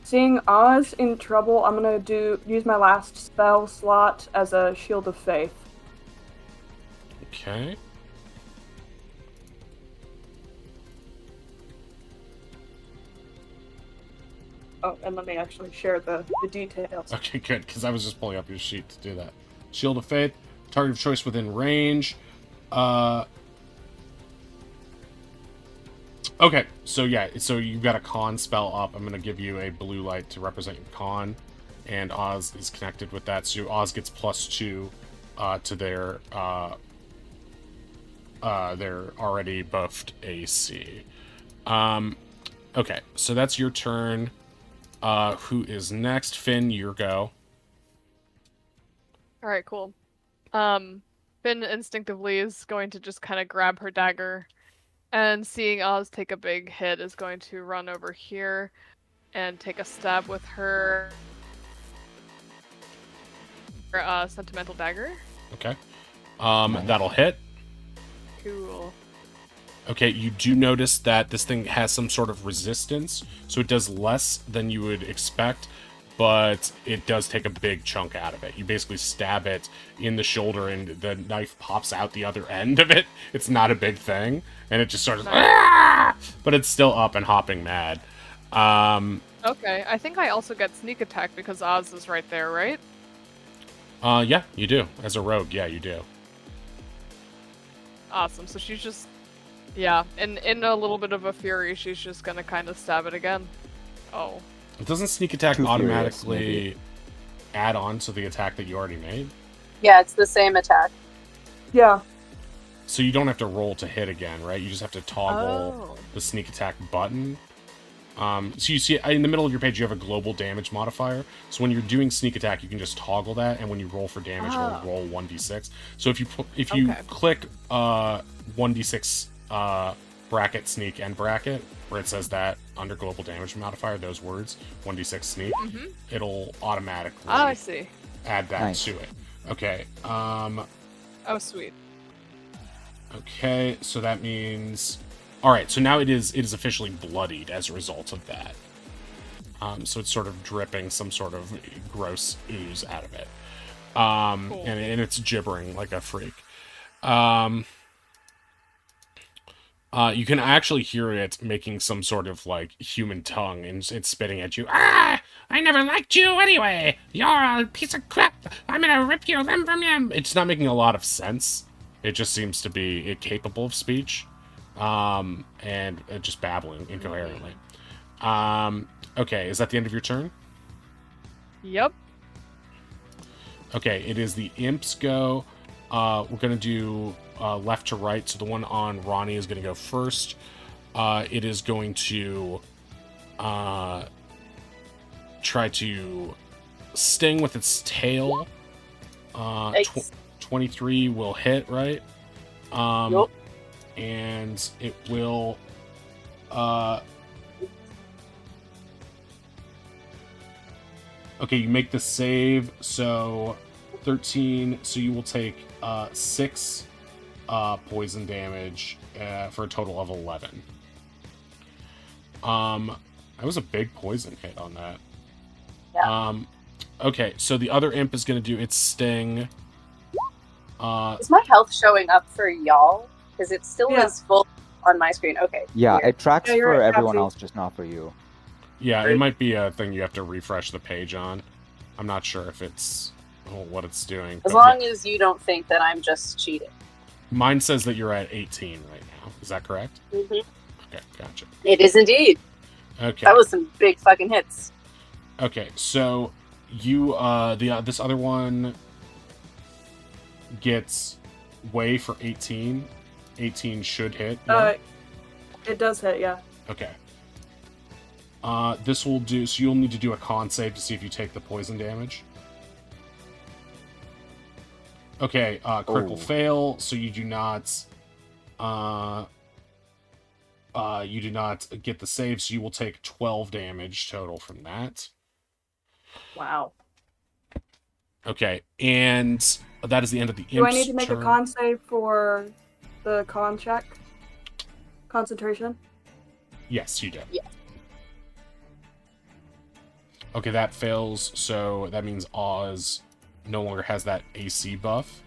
Speaker 2: Seeing Oz in trouble, I'm gonna use my last spell slot as a Shield of Faith.
Speaker 1: Okay.
Speaker 2: Oh, and let me actually share the details.
Speaker 1: Okay, good, because I was just pulling up your sheet to do that. Shield of Faith, target of choice within range. Okay, so yeah, so you've got a con spell up. I'm going to give you a blue light to represent your con, and Oz is connected with that, so Oz gets +2 to their already buffed AC. Okay, so that's your turn. Who is next? Finn, your go.
Speaker 5: All right, cool. Finn instinctively is going to just kind of grab her dagger, and seeing Oz take a big hit is going to run over here and take a stab with her sentimental dagger.
Speaker 1: Okay. That'll hit.
Speaker 5: Cool.
Speaker 1: Okay, you do notice that this thing has some sort of resistance, so it does less than you would expect, but it does take a big chunk out of it. You basically stab it in the shoulder, and the knife pops out the other end of it. It's not a big thing, and it just sort of... But it's still up and hopping mad.
Speaker 5: Okay, I think I also get sneak attack because Oz is right there, right?
Speaker 1: Yeah, you do. As a rogue, yeah, you do.
Speaker 5: Awesome, so she's just... Yeah, in a little bit of a fury, she's just gonna kind of stab it again. Oh.
Speaker 1: Doesn't sneak attack
Speaker 4: Too
Speaker 1: automatically add on to the attack that you already made?
Speaker 3: Yeah, it's the same attack.
Speaker 2: Yeah.
Speaker 1: So you don't have to roll to hit again, right? You just have to toggle the sneak attack button. So you see in the middle of your page, you have a global damage modifier. So when you're doing sneak attack, you can just toggle that, and when you roll for damage, it'll roll 1d6. So if you click 1d6 bracket sneak and bracket, where it says that under global damage modifier, those words 1d6 sneak, it'll automatically
Speaker 5: I see.
Speaker 1: add that
Speaker 4: Nice.
Speaker 1: to it. Okay.
Speaker 5: Oh, sweet.
Speaker 1: Okay, so that means... Alright, so now it is officially bloodied as a result of that. So it's sort of dripping some sort of gross ooze out of it.
Speaker 5: Cool.
Speaker 1: And it's gibbering like a freak. You can actually hear it making some sort of, like, human tongue, and it's spitting at you. Ah! I never liked you anyway! You're a piece of crap! I'm gonna rip your limb from you! It's not making a lot of sense. It just seems to be capable of speech. And just babbling incoherently. Okay, is that the end of your turn?
Speaker 5: Yep.
Speaker 1: Okay, it is the imp's go. We're gonna do left to right, so the one on Ronnie is gonna go first. It is going to try to sting with its tail. 23 will hit, right?
Speaker 3: Yup.
Speaker 1: And it will okay, you make the save, so 13, so you will take 6 poison damage for a total of 11. That was a big poison hit on that.
Speaker 3: Yeah.
Speaker 1: Okay, so the other imp is going to do its sting.
Speaker 3: Is my health showing up for y'all? Because it still is full on my screen. Okay.
Speaker 4: Yeah,
Speaker 3: weird.
Speaker 4: it tracks
Speaker 2: Yeah, you're
Speaker 4: for
Speaker 2: right,
Speaker 4: everyone
Speaker 2: Patsy.
Speaker 4: else, just not for you.
Speaker 1: Yeah, it might be a thing you have to refresh the page on. I'm not sure if it's what it's doing.
Speaker 3: As
Speaker 1: but
Speaker 3: long
Speaker 1: yeah.
Speaker 3: as you don't think that I'm just cheating.
Speaker 1: Mine says that you're at 18 right now. Is that correct?
Speaker 3: Mm-hmm.
Speaker 1: Okay, gotcha.
Speaker 3: It is indeed.
Speaker 1: Okay.
Speaker 3: That was some big fucking hits.
Speaker 1: Okay, so you this other one gets way for 18. 18 should hit. Yeah?
Speaker 2: It does hit, yeah.
Speaker 1: Okay. This will do, so you'll need to do a con save to see if you take the poison damage. Okay, critical fail, so you do not get the save, so you will take 12 damage total from that.
Speaker 2: Wow.
Speaker 1: Okay, and that is the end of the imp's
Speaker 2: Do I need to make
Speaker 1: turn.
Speaker 2: a con save for the con check? Concentration?
Speaker 1: Yes, you do.
Speaker 3: Yeah.
Speaker 1: Okay, that fails, so that means Oz no longer has that AC buff,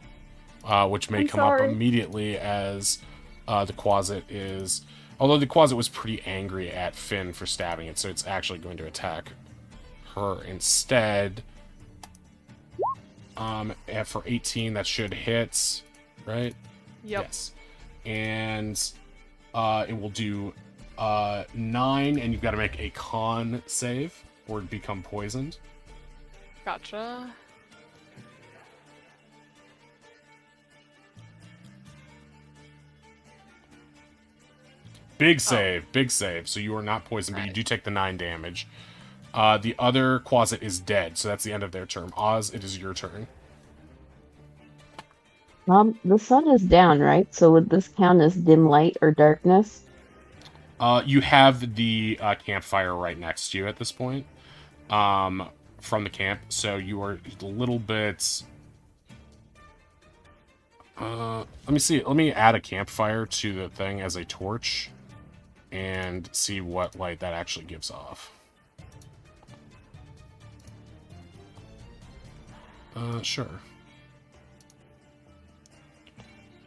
Speaker 1: which may
Speaker 2: I'm
Speaker 1: come up
Speaker 2: sorry.
Speaker 1: immediately as the Quasit is... Although the Quasit was pretty angry at Finn for stabbing it, so it's actually going to attack her instead. And for 18, that should hit, right?
Speaker 5: Yep.
Speaker 1: Yes. And it will do 9, and you've got to make a con save or become poisoned.
Speaker 5: Gotcha.
Speaker 1: Big save, big save. So you are not poisoned, but you do take the 9 damage. The other Quasit is dead, so that's the end of their turn. Oz, it is your turn.
Speaker 6: The sun is down, right? So would this count as dim light or darkness?
Speaker 1: You have the campfire right next to you at this point, from the camp. So you are a little bit. Let me see. Let me add a campfire to the thing as a torch, and see what light that actually gives off. Sure.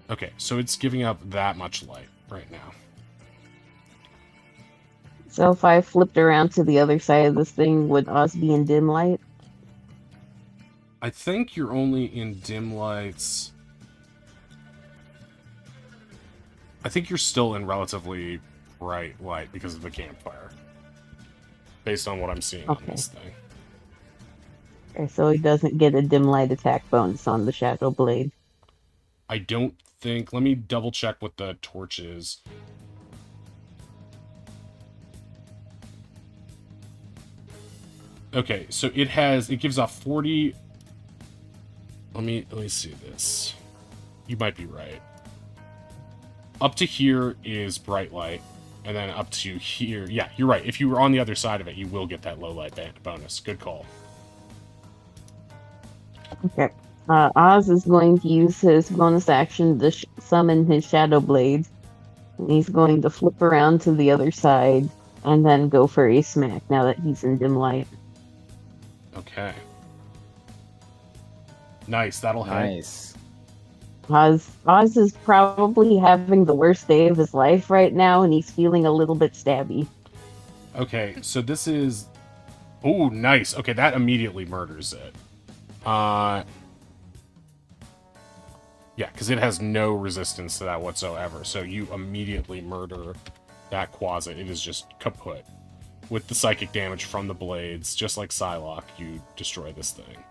Speaker 1: Okay, so it's giving up that much light right now.
Speaker 6: So if I flipped around to the other side of this thing, would Oz be in dim light?
Speaker 1: I think you're only in dim lights. I think you're still in relatively bright light because of the campfire. Based on what I'm seeing on this thing.
Speaker 6: Okay, so he doesn't get a dim light attack bonus on the Shadow Blade.
Speaker 1: I don't think... Let me double check what the torch is. Okay, so it gives off 40... Let me see this. You might be right. Up to here is bright light, and then up to here... Yeah, you're right. If you were on the other side of it, you will get that low light bonus. Good call.
Speaker 6: Okay. Oz is going to use his bonus action to summon his Shadow Blade. And he's going to flip around to the other side, and then go for a smack now that he's in dim light.
Speaker 1: Okay. Nice, that'll hit.
Speaker 4: Nice.
Speaker 6: Oz is probably having the worst day of his life right now, and he's feeling a little bit stabby.
Speaker 1: Okay, so this is... Oh, nice. Okay, that immediately murders it. Yeah, because it has no resistance to that whatsoever, so you immediately murder that Quasit. It is just kaput. With the psychic damage from the blades, just like Psylocke, you destroy this thing.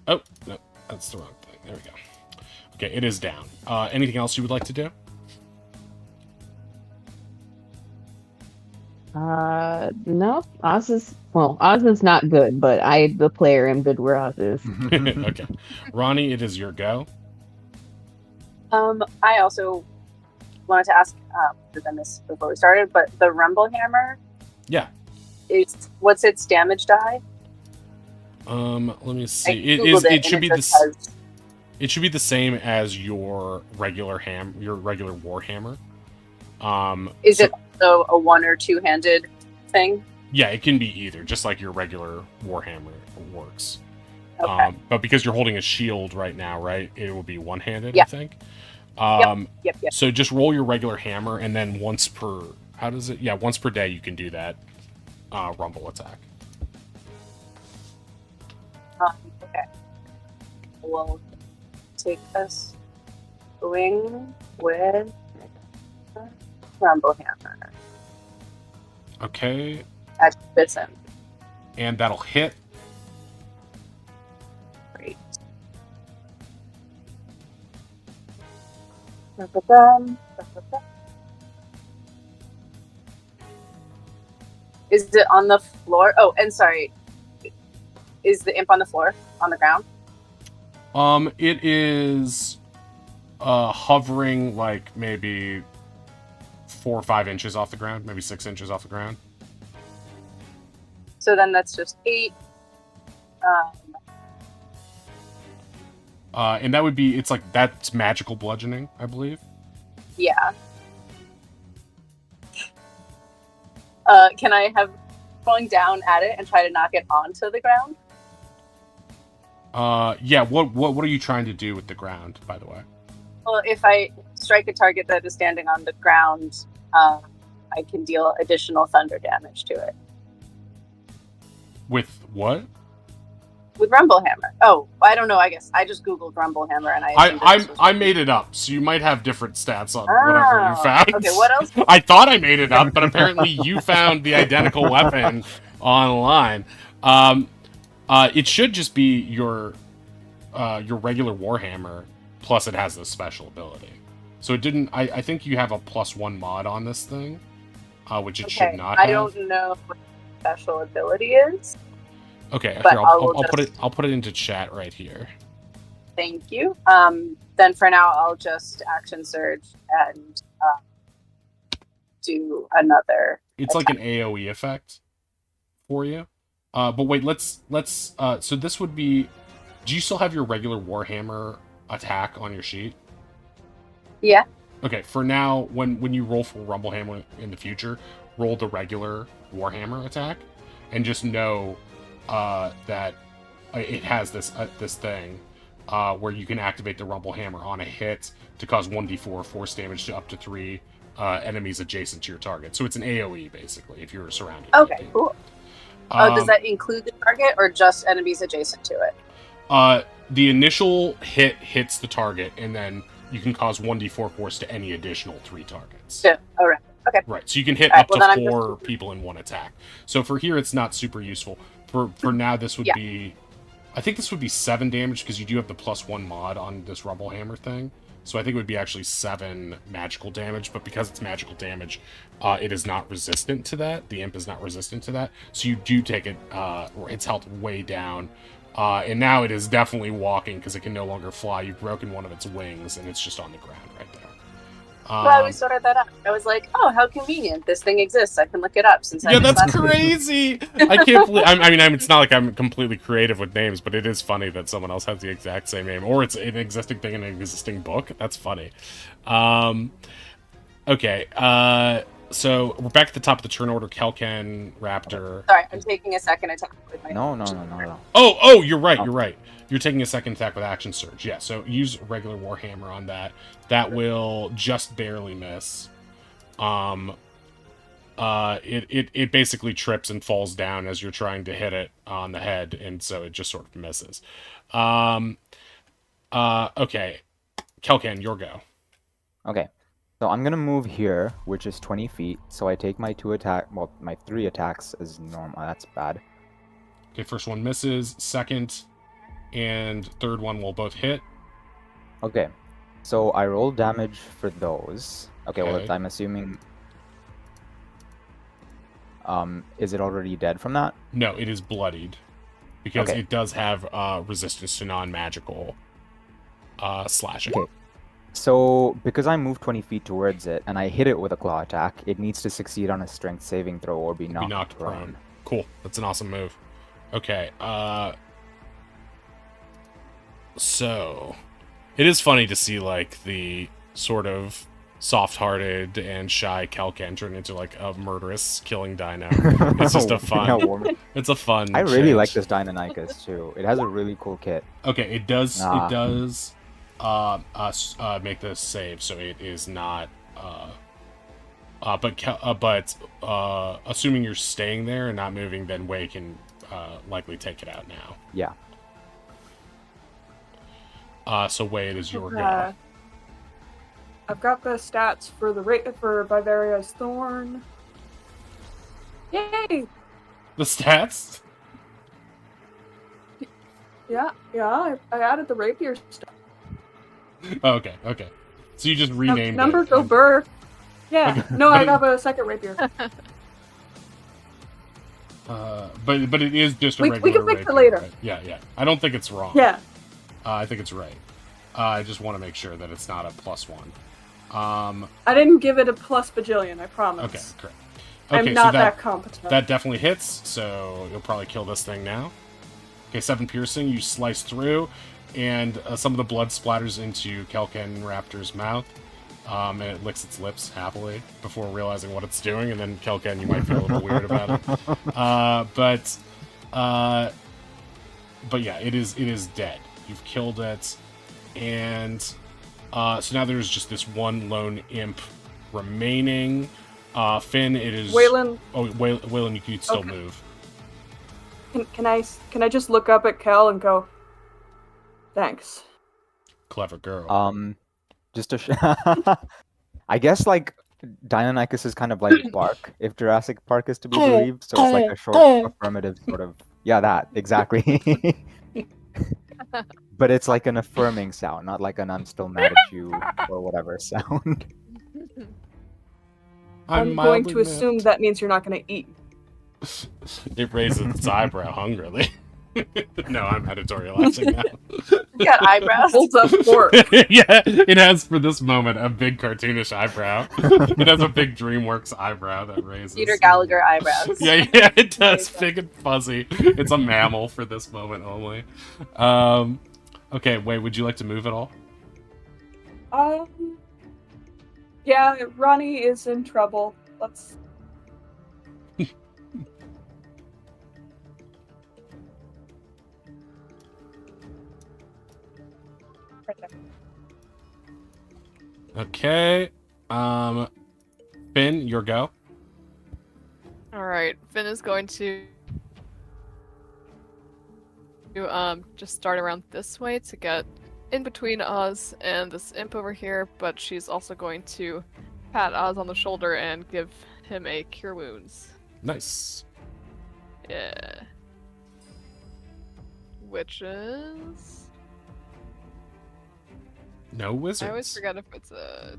Speaker 1: Oh, no, that's the wrong thing. There we go. Okay, it is down. Anything else you would like to do?
Speaker 6: No. Oz is not good, but I, the player, am good where Oz is.
Speaker 1: Okay. Ronnie, it is your go.
Speaker 3: I also wanted to ask, did I miss before we started, but the Rumble Hammer?
Speaker 1: Yeah.
Speaker 3: What's its damage die?
Speaker 1: Let me see.
Speaker 3: It should
Speaker 1: be the same as your regular warhammer.
Speaker 3: Is it also a one or two-handed thing?
Speaker 1: Yeah, it can be either, just like your regular warhammer works.
Speaker 3: Okay.
Speaker 1: But because you're holding a shield right now, right? It will be one-handed,
Speaker 3: Yeah.
Speaker 1: I think.
Speaker 3: Yep.
Speaker 1: So just roll your regular hammer, and then once per... How does it... Yeah, once per day you can do that rumble attack.
Speaker 3: Okay. We'll take a swing with Rumble Hammer.
Speaker 1: Okay.
Speaker 3: That fits him.
Speaker 1: And that'll hit.
Speaker 3: Great. Da-da-dum, da-da-dum. Is it on the floor? Oh, and sorry. Is the imp on the floor? On the ground?
Speaker 1: It is hovering like maybe 4 or 5 inches off the ground, maybe 6 inches off the ground.
Speaker 3: So then that's just 8.
Speaker 1: And that would be, it's like, that's magical bludgeoning, I believe.
Speaker 3: Yeah. Can I have going down at it and try to knock it onto the ground?
Speaker 1: Yeah, what are you trying to do with the ground, by the way?
Speaker 3: Well, if I strike a target that is standing on the ground, I can deal additional thunder damage to it.
Speaker 1: With what?
Speaker 3: With Rumble Hammer. Oh, I don't know. I guess I just googled Rumble Hammer and
Speaker 1: I made it up, so you might have different stats on whatever you found.
Speaker 3: Okay, what else?
Speaker 1: I thought I made it up, but apparently you found the identical weapon online. It should just be your regular Warhammer, plus it has this special ability. So it didn't. I think you have a +1 mod on this thing, which it
Speaker 3: Okay,
Speaker 1: should not
Speaker 3: I
Speaker 1: have.
Speaker 3: don't know what the special ability is.
Speaker 1: Okay,
Speaker 3: But
Speaker 1: here,
Speaker 3: I'll
Speaker 1: I'll put
Speaker 3: just-
Speaker 1: it. I'll put it into chat right here.
Speaker 3: Thank you. Then for now, I'll just action surge and do another.
Speaker 1: It's like an AOE effect for you. But wait, let's. So this would be. Do you still have your regular Warhammer attack on your sheet?
Speaker 3: Yeah.
Speaker 1: Okay, for now, when you roll for Rumblehammer in the future, roll the regular Warhammer attack, and just know that it has this thing where you can activate the Rumblehammer on a hit to cause 1d4 force damage to up to 3 enemies adjacent to your target. So it's an AOE, basically, if you're surrounded. by
Speaker 3: Okay,
Speaker 1: it.
Speaker 3: cool. Does that include the target or just enemies adjacent to it?
Speaker 1: The initial hit hits the target, and then you can cause 1d4 force to any additional 3 targets.
Speaker 3: Yeah. All right. Okay.
Speaker 1: Right, so you can hit
Speaker 3: All right,
Speaker 1: up
Speaker 3: well,
Speaker 1: to
Speaker 3: then I'm
Speaker 1: 4 people in one attack. So for here, it's not super useful. For now, this would
Speaker 3: Yeah.
Speaker 1: be... I think this would be 7 damage, because you do have the +1 mod on this Rumblehammer thing. So I think it would be actually 7 magical damage, but because it's magical damage, it is not resistant to that. The imp is not resistant to that. So you do take it, its health way down. And now it is definitely walking, because it can no longer fly. You've broken one of its wings, and it's just on the ground right there.
Speaker 3: Well, we sorted that out. I was like, oh, how convenient. This thing exists. I can look it up since I
Speaker 1: Yeah,
Speaker 3: missed
Speaker 1: that's
Speaker 3: last week.
Speaker 1: crazy. I can't believe. I mean, it's not like I'm completely creative with names, but it is funny that someone else has the exact same name, or it's an existing thing in an existing book. That's funny. Okay. So we're back at the top of the turn order. Kelken, Raptor.
Speaker 3: Sorry, I'm taking a second attack with my.
Speaker 4: No.
Speaker 1: Oh, you're right. You're right. You're taking a second attack with action surge. Yeah. So use regular Warhammer on that. That will just barely miss. It basically trips and falls down as you're trying to hit it on the head, and so it just sort of misses. Okay. Kelken, your go.
Speaker 4: Okay. So I'm gonna move here, which is 20 feet. So I take my 3 attacks as normal. That's bad.
Speaker 1: Okay, first one misses. Second and third one will both hit.
Speaker 4: Okay. So I roll damage for those. Okay, well,
Speaker 1: Okay.
Speaker 4: I'm assuming... is it already dead from that?
Speaker 1: No, it is bloodied. Because
Speaker 4: Okay.
Speaker 1: it does have resistance to non-magical slashing.
Speaker 4: Okay. So, because I moved 20 feet towards it, and I hit it with a claw attack, it needs to succeed on a strength saving throw or be knocked,
Speaker 1: Be knocked prone. Cool. That's an awesome move. Okay. So, it is funny to see, like, the sort of soft-hearted and shy Kelken turn into, like, a murderous killing dino. It's just a fun...
Speaker 4: Yeah, woman.
Speaker 1: It's a fun
Speaker 4: I really
Speaker 1: change.
Speaker 4: like this Deinonychus, too. It has a really cool kit.
Speaker 1: Okay, it does.
Speaker 4: Ah.
Speaker 1: It does make this save, so it is not. But assuming you're staying there and not moving, then Wei can likely take it out now.
Speaker 4: Yeah.
Speaker 1: So Wei, it is your go.
Speaker 2: I've got the stats for for Bavaria's Thorn. Yay!
Speaker 1: The stats.
Speaker 2: Yeah, I added the rapier stuff.
Speaker 1: Oh, okay. So you just renamed
Speaker 2: Number
Speaker 1: it.
Speaker 2: go burr. Yeah.
Speaker 1: Okay,
Speaker 2: No,
Speaker 1: but
Speaker 2: I
Speaker 1: it-
Speaker 2: got a second rapier.
Speaker 1: But it is just a
Speaker 2: We
Speaker 1: regular.
Speaker 2: can fix it
Speaker 1: rapier,
Speaker 2: later.
Speaker 1: right? Yeah. I don't think it's wrong.
Speaker 2: Yeah.
Speaker 1: I think it's right. I just want to make sure that it's not a +1.
Speaker 2: I didn't give it a plus bajillion, I promise.
Speaker 1: Okay, correct. Okay,
Speaker 2: I'm not
Speaker 1: so
Speaker 2: that competent.
Speaker 1: that definitely hits, so you'll probably kill this thing now. Okay, 7 piercing, you slice through, and some of the blood splatters into Kelken Raptor's mouth, and it licks its lips happily before realizing what it's doing, and then Kelken, you might feel a little weird about it. But yeah, it is dead. You've killed it, and so now there's just this one lone imp remaining. Finn, it is...
Speaker 2: Weylon,
Speaker 1: Oh, Weylon, you can still
Speaker 2: Okay.
Speaker 1: move.
Speaker 2: can I just look up at Kel and go, thanks.
Speaker 1: Clever girl.
Speaker 4: Just a I guess, like, Deinonychus is kind of like Bark, if Jurassic Park is to be believed, so it's like a short affirmative sort of... Yeah, that, exactly. But it's like an affirming sound, not like an "I'm still mad at you" or whatever sound.
Speaker 2: I'm going to assume that means you're not going to eat.
Speaker 1: It raises its eyebrow hungrily. No, I'm editorializing now.
Speaker 3: You got eyebrows.
Speaker 2: Holds up fork.
Speaker 1: Yeah, it has for this moment a big cartoonish eyebrow. It has a big DreamWorks eyebrow that raises.
Speaker 3: Peter Gallagher eyebrows.
Speaker 1: Yeah, it does. Big and fuzzy. It's a mammal for this moment only. Okay, wait, would you like to move at all?
Speaker 2: Yeah, Ronnie is in trouble. Let's. Right there.
Speaker 1: Okay. Finn, your go.
Speaker 5: Alright, Finn is going to just start around this way to get in between Oz and this imp over here, but she's also going to pat Oz on the shoulder and give him a Cure Wounds.
Speaker 1: Nice.
Speaker 5: Yeah. Which is...
Speaker 1: No wizards.
Speaker 5: I always forget if it's a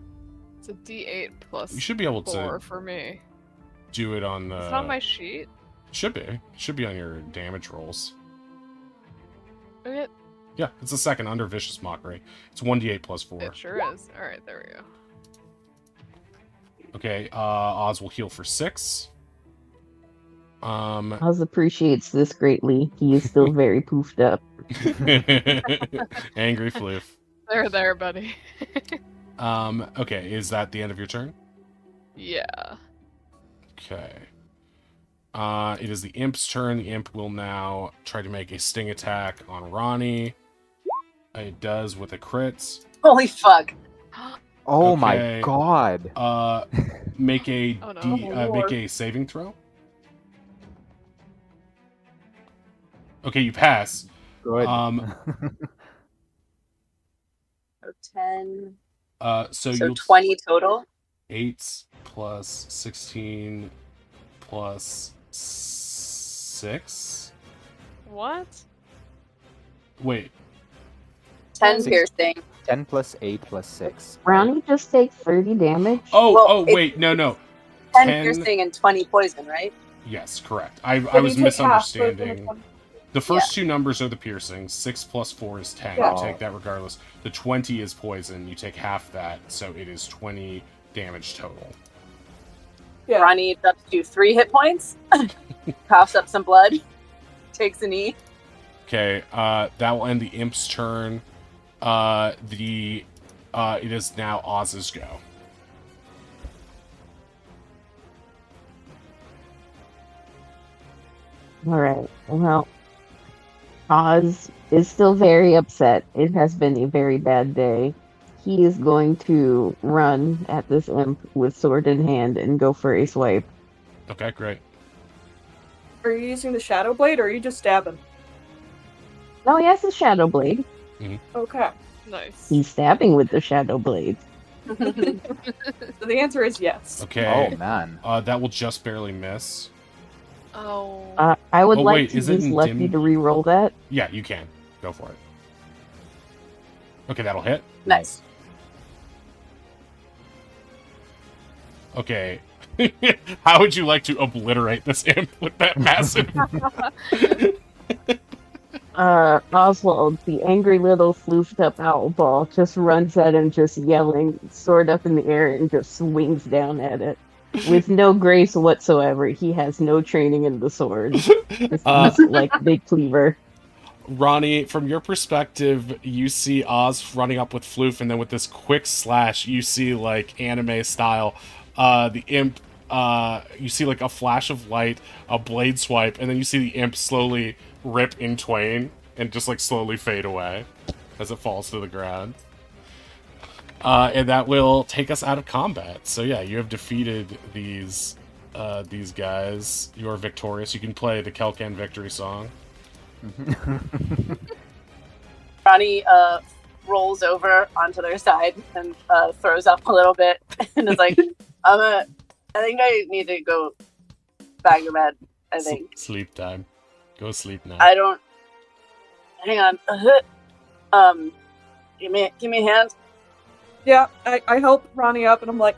Speaker 5: D8 plus
Speaker 1: You should be able
Speaker 5: 4
Speaker 1: to
Speaker 5: for me.
Speaker 1: do it on the.
Speaker 5: It's not on my sheet.
Speaker 1: Should be. Should be on your damage rolls.
Speaker 5: Okay.
Speaker 1: Yeah, it's the second under Vicious Mockery. It's 1d8 plus 4.
Speaker 5: It sure is. Alright, there we go.
Speaker 1: Okay, Oz will heal for 6.
Speaker 6: Oz appreciates this greatly. He is still very poofed up.
Speaker 1: Angry Floof.
Speaker 5: There, buddy.
Speaker 1: Okay, is that the end of your turn?
Speaker 5: Yeah.
Speaker 1: Okay. It is the imp's turn. The imp will now try to make a sting attack on Ronnie. It does with a crit.
Speaker 3: Holy fuck.
Speaker 4: Oh
Speaker 1: Okay.
Speaker 4: my god!
Speaker 1: Make a
Speaker 5: Oh, no.
Speaker 1: make a saving throw. Okay, you pass.
Speaker 4: Good.
Speaker 3: So 10.
Speaker 1: So
Speaker 3: So
Speaker 1: you'll
Speaker 3: 20 total.
Speaker 1: 8 plus 16 plus 6.
Speaker 5: What?
Speaker 1: Wait,
Speaker 3: 10
Speaker 4: Six.
Speaker 3: piercing.
Speaker 4: 10 plus 8 plus 6.
Speaker 6: Brownie just takes 30 damage.
Speaker 1: Oh,
Speaker 3: Well,
Speaker 1: wait, no.
Speaker 3: 10
Speaker 1: 10
Speaker 3: piercing and 20 poison, right?
Speaker 1: Yes, correct. I
Speaker 2: Then
Speaker 1: was
Speaker 2: you take half, so it's
Speaker 1: misunderstanding.
Speaker 2: only
Speaker 1: The first two numbers are the piercings. 6 plus 4 is 10.
Speaker 2: Yeah.
Speaker 1: You take that regardless. The 20 is poison. You take half that, so it is 20 damage total.
Speaker 2: Yeah.
Speaker 3: Ronnie eats up to 3 hit points. Coughs up some blood. Takes a knee.
Speaker 1: Okay, that will end the imp's turn. It is now Oz's go.
Speaker 6: Alright, well, Oz is still very upset. It has been a very bad day. He is going to run at this imp with sword in hand and go for a swipe.
Speaker 1: Okay, great.
Speaker 2: Are you using the Shadow Blade or are you just stabbing?
Speaker 6: No, he has the Shadow Blade.
Speaker 2: Okay.
Speaker 5: Nice.
Speaker 6: He's stabbing with the Shadow Blade.
Speaker 2: So the answer is yes.
Speaker 1: Okay.
Speaker 4: Oh man.
Speaker 1: That will just barely miss.
Speaker 5: Oh.
Speaker 6: I would
Speaker 1: Oh,
Speaker 6: like
Speaker 1: wait,
Speaker 6: to
Speaker 1: is it
Speaker 6: use
Speaker 1: in
Speaker 6: Lucky
Speaker 1: dim-
Speaker 6: to re-roll that.
Speaker 1: Yeah, you can. Go for it. Okay, that'll hit.
Speaker 3: Nice.
Speaker 1: Okay. How would you like to obliterate this imp with that massive...
Speaker 6: Oswald, the angry little floofed up owl ball, just runs at him, just yelling, sword up in the air, and just swings down at it. With no grace whatsoever. He has no training in the sword. It's like Big Cleaver.
Speaker 1: Ronnie, from your perspective, you see Oz running up with Floof, and then with this quick slash, you see, like, anime style, the imp, you see, like, a flash of light, a blade swipe, and then you see the imp slowly rip in twain and just, like, slowly fade away as it falls to the ground. And that will take us out of combat. So yeah, you have defeated these guys. You are victorious. You can play the Kelkan victory song.
Speaker 3: Ronnie rolls over onto their side and throws up a little bit and is like, I think I need to go back to bed. I think.
Speaker 1: Sleep time. Go sleep now.
Speaker 3: I don't. Hang on. Give me a hand.
Speaker 2: Yeah, I help Ronnie up, and I'm like,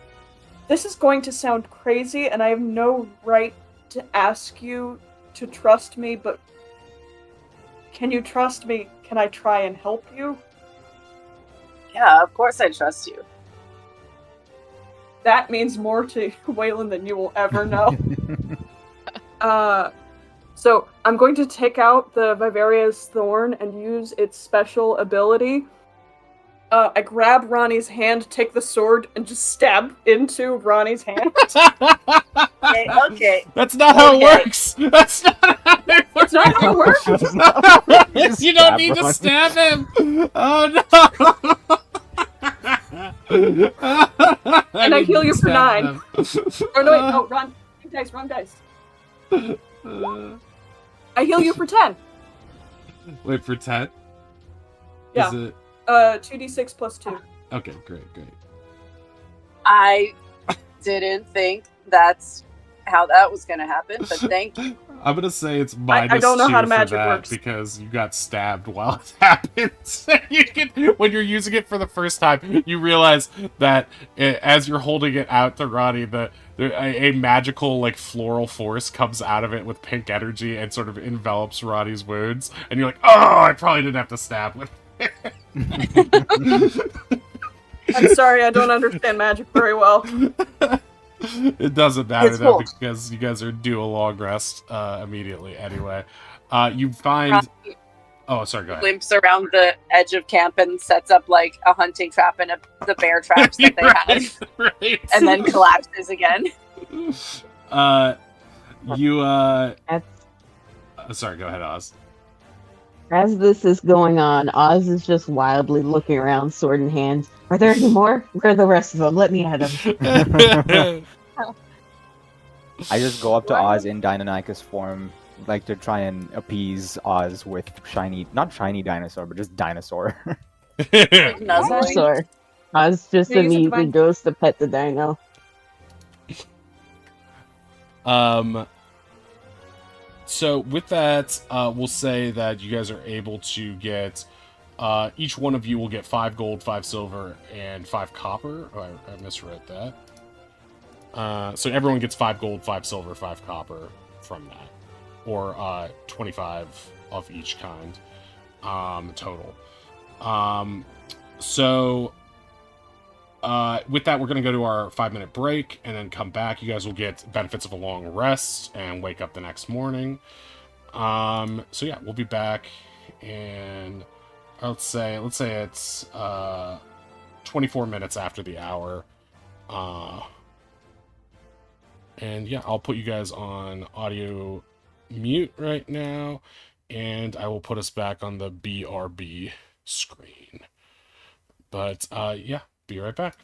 Speaker 2: this is going to sound crazy, and I have no right to ask you to trust me, but can you trust me? Can I try and help you?
Speaker 3: Yeah, of course I trust you.
Speaker 2: That means more to Weylon than you will ever know. So I'm going to take out the Vivaria's Thorn and use its special ability. I grab Ronnie's hand, take the sword, and just stab into Ronnie's hand.
Speaker 3: Okay.
Speaker 1: That's not how it works. That's not how it works.
Speaker 2: It's not how it works.
Speaker 1: You don't need to stab him. Oh no.
Speaker 2: And I heal you for 9. Oh no, wait, no, wrong dice. I heal you for 10.
Speaker 1: Wait, for 10?
Speaker 2: Yeah.
Speaker 1: Is it
Speaker 2: 2d6 plus 2.
Speaker 1: okay? Great.
Speaker 3: I didn't think that's how that was going to happen, but thank you.
Speaker 1: I'm gonna say it's
Speaker 2: I don't know
Speaker 1: -2
Speaker 2: how
Speaker 1: for
Speaker 2: magic
Speaker 1: that
Speaker 2: works.
Speaker 1: because you got stabbed while it happens. You can, when you're using it for the first time, you realize that as you're holding it out to Ronnie, a magical like floral force comes out of it with pink energy and sort of envelops Ronnie's wounds, and you're like, "Oh, I probably didn't have to stab with."
Speaker 2: I'm sorry, I don't understand magic very well.
Speaker 1: It doesn't matter
Speaker 3: It's
Speaker 1: though
Speaker 3: cool.
Speaker 1: because you guys are due a long rest immediately anyway. You find. Oh, sorry. Go ahead.
Speaker 3: Limps around the edge of camp and sets up like a hunting trap and the bear traps that they had,
Speaker 1: Right.
Speaker 3: and then collapses again.
Speaker 1: You
Speaker 6: That's-
Speaker 1: Sorry. Go ahead, Oz.
Speaker 6: As this is going on, Oz is just wildly looking around, sword in hand. Are there any more? Where are the rest of them? Let me at them.
Speaker 4: I just go up to Oz in Deinonychus form, like to try and appease Oz with not shiny dinosaur, but just dinosaur.
Speaker 3: Nuzzling.
Speaker 6: Dinosaur. Oz just
Speaker 2: Yeah, use it
Speaker 6: immediately
Speaker 2: fine.
Speaker 6: goes to pet the dino.
Speaker 1: So with that, we'll say that you guys are able to get. Each one of you will get 5 gold, 5 silver, and 5 copper. Oh, I misread that. So everyone gets 5 gold, 5 silver, 5 copper from that, or 25 of each kind total. So with that, we're going to go to our 5-minute break and then come back. You guys will get benefits of a long rest and wake up the next morning. So yeah, we'll be back, and let's say it's 24 minutes after the hour. And yeah, I'll put you guys on audio mute right now, and I will put us back on the BRB screen. But yeah, be right back.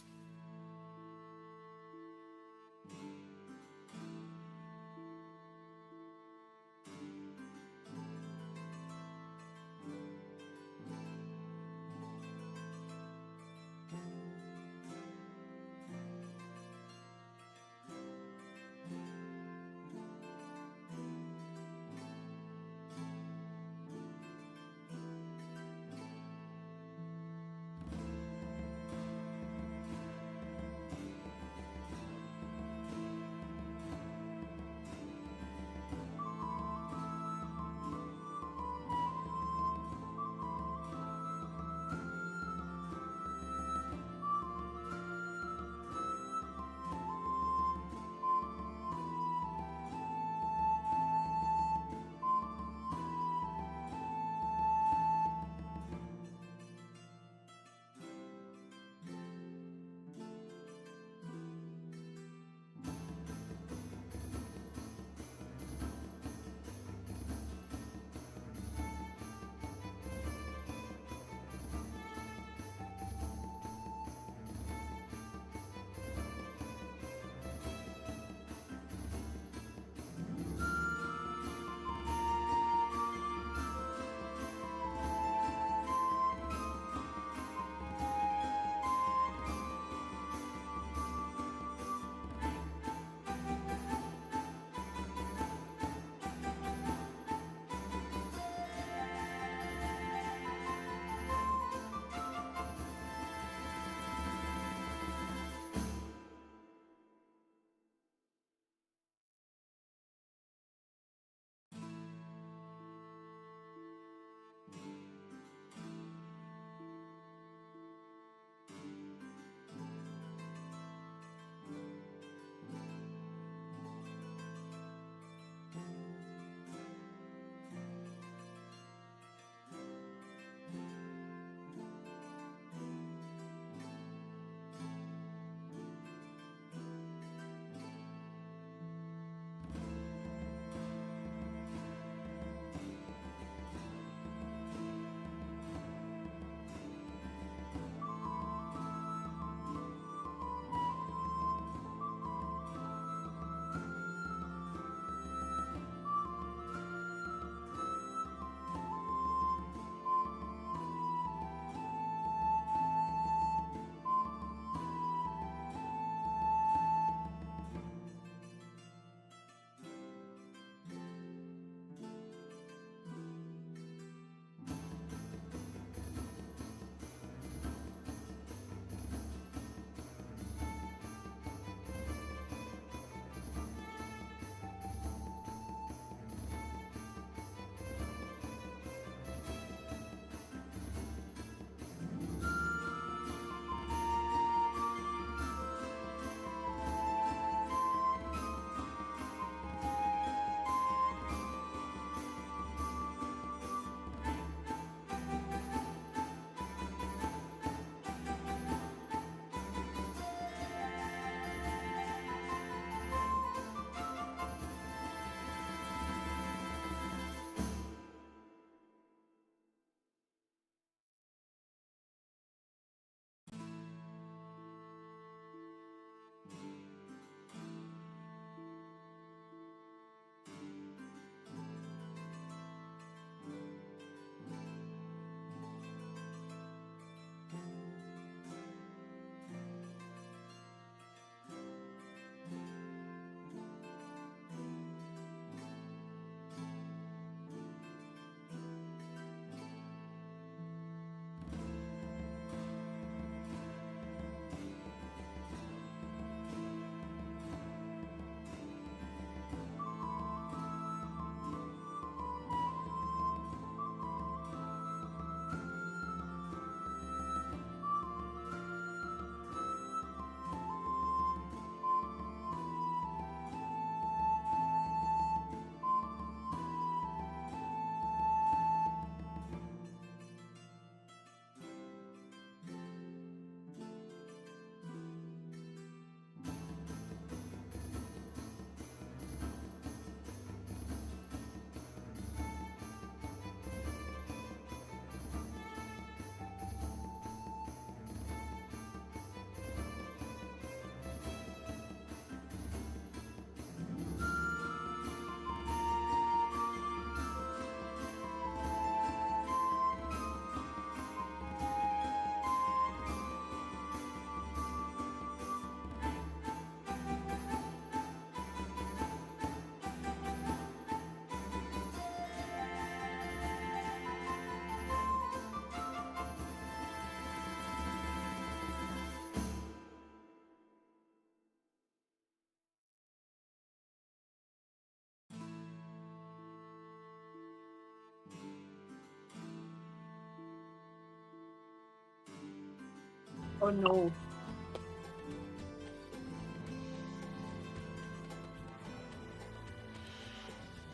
Speaker 2: Oh no.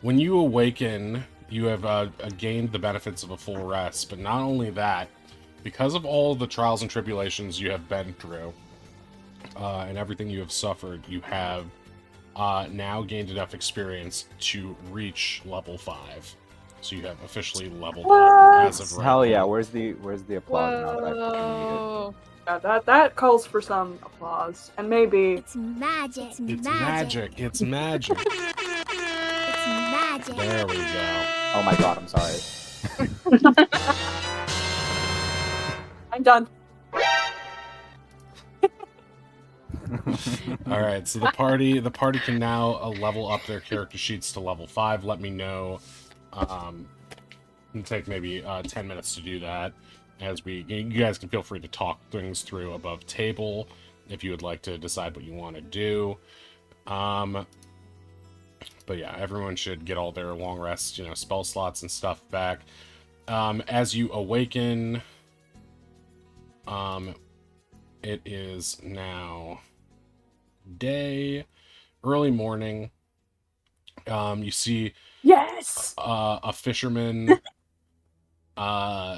Speaker 1: When you awaken, you have gained the benefits of a full rest, but not only that, because of all the trials and tribulations you have been through, and everything you have suffered, you have now gained enough experience to reach level 5. So you have officially leveled up as of right
Speaker 4: Hell yeah!
Speaker 1: now.
Speaker 4: Where's the applause now that I fucking need it?
Speaker 5: Whoa.
Speaker 2: Yeah, that calls for some applause. And maybe
Speaker 7: It's magic.
Speaker 1: It's magic. It's magic.
Speaker 7: It's magic.
Speaker 1: There we go.
Speaker 4: Oh my god! I'm sorry.
Speaker 2: I'm done.
Speaker 1: All right, so the party can now level up their character sheets to level 5. Let me know. It'll take maybe 10 minutes to do that. You guys can feel free to talk things through above table if you would like to decide what you want to do. But yeah, everyone should get all their long rest, spell slots and stuff back. As you awaken, it is now early morning. You see
Speaker 2: Yes!
Speaker 1: a fisherman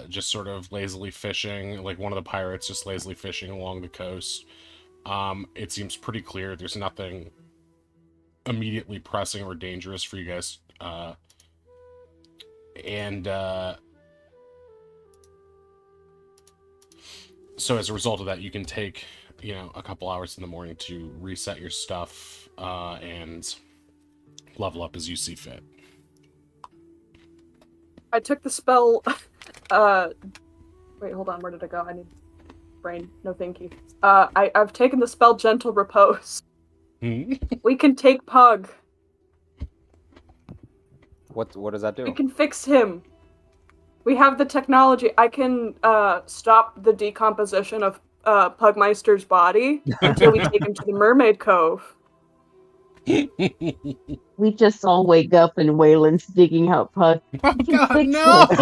Speaker 1: just sort of lazily fishing, like one of the pirates just lazily fishing along the coast. It seems pretty clear. There's nothing immediately pressing or dangerous for you guys. So as a result of that, you can take, a couple hours in the morning to reset your stuff and level up as you see fit.
Speaker 2: I took the spell. Wait, hold on. Where did I go? I need brain. No, thank you. I've taken the spell Gentle Repose. We can take Pug.
Speaker 4: What does that
Speaker 2: We
Speaker 4: do?
Speaker 2: can fix him. We have the technology. I can stop the decomposition of Pugmeister's body until we take him to the Mermaid Cove.
Speaker 6: We just all wake up and Waylon's digging out Pug.
Speaker 1: Oh
Speaker 6: We can
Speaker 1: god,
Speaker 6: fix
Speaker 1: no!
Speaker 6: this.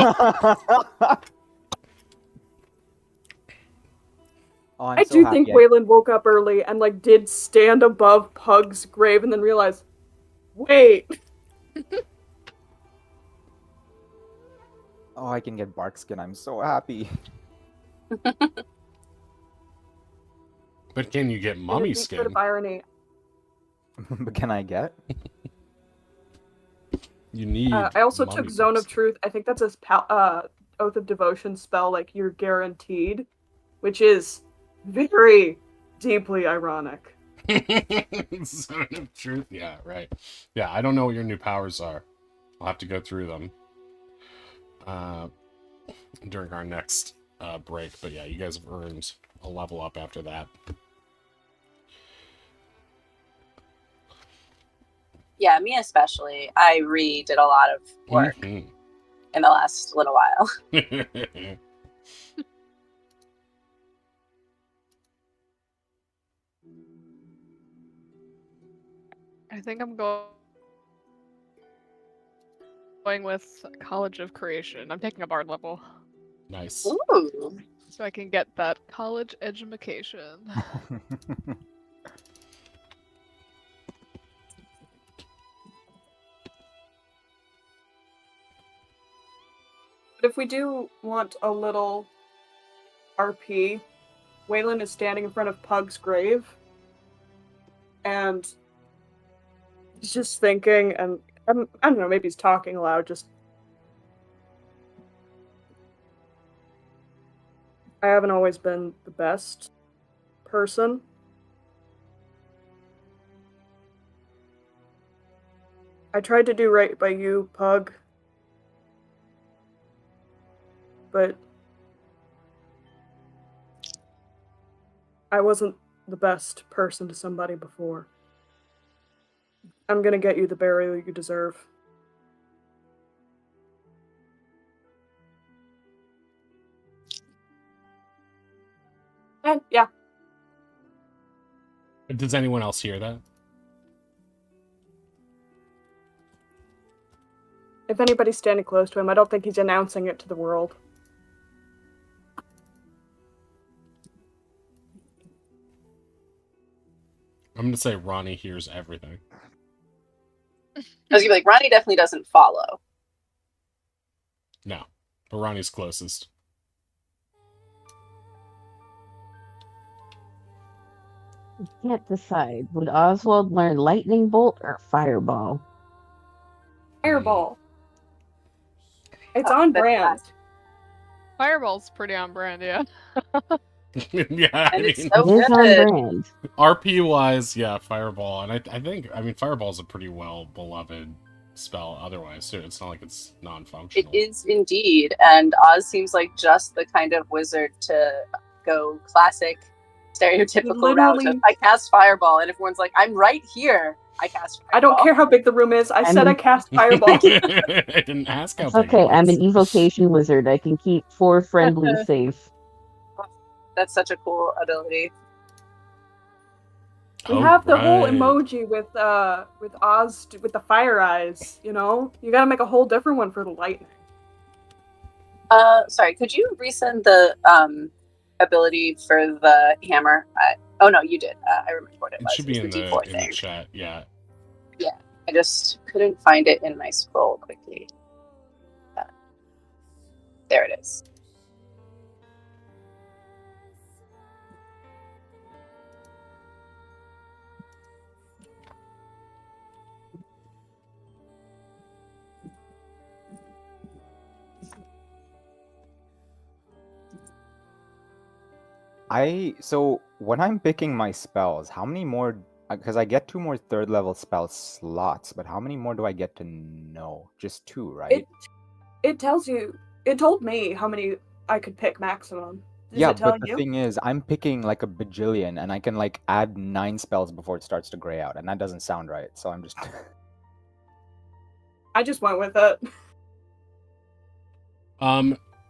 Speaker 4: Oh, I'm
Speaker 2: I
Speaker 4: so
Speaker 2: do
Speaker 4: happy
Speaker 2: think Weylon woke up early and did stand above Pug's grave and then realized, wait.
Speaker 4: Oh, I can get bark skin. I'm so happy.
Speaker 1: But can you get mummy
Speaker 2: Bit
Speaker 1: skin?
Speaker 2: of irony.
Speaker 4: But can I get?
Speaker 1: You need.
Speaker 2: I also
Speaker 1: mummy
Speaker 2: took Zone of
Speaker 1: skin.
Speaker 2: Truth. I think that's a Oath of Devotion spell, you're guaranteed, which is very deeply ironic.
Speaker 1: Zone of Truth. Yeah, right. Yeah, I don't know what your new powers are. I'll have to go through them during our next break. But yeah, you guys have earned a level up after that.
Speaker 3: Yeah, me especially. I did a lot of work in the last little while.
Speaker 5: I think I'm going with College of Creation. I'm taking a bard level
Speaker 1: Nice.
Speaker 3: Ooh.
Speaker 5: so I can get that college education.
Speaker 2: But if we do want a little RP, Weylon is standing in front of Pug's grave, and he's just thinking, and I don't know, maybe he's talking aloud, just... I haven't always been the best person. I tried to do right by you, Pug. But I wasn't the best person to somebody before. I'm gonna get you the burial you deserve. And yeah,
Speaker 1: Does anyone else hear that?
Speaker 2: if anybody's standing close to him, I don't think he's announcing it to the world.
Speaker 1: I'm gonna say Ronnie hears everything.
Speaker 3: I was gonna be like, Ronnie definitely doesn't follow.
Speaker 1: No, but Ronnie's closest.
Speaker 6: I can't decide. Would Oswald learn lightning bolt or fireball?
Speaker 2: Fireball. It's on brand.
Speaker 5: Fireball's pretty on brand, yeah.
Speaker 1: Yeah, I
Speaker 3: And
Speaker 1: mean,
Speaker 3: it's so
Speaker 6: It is on
Speaker 3: good.
Speaker 6: brand.
Speaker 1: RP wise, yeah, Fireball, and I think, I mean, Fireball's a pretty well beloved spell. Otherwise, too, it's not like it's
Speaker 3: It
Speaker 1: non-functional.
Speaker 3: is indeed, and Oz seems like just the kind of wizard to go classic, stereotypical route of
Speaker 2: Literally-
Speaker 3: I cast Fireball, and everyone's like, I'm right here. I cast Fireball.
Speaker 2: I don't care how big the room is. I said I cast fireball.
Speaker 1: I didn't ask how
Speaker 6: It's
Speaker 1: big
Speaker 6: okay.
Speaker 1: it
Speaker 6: I'm
Speaker 1: was.
Speaker 6: an evocation wizard. I can keep 4 friendlies safe.
Speaker 3: That's such a cool ability.
Speaker 2: We
Speaker 1: Oh,
Speaker 2: have the whole
Speaker 1: right.
Speaker 2: emoji with Oz with the fire eyes. You know, you gotta make a whole different one for the lightning.
Speaker 3: Sorry, could you resend the ability for the hammer? Oh no, you did. I remember what it
Speaker 1: It
Speaker 3: was.
Speaker 1: should be
Speaker 3: It
Speaker 1: in
Speaker 3: was
Speaker 1: the
Speaker 3: D4
Speaker 1: in the
Speaker 3: thing.
Speaker 1: chat. Yeah.
Speaker 3: I just couldn't find it in my scroll quickly. There it is.
Speaker 4: So when I'm picking my spells, how many more? Because I get 2 more 3rd level spell slots, but how many more do I get to know? Just 2, right?
Speaker 2: It tells you. It told me how many I could pick maximum. Does
Speaker 4: Yeah,
Speaker 2: it tell
Speaker 4: but the
Speaker 2: you?
Speaker 4: thing is, I'm picking like a bajillion, and I can like add 9 spells before it starts to gray out, and that doesn't sound right. So I'm just.
Speaker 2: I just went with it.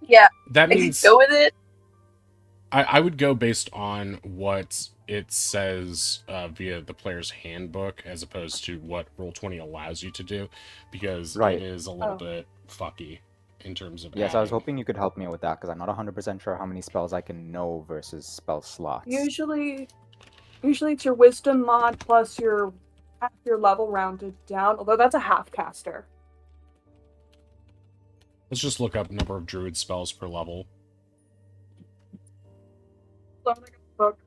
Speaker 3: Yeah,
Speaker 1: That means
Speaker 3: go with it.
Speaker 1: I would go based on what it says via the player's handbook as opposed to what Roll20 allows you to do, because
Speaker 4: Right.
Speaker 1: it is a little
Speaker 2: Oh.
Speaker 1: bit fucky in terms of
Speaker 4: Yes, I was
Speaker 1: adding.
Speaker 4: hoping you could help me with that because I'm not 100% sure how many spells I can know versus spell slots.
Speaker 2: Usually it's your wisdom mod plus your half your level rounded down. Although that's a half caster.
Speaker 1: Let's just look up number of druid spells per level.
Speaker 2: So I'm gonna get the book.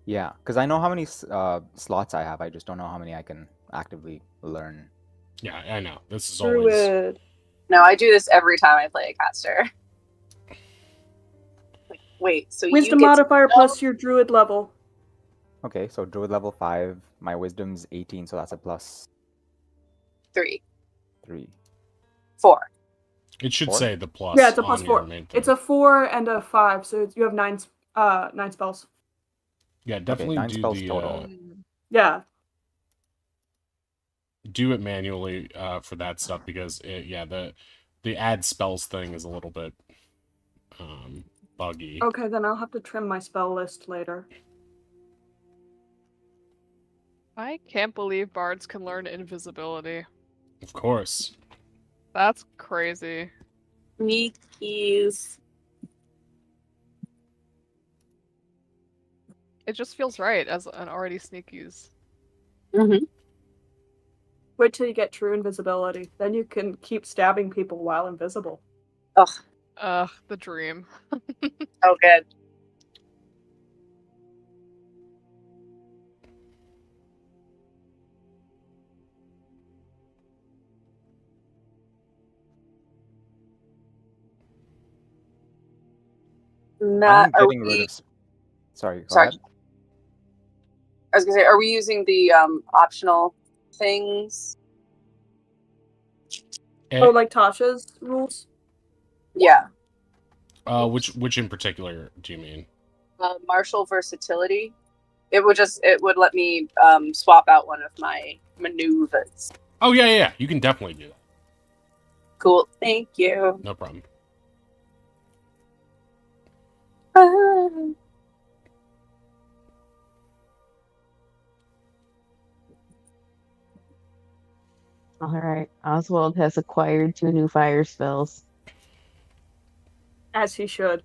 Speaker 4: Yeah, because I know how many slots I have. I just don't know how many I can actively learn.
Speaker 1: Yeah, I know. This is always.
Speaker 2: Druid.
Speaker 3: No, I do this every time I play a caster. Like, wait, so
Speaker 2: Wisdom
Speaker 3: you get
Speaker 2: modifier
Speaker 3: to
Speaker 2: plus your druid level.
Speaker 4: Okay, so druid level 5. My wisdom's 18, so that's a plus
Speaker 3: 3,
Speaker 4: 3.
Speaker 3: 4.
Speaker 1: It should
Speaker 4: 4?
Speaker 1: say the plus.
Speaker 2: Yeah, it's a plus
Speaker 1: on your
Speaker 2: 4.
Speaker 1: main
Speaker 2: It's
Speaker 1: thing.
Speaker 2: a 4 and a 5, so you have 9 spells.
Speaker 1: Yeah, definitely
Speaker 4: 9
Speaker 1: do
Speaker 4: spells
Speaker 1: the
Speaker 4: total.
Speaker 2: Yeah.
Speaker 1: do it manually for that stuff because the add spells thing is a little bit buggy.
Speaker 2: Okay, then I'll have to trim my spell list later.
Speaker 5: I can't believe bards can learn invisibility.
Speaker 1: Of course.
Speaker 5: That's crazy.
Speaker 3: Sneakies.
Speaker 5: It just feels right as an already sneak use.
Speaker 3: Mm-hmm.
Speaker 2: Wait till you get true invisibility. Then you can keep stabbing people while invisible.
Speaker 5: Ugh, the dream.
Speaker 3: Oh, good.
Speaker 4: I'm getting rid of. Sorry, go
Speaker 3: Sorry.
Speaker 4: ahead.
Speaker 3: I was gonna say, are we using the optional things?
Speaker 2: Oh, like Tasha's rules?
Speaker 3: Yeah.
Speaker 1: Which in particular do you mean?
Speaker 3: Martial versatility. It would let me swap out one of my maneuvers.
Speaker 1: Oh yeah. You can definitely do that.
Speaker 3: Cool. Thank you.
Speaker 1: No problem.
Speaker 6: Alright, Oswald has acquired 2 new fire spells.
Speaker 2: As he should.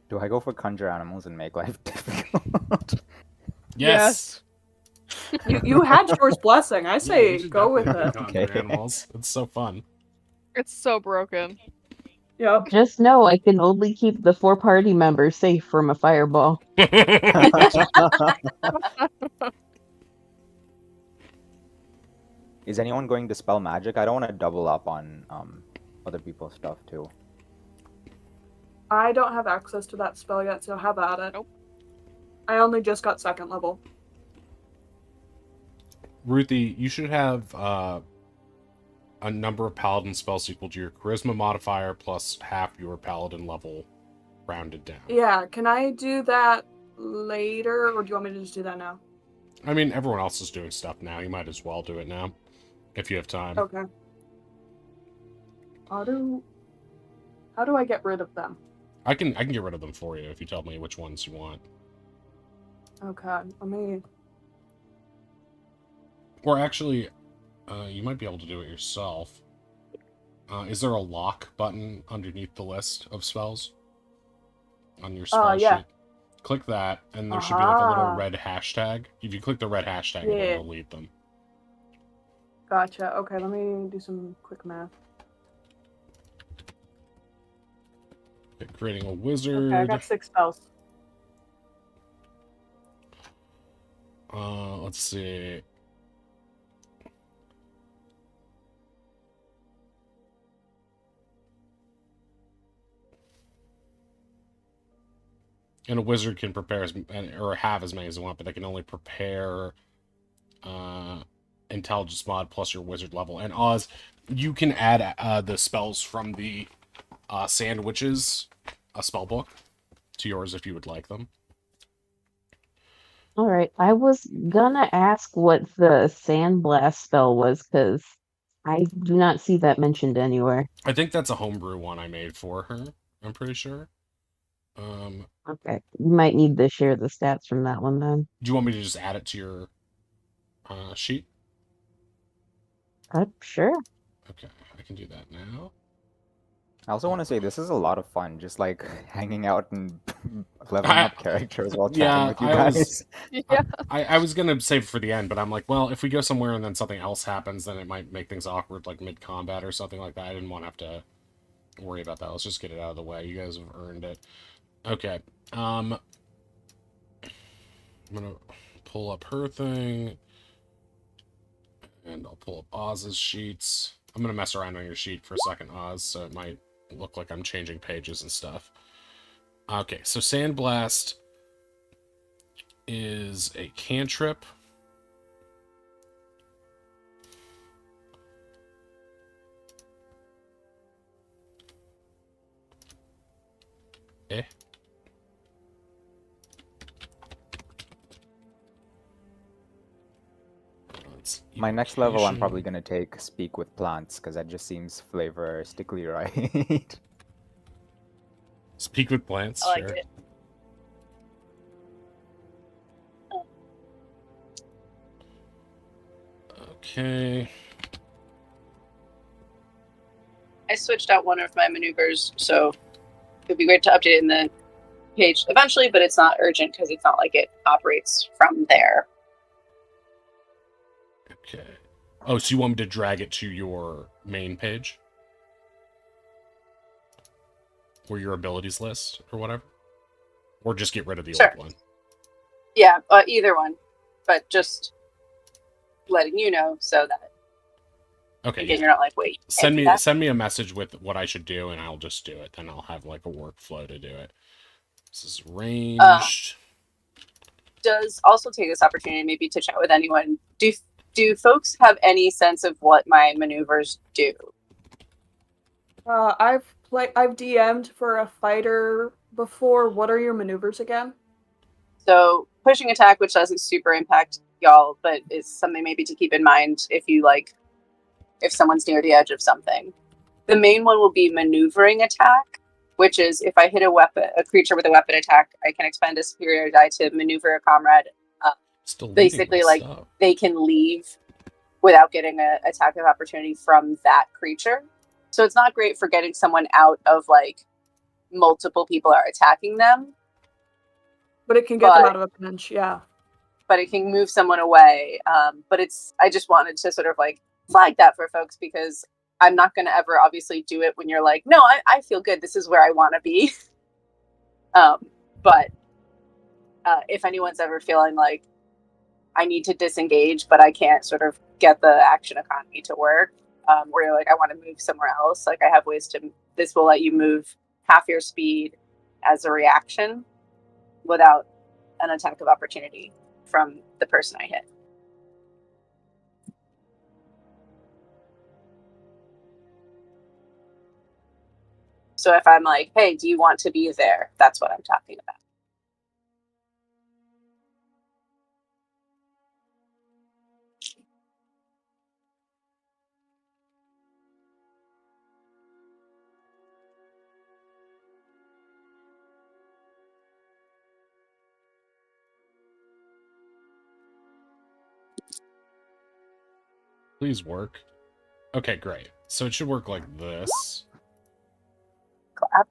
Speaker 4: Do I go for conjure animals and make life difficult?
Speaker 1: Yes.
Speaker 2: You had Shore's blessing. I
Speaker 1: Yeah,
Speaker 2: say
Speaker 1: we should
Speaker 2: go with
Speaker 1: definitely
Speaker 2: it.
Speaker 1: conjure
Speaker 4: Okay.
Speaker 1: animals. It's so fun.
Speaker 5: It's so broken.
Speaker 2: Yep.
Speaker 6: Just know I can only keep the 4 party members safe from a fireball.
Speaker 4: Is anyone going to spell magic? I don't want to double up on other people's stuff too.
Speaker 2: I don't have access to that spell yet, so have at it.
Speaker 5: Nope.
Speaker 2: I only just got 2nd level.
Speaker 1: Ruthie, you should have a number of paladin spells equal to your charisma modifier plus half your paladin level rounded down.
Speaker 2: Yeah, can I do that later, or do you want me to just do that now?
Speaker 1: I mean, everyone else is doing stuff now. You might as well do it now, if you have time.
Speaker 2: Okay. How do I get rid of them?
Speaker 1: I can get rid of them for you if you tell me which ones you want.
Speaker 2: Okay, let me...
Speaker 1: Or actually, you might be able to do it yourself. Is there a lock button underneath the list of spells on your spell
Speaker 2: yeah.
Speaker 1: sheet? Click that, and there should be like a little
Speaker 2: Aha.
Speaker 1: red hashtag. If you click the red hashtag,
Speaker 2: Yeah.
Speaker 1: it'll delete them.
Speaker 2: Gotcha. Okay, let me do some quick math.
Speaker 1: Okay, creating a wizard.
Speaker 2: Okay, I got 6 spells.
Speaker 1: Let's see. And a wizard can prepare or have as many as they want, but they can only prepare intelligence mod plus your wizard level. And Oz, you can add the spells from the sandwiches spell book to yours if you would like them.
Speaker 6: All right, I was gonna ask what the sandblast spell was because I do not see that mentioned anywhere.
Speaker 1: I think that's a homebrew one I made for her. I'm pretty sure.
Speaker 6: Okay, you might need to share the stats from that one then.
Speaker 1: Do you want me to just add it to your sheet?
Speaker 6: Sure.
Speaker 1: Okay, I can do that now.
Speaker 4: I also want to say this is a lot of fun, just like hanging out and leveling up characters while chatting
Speaker 1: Yeah,
Speaker 4: with you
Speaker 1: I
Speaker 4: guys.
Speaker 1: was-
Speaker 5: Yeah.
Speaker 1: I was gonna save it for the end, but I'm like, well, if we go somewhere and then something else happens, then it might make things awkward, like mid-combat or something like that. I didn't want to have to worry about that. Let's just get it out of the way. You guys have earned it. Okay. I'm gonna pull up her thing, and I'll pull up Oz's sheets. I'm gonna mess around on your sheet for a second, Oz, so it might look like I'm changing pages and stuff. Okay, so Sandblast is a cantrip. Eh.
Speaker 4: My next level, I'm probably gonna take Speak with Plants because that just seems flavoristically right.
Speaker 1: Speak with plants,
Speaker 3: I like
Speaker 1: sure.
Speaker 3: it.
Speaker 1: Okay.
Speaker 3: I switched out one of my maneuvers, so it'd be great to update it in the page eventually, but it's not urgent because it's not like it operates from there.
Speaker 1: Okay. Oh, so you want me to drag it to your main page? Or your abilities list, or whatever? Or just get rid of the
Speaker 3: Sure.
Speaker 1: old one?
Speaker 3: Yeah, either one, but just letting you know so that
Speaker 1: Okay,
Speaker 3: again,
Speaker 1: yeah.
Speaker 3: you're not like, wait.
Speaker 1: Send
Speaker 3: can't do that.
Speaker 1: me a message with what I should do, and I'll just do it. Then I'll have like a workflow to do it. This is ranged.
Speaker 3: Does also take this opportunity maybe to chat with anyone. Do folks have any sense of what my maneuvers do?
Speaker 2: I've DM'd for a fighter before. What are your maneuvers again?
Speaker 3: So pushing attack, which doesn't super impact y'all, but is something maybe to keep in mind if someone's near the edge of something. The main one will be maneuvering attack, which is if I hit a creature with a weapon attack, I can expend a superior die to maneuver a comrade.
Speaker 1: Still
Speaker 3: Basically,
Speaker 1: reading
Speaker 3: like,
Speaker 1: my stuff.
Speaker 3: they can leave without getting an attack of opportunity from that creature. So it's not great for getting someone out of, like, multiple people are attacking them.
Speaker 2: But it can get them out of a pinch, yeah.
Speaker 3: but it can move someone away. But I just wanted to sort of like flag that for folks because I'm not going to ever obviously do it when you're like, no, I feel good. This is where I want to be. But if anyone's ever feeling like I need to disengage, but I can't sort of get the action economy to work, where you're like, I want to move somewhere else. Like I have ways to, this will let you move half your speed as a reaction without an attack of opportunity from the person I hit. So if I'm like, hey, do you want to be there? That's what I'm talking about.
Speaker 1: Please work. Okay, great. So it should work like this.
Speaker 3: Clap.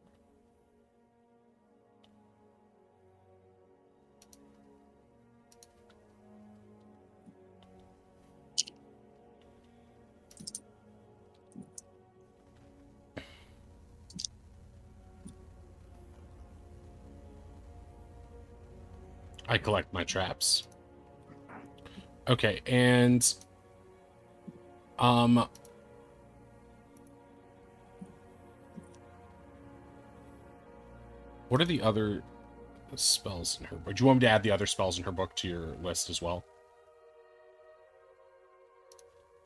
Speaker 1: I collect my traps. Okay, and what are the other spells in her book? Do you want me to add the other spells in her book to your list as well?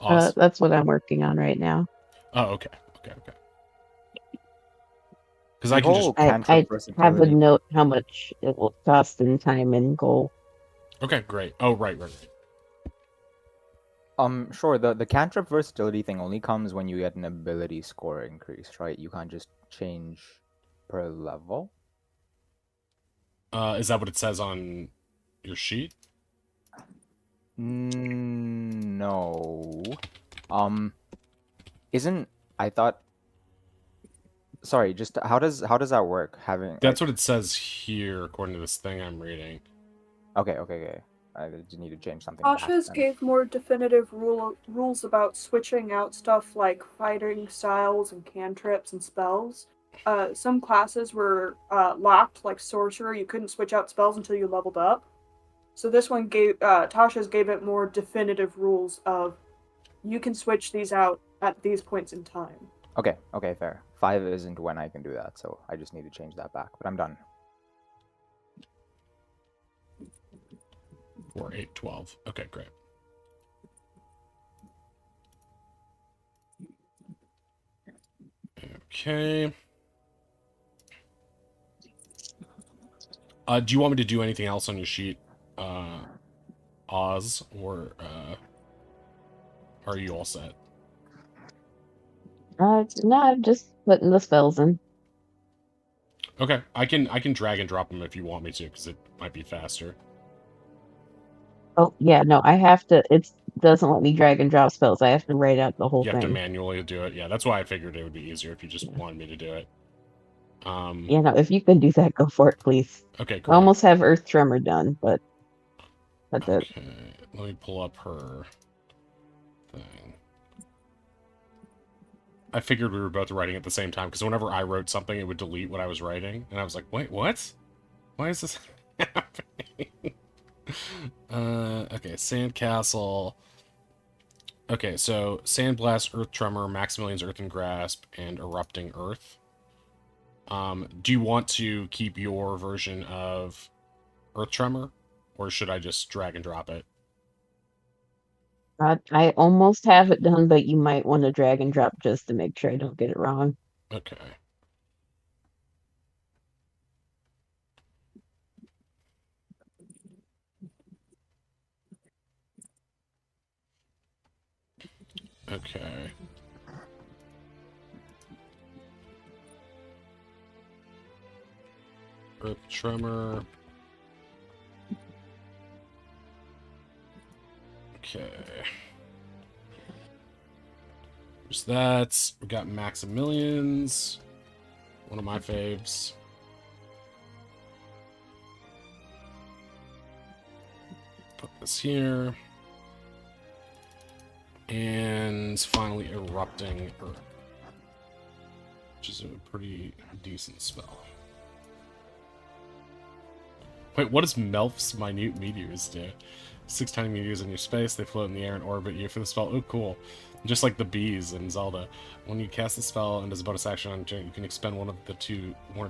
Speaker 1: Awesome.
Speaker 6: That's what I'm working on right now.
Speaker 1: Oh, okay. Because
Speaker 4: The
Speaker 1: I can just...
Speaker 4: whole
Speaker 6: I
Speaker 4: cantrip
Speaker 6: have a
Speaker 4: versatility.
Speaker 6: note how much it will cost in time and goal.
Speaker 1: Okay, great. Oh, right.
Speaker 4: Sure. The cantrip versatility thing only comes when you get an ability score increase, right? You can't just change per level.
Speaker 1: Is that what it says on your sheet?
Speaker 4: No. Isn't I thought? Sorry, just how does that work? Having
Speaker 1: That's what it says here, according to this thing I'm reading.
Speaker 4: Okay. I just need to change something.
Speaker 2: Tasha's
Speaker 4: back then.
Speaker 2: gave more definitive rules about switching out stuff like fighting styles and cantrips and spells. Some classes were locked, like sorcerer. You couldn't switch out spells until you leveled up. So this one gave Tasha's gave it more definitive rules of you can switch these out at these points in time.
Speaker 4: Okay, fair. 5 isn't when I can do that, so I just need to change that back. But I'm done.
Speaker 1: 4, 8, 12. Okay, great. Okay. Do you want me to do anything else on your sheet, Oz, or are you all set?
Speaker 6: No, I'm just putting the spells in.
Speaker 1: Okay, I can drag and drop them if you want me to, because it might be faster.
Speaker 6: Oh yeah, no, I have to. It doesn't let me drag and drop spells. I have to write out the whole
Speaker 1: You have to
Speaker 6: thing.
Speaker 1: manually do it. Yeah, that's why I figured it would be easier if you just wanted me to do it.
Speaker 6: Yeah, no, if you can do that, go for it, please.
Speaker 1: Okay,
Speaker 6: I
Speaker 1: great.
Speaker 6: almost have Earth Tremor done, but that's it.
Speaker 1: Okay, let me pull up her thing. I figured we were both writing at the same time, because whenever I wrote something, it would delete what I was writing, and I was like, wait, what? Why is this happening? Okay, Sandcastle. Okay, so Sandblast, Earth Tremor, Maximilian's Earthen Grasp, and Erupting Earth. Do you want to keep your version of Earth Tremor, or should I just drag and drop it?
Speaker 6: I almost have it done, but you might want to drag and drop just to make sure I don't get it wrong.
Speaker 1: Okay. Okay. Earth Tremor. Okay. There's that. We got Maximilians. One of my faves. Put this here. And finally, Erupting Earth, which is a pretty decent spell. Wait, what does Melf's Minute Meteors do? 6 tiny meteors in your space, they float in the air and orbit you for the spell. Oh, cool. Just like the bees in Zelda. When you cast the spell and as a bonus action on a turn, you can expend one or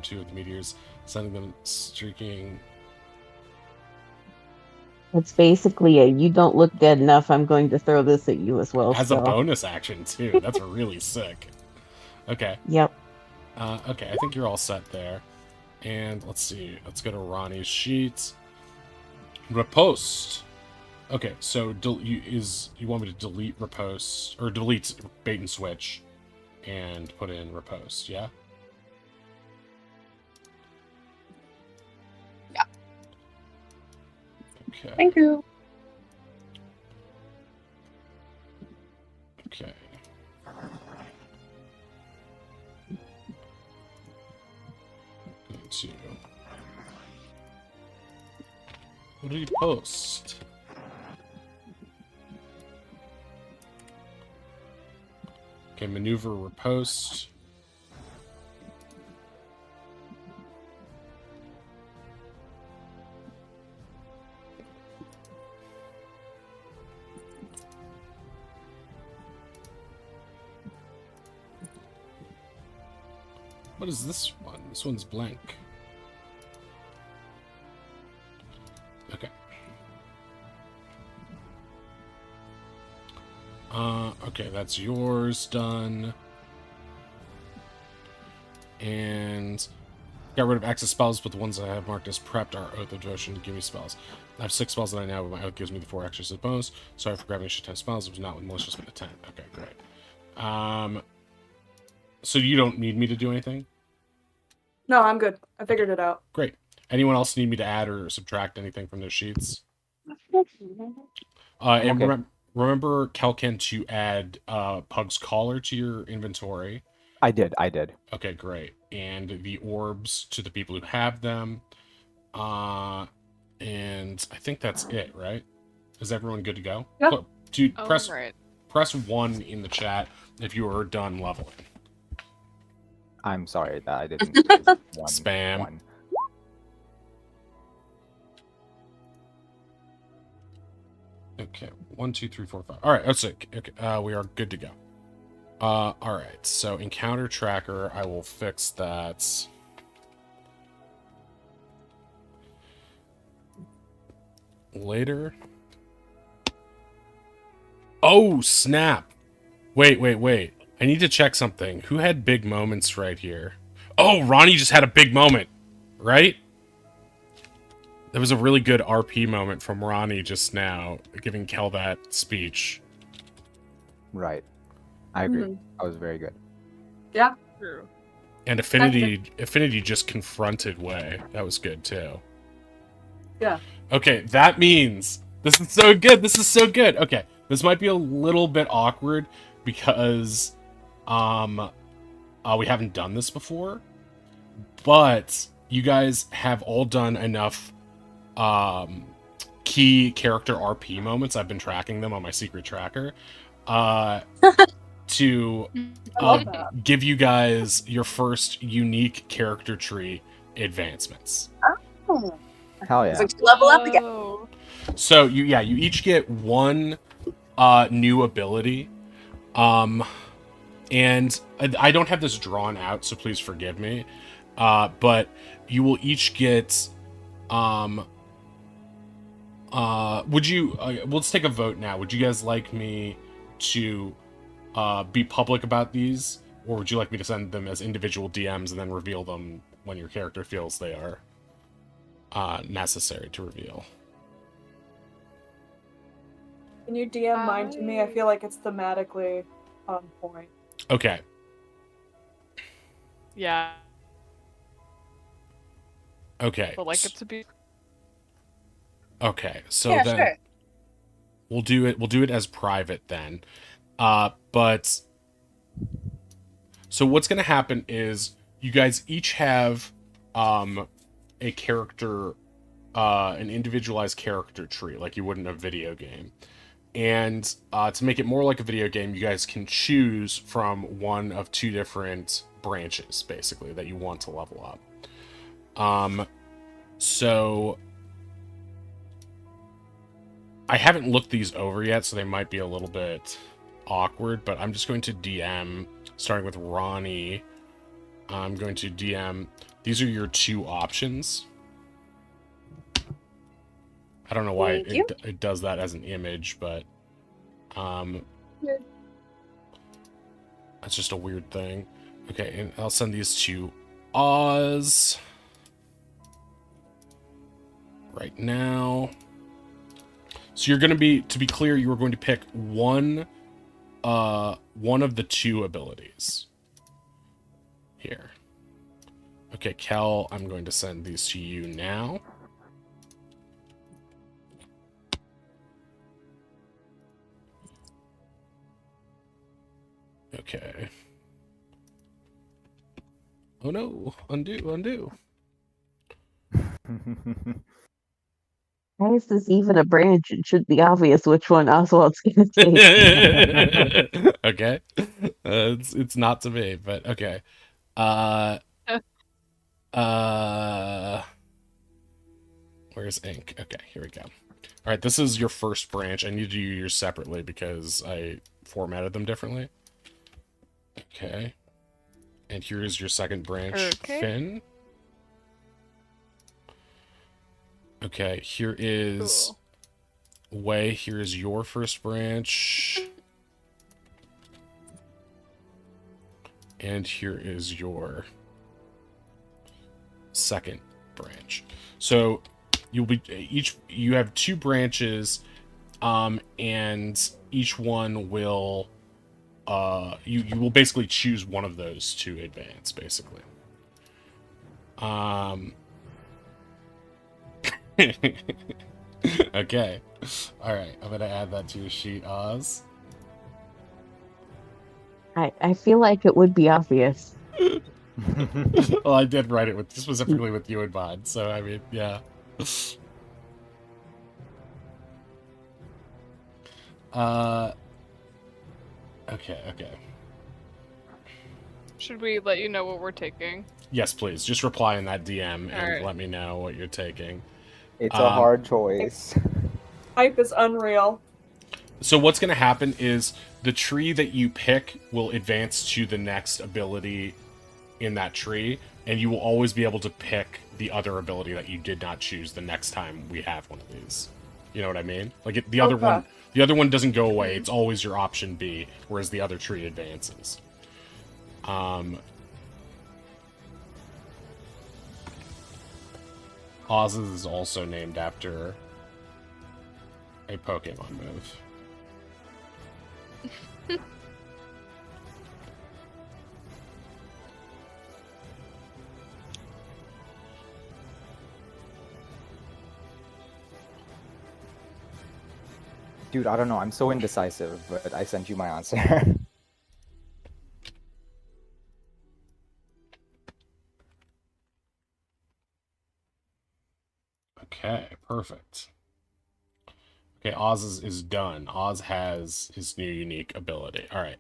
Speaker 1: two of the meteors, sending them streaking.
Speaker 6: It's basically a you don't look dead enough, I'm going to throw this at you as well.
Speaker 1: As a bonus action, too. That's really sick. Okay.
Speaker 6: Yep.
Speaker 1: Okay, I think you're all set there. And let's see. Let's go to Ronnie's sheets. Riposte. Okay, so you want me to delete Riposte, or delete Bait and Switch, and put in Riposte, yeah?
Speaker 3: Yeah.
Speaker 1: Okay.
Speaker 3: Thank you.
Speaker 1: Okay. To repost. Okay, maneuver repost. What is this one? This one's blank. Okay. Okay, that's yours done. And got rid of access spells, but the ones that I have marked as prepped are Oath of Devotion to give me spells. I have 6 spells that I now, but my oath gives me the 4 extras bonus. Sorry for grabbing a shit ton of spells. It was not with malicious with a 10. Okay, great. So you don't need me to do anything?
Speaker 2: No, I'm good. I figured it out.
Speaker 1: Great. Anyone else need me to add or subtract anything from their sheets? And
Speaker 4: Okay.
Speaker 1: remember, Kelken, to add Pug's Collar to your inventory.
Speaker 4: I did.
Speaker 1: Okay, great. And the orbs to the people who have them. And I think that's it, right? Is everyone good to go?
Speaker 2: Yeah.
Speaker 1: Dude,
Speaker 5: Oh,
Speaker 1: press
Speaker 5: right.
Speaker 1: press 1 in the chat if you are done leveling.
Speaker 4: I'm sorry that I didn't. One,
Speaker 1: Spam.
Speaker 4: One.
Speaker 1: Okay, 1, 2, 3, 4, 5. All right, that's it. Okay, we are good to go. All right. So encounter tracker, I will fix that. Later. Oh snap! Wait. I need to check something. Who had big moments right here? Oh, Ronnie just had a big moment, right? That was a really good RP moment from Ronnie just now, giving Kel that speech.
Speaker 4: Right. I agree.
Speaker 2: Mhm.
Speaker 4: That was very good.
Speaker 2: Yeah.
Speaker 5: True.
Speaker 1: And Affinity just confronted Way. That was good too.
Speaker 2: Yeah.
Speaker 1: Okay, that means this is so good. This is so good. Okay, this might be a little bit awkward because we haven't done this before, but you guys have all done enough key character RP moments. I've been tracking them on my secret tracker to
Speaker 2: I love that.
Speaker 1: give you guys your first unique character tree advancements.
Speaker 3: Oh,
Speaker 4: Hell
Speaker 3: it's
Speaker 4: yeah.
Speaker 3: like level up again.
Speaker 5: Oh.
Speaker 1: So you each get one new ability. And I don't have this drawn out, so please forgive me. But you will each get would you let's take a vote now. Would you guys like me to be public about these, or would you like me to send them as individual DMs and then reveal them when your character feels they are necessary to reveal?
Speaker 2: Can you DM mine to me? I feel like it's thematically on point.
Speaker 1: Okay.
Speaker 5: Yeah.
Speaker 1: Okay.
Speaker 5: But like it to be.
Speaker 1: Okay. So
Speaker 3: Yeah,
Speaker 1: then
Speaker 3: sure.
Speaker 1: we'll do it as private then. But so what's gonna happen is you guys each have a character an individualized character tree like you would in a video game. And to make it more like a video game, you guys can choose from one of two different branches, basically, that you want to level up. So I haven't looked these over yet, so they might be a little bit awkward, but I'm just going to DM, starting with Ronnie. I'm going to DM. These are your two options. I don't know why it does that as an image, but that's just a weird thing. Okay, and I'll send these to Oz right now. So you're going to be clear, you are going to pick one of the two abilities here. Okay, Kel, I'm going to send these to you now. Okay. Oh no, undo.
Speaker 6: Why is this even a branch? It should be obvious which one Oswald's gonna take.
Speaker 1: Okay. It's not to me, but okay. Where's ink? Okay, here we go. All right, this is your first branch. I need to do yours separately because I formatted them differently. Okay. And here's your second branch,
Speaker 5: Okay.
Speaker 1: Finn. Okay, here is Way. Here is your first branch. And here is your second branch. So you have two branches, and each one will you will basically choose one of those to advance, basically. Okay. All right, I'm gonna add that to your sheet, Oz.
Speaker 6: I feel like it would be obvious.
Speaker 1: Well, I did write it specifically with you in mind, so I mean, yeah. Okay.
Speaker 5: Should we let you know what we're taking?
Speaker 1: Yes, please. Just reply in that DM and
Speaker 5: Alright.
Speaker 1: let me know what you're taking.
Speaker 4: It's a hard choice.
Speaker 2: Hype is unreal.
Speaker 1: So what's going to happen is the tree that you pick will advance to the next ability in that tree, and you will always be able to pick the other ability that you did not choose the next time we have one of these. You know what I mean? Like the other one doesn't go away. It's always your option B, whereas the other tree advances. Oz's is also named after a Pokemon move.
Speaker 4: Dude, I don't know. I'm so indecisive, but I sent you my answer.
Speaker 1: Okay, perfect. Okay, Oz is done. Oz has his new unique ability. All right.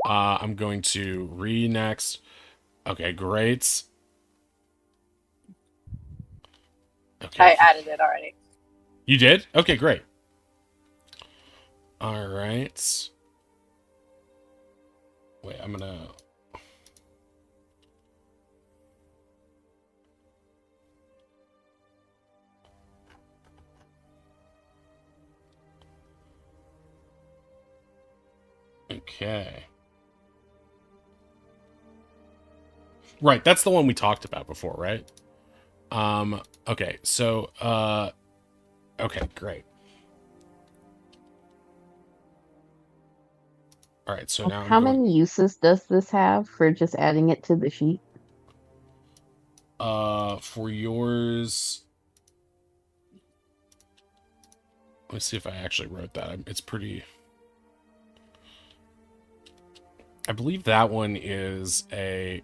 Speaker 1: I'm going to next. Okay, great. Okay.
Speaker 3: I added it already.
Speaker 1: You did? Okay, great. All right. Wait, I'm gonna... Okay. Right, that's the one we talked about before, right? Okay, so, okay, great. All right, so now
Speaker 6: How many uses does this have for just adding it to the sheet?
Speaker 1: For yours... Let me see if I actually wrote that. It's pretty... I believe that one is a...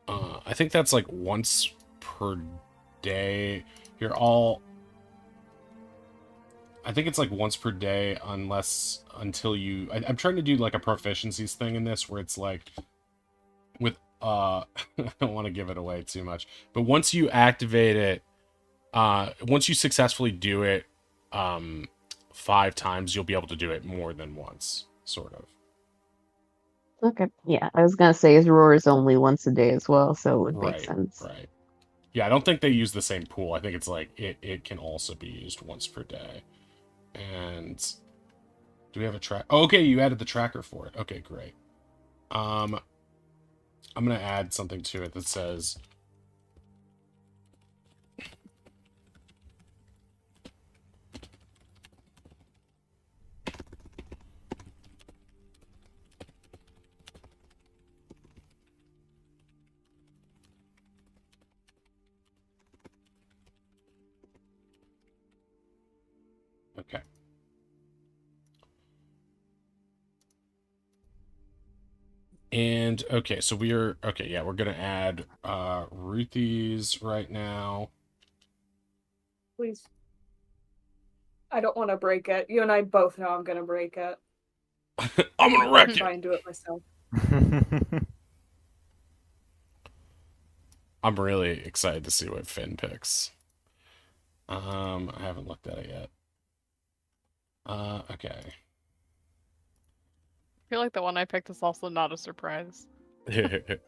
Speaker 1: I think that's like once per per day. I think it's like once per day until you... I'm trying to do like a proficiencies thing in this where it's like with... I don't want to give it away too much. But once you activate it, once you successfully do it 5 times, you'll be able to do it more than once, sort of.
Speaker 6: Okay. Yeah, I was gonna say his roar is only once a day as well, so it would make sense.
Speaker 1: Right. Yeah, I don't think they use the same pool. I think it's like it can also be used once per day. And do we have a track? Oh, okay, you added the tracker for it. Okay, great. I'm gonna add something to it that says okay. And okay, so we're gonna add Ruthie's right now.
Speaker 2: Please. I don't want to break it. You and I both know I'm gonna break it.
Speaker 1: I'm gonna wreck it.
Speaker 2: Try and do it myself.
Speaker 1: I'm really excited to see what Finn picks. I haven't looked at it yet. Okay.
Speaker 5: I feel like the one I picked is also not a surprise.
Speaker 1: I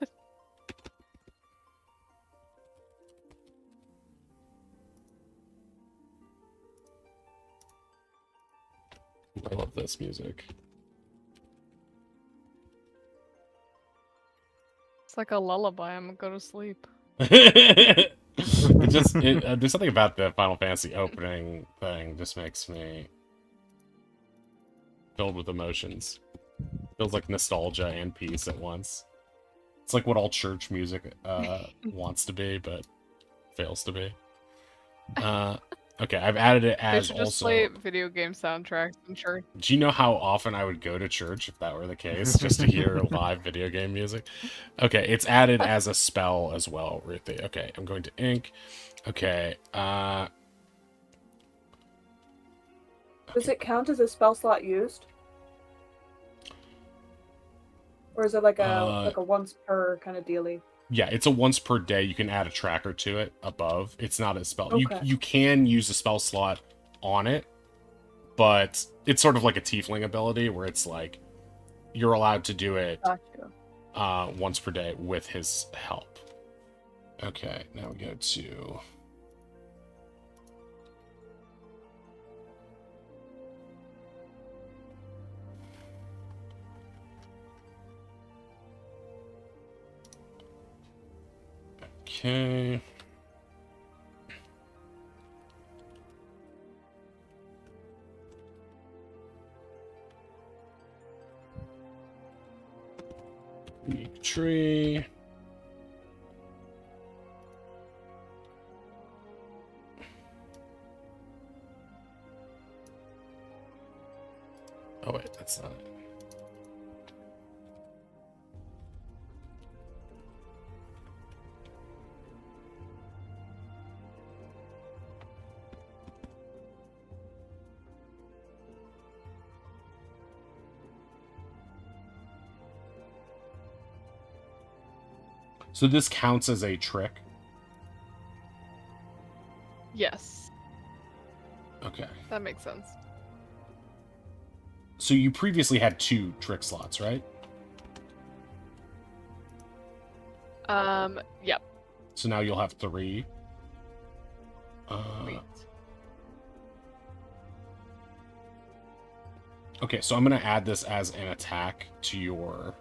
Speaker 1: love this music.
Speaker 5: It's like a lullaby. I'm gonna go to sleep.
Speaker 1: There's something about the Final Fantasy opening thing just makes me filled with emotions. Feels like nostalgia and peace at once. It's like what all church music wants to be, but fails to be. Okay, I've added it
Speaker 5: They
Speaker 1: as
Speaker 5: should just
Speaker 1: also.
Speaker 5: play video game soundtracks in church.
Speaker 1: Do you know how often I would go to church if that were the case, just to hear live video game music? Okay, it's added as a spell as well, Ruthie. Okay, I'm going to ink. Okay,
Speaker 2: Does it count as a spell slot used? Or is it like a once per kind of dealie?
Speaker 1: yeah, it's a once per day. You can add a tracker to it above. It's not a spell.
Speaker 2: Okay.
Speaker 1: You can use a spell slot on it, but it's sort of like a tiefling ability where it's like you're allowed to do it once per day with his help. Okay, now we go to... Okay. Unique tree. Oh wait, that's not it. So this counts as a trick?
Speaker 5: Yes,
Speaker 1: Okay.
Speaker 5: that makes sense.
Speaker 1: So you previously had 2 trick slots, right?
Speaker 5: Yep.
Speaker 1: So now you'll have 3.
Speaker 5: Sweet.
Speaker 1: Okay, so I'm going to add this as an attack to your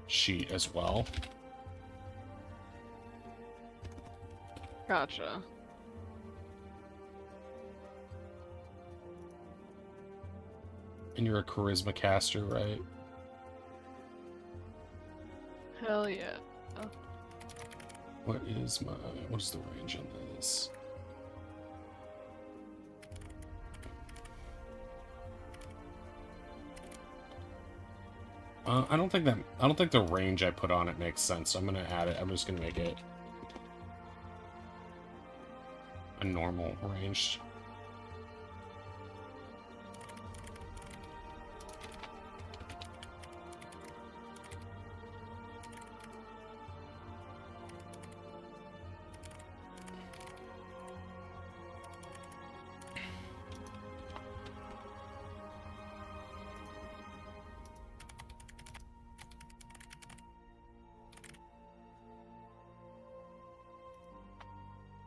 Speaker 1: sheet as well.
Speaker 5: Gotcha.
Speaker 1: And you're a charisma caster, right?
Speaker 5: Hell yeah. Oh.
Speaker 1: What is the range on this? I don't think the range I put on it makes sense. So I'm gonna add it. I'm just gonna make it a normal ranged.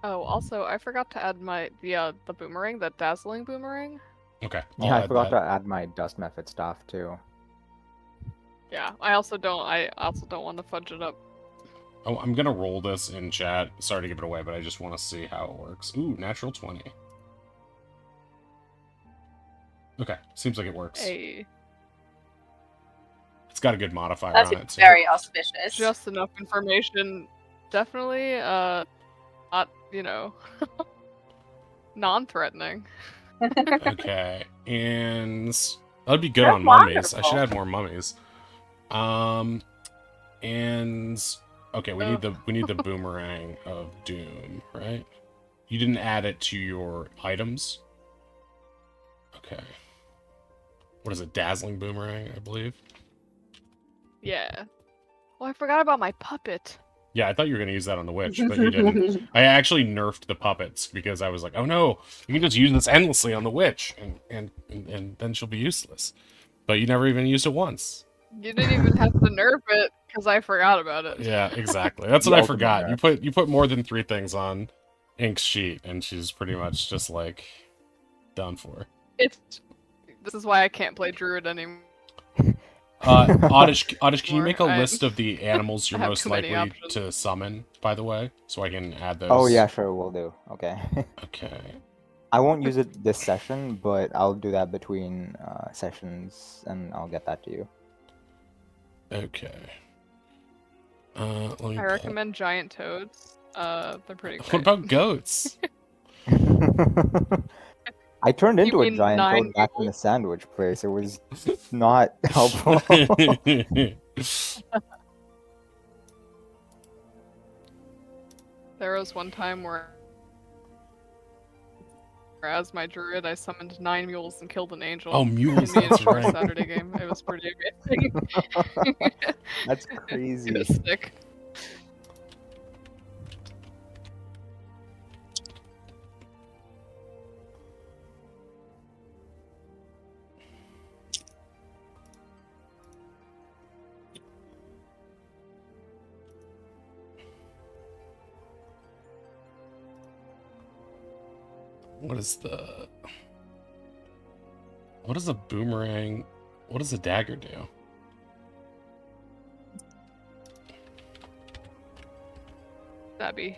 Speaker 5: Oh, also, I forgot to add the boomerang, the dazzling boomerang.
Speaker 1: Okay.
Speaker 4: Yeah,
Speaker 1: I'll
Speaker 4: I
Speaker 1: add
Speaker 4: forgot
Speaker 1: that.
Speaker 4: to add my dust method staff too.
Speaker 5: Yeah, I also don't want to fudge it up.
Speaker 1: Oh, I'm gonna roll this in chat. Sorry to give it away, but I just want to see how it works. Ooh, natural 20. Okay, seems like it works.
Speaker 5: Hey,
Speaker 1: It's got a good modifier
Speaker 3: That's
Speaker 1: on it too.
Speaker 3: very auspicious.
Speaker 5: just enough information. Definitely, not, non-threatening.
Speaker 1: Okay, and that'd be good
Speaker 3: That's
Speaker 1: on mummies. I should
Speaker 3: wonderful.
Speaker 1: add more mummies. And okay, we need the boomerang of doom, right? You didn't add it to your items. Okay. What is it? Dazzling boomerang, I believe.
Speaker 5: Yeah. Oh, I forgot about my puppet.
Speaker 1: Yeah, I thought you were gonna use that on the witch, but you didn't. I actually nerfed the puppets because I was like, oh no, you can just use this endlessly on the witch, and then she'll be useless. But you never even used it once.
Speaker 5: You didn't even have to nerf it because I forgot about it.
Speaker 1: Yeah, exactly. That's
Speaker 4: The
Speaker 1: what I
Speaker 4: ultimate
Speaker 1: forgot.
Speaker 4: nerf.
Speaker 1: You put more than 3 things on Ink's sheet, and she's pretty much just like done for.
Speaker 5: This is why I can't play druid anymore.
Speaker 1: Oddish, can you
Speaker 5: More,
Speaker 1: make a
Speaker 5: I-
Speaker 1: list of the animals you're
Speaker 5: I have
Speaker 1: most
Speaker 5: too many
Speaker 1: likely
Speaker 5: options.
Speaker 1: to summon, by the way, so I can add those?
Speaker 4: Oh yeah, sure, we'll do. Okay.
Speaker 1: Okay.
Speaker 4: I won't use it this session, but I'll do that between sessions, and I'll get that to you.
Speaker 1: Okay. Let me
Speaker 5: I recommend giant toads. They're pretty
Speaker 1: What
Speaker 5: great.
Speaker 1: about goats?
Speaker 4: I turned into a
Speaker 5: mean
Speaker 4: giant
Speaker 5: 9
Speaker 4: toad back in the sandwich place. It was not helpful.
Speaker 5: There was one time where, as my druid, I summoned 9 mules and killed an angel.
Speaker 1: Oh, mules,
Speaker 5: in the
Speaker 1: that's
Speaker 5: intro
Speaker 1: right.
Speaker 5: Saturday game. It was pretty amazing.
Speaker 4: That's
Speaker 5: It
Speaker 4: crazy.
Speaker 5: was sick.
Speaker 1: What is a boomerang? What does a dagger do?
Speaker 5: Stabby.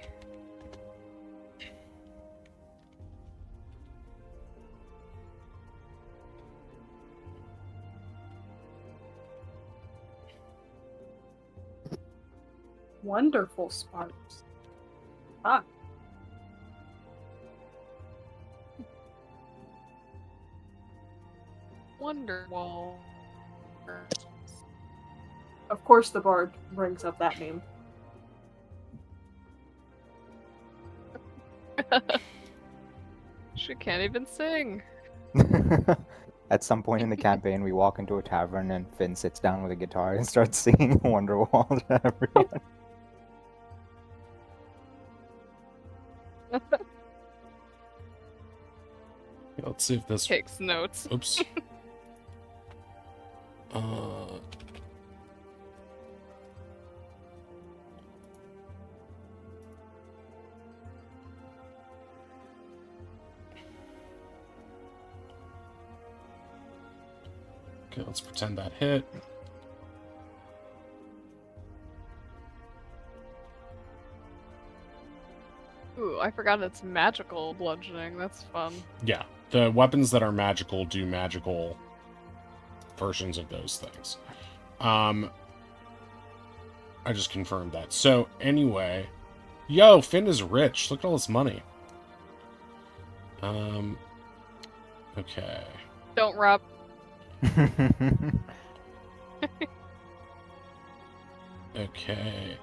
Speaker 2: Wonderful sparks. Ah,
Speaker 5: Wonderwall.
Speaker 2: of course the bard brings up that name.
Speaker 5: She can't even sing.
Speaker 4: At some point in the campaign, we walk into a tavern and Finn sits down with a guitar and starts singing Wonderwall to everyone.
Speaker 1: Let's see if this.
Speaker 5: Takes notes.
Speaker 1: Oops. Okay, let's pretend that hit.
Speaker 5: Ooh, I forgot it's magical bludgeoning. That's fun.
Speaker 1: Yeah, the weapons that are magical do magical versions of those things. I just confirmed that. So anyway, yo, Finn is rich. Look at all this money. Okay.
Speaker 5: Don't rob.
Speaker 1: Okay.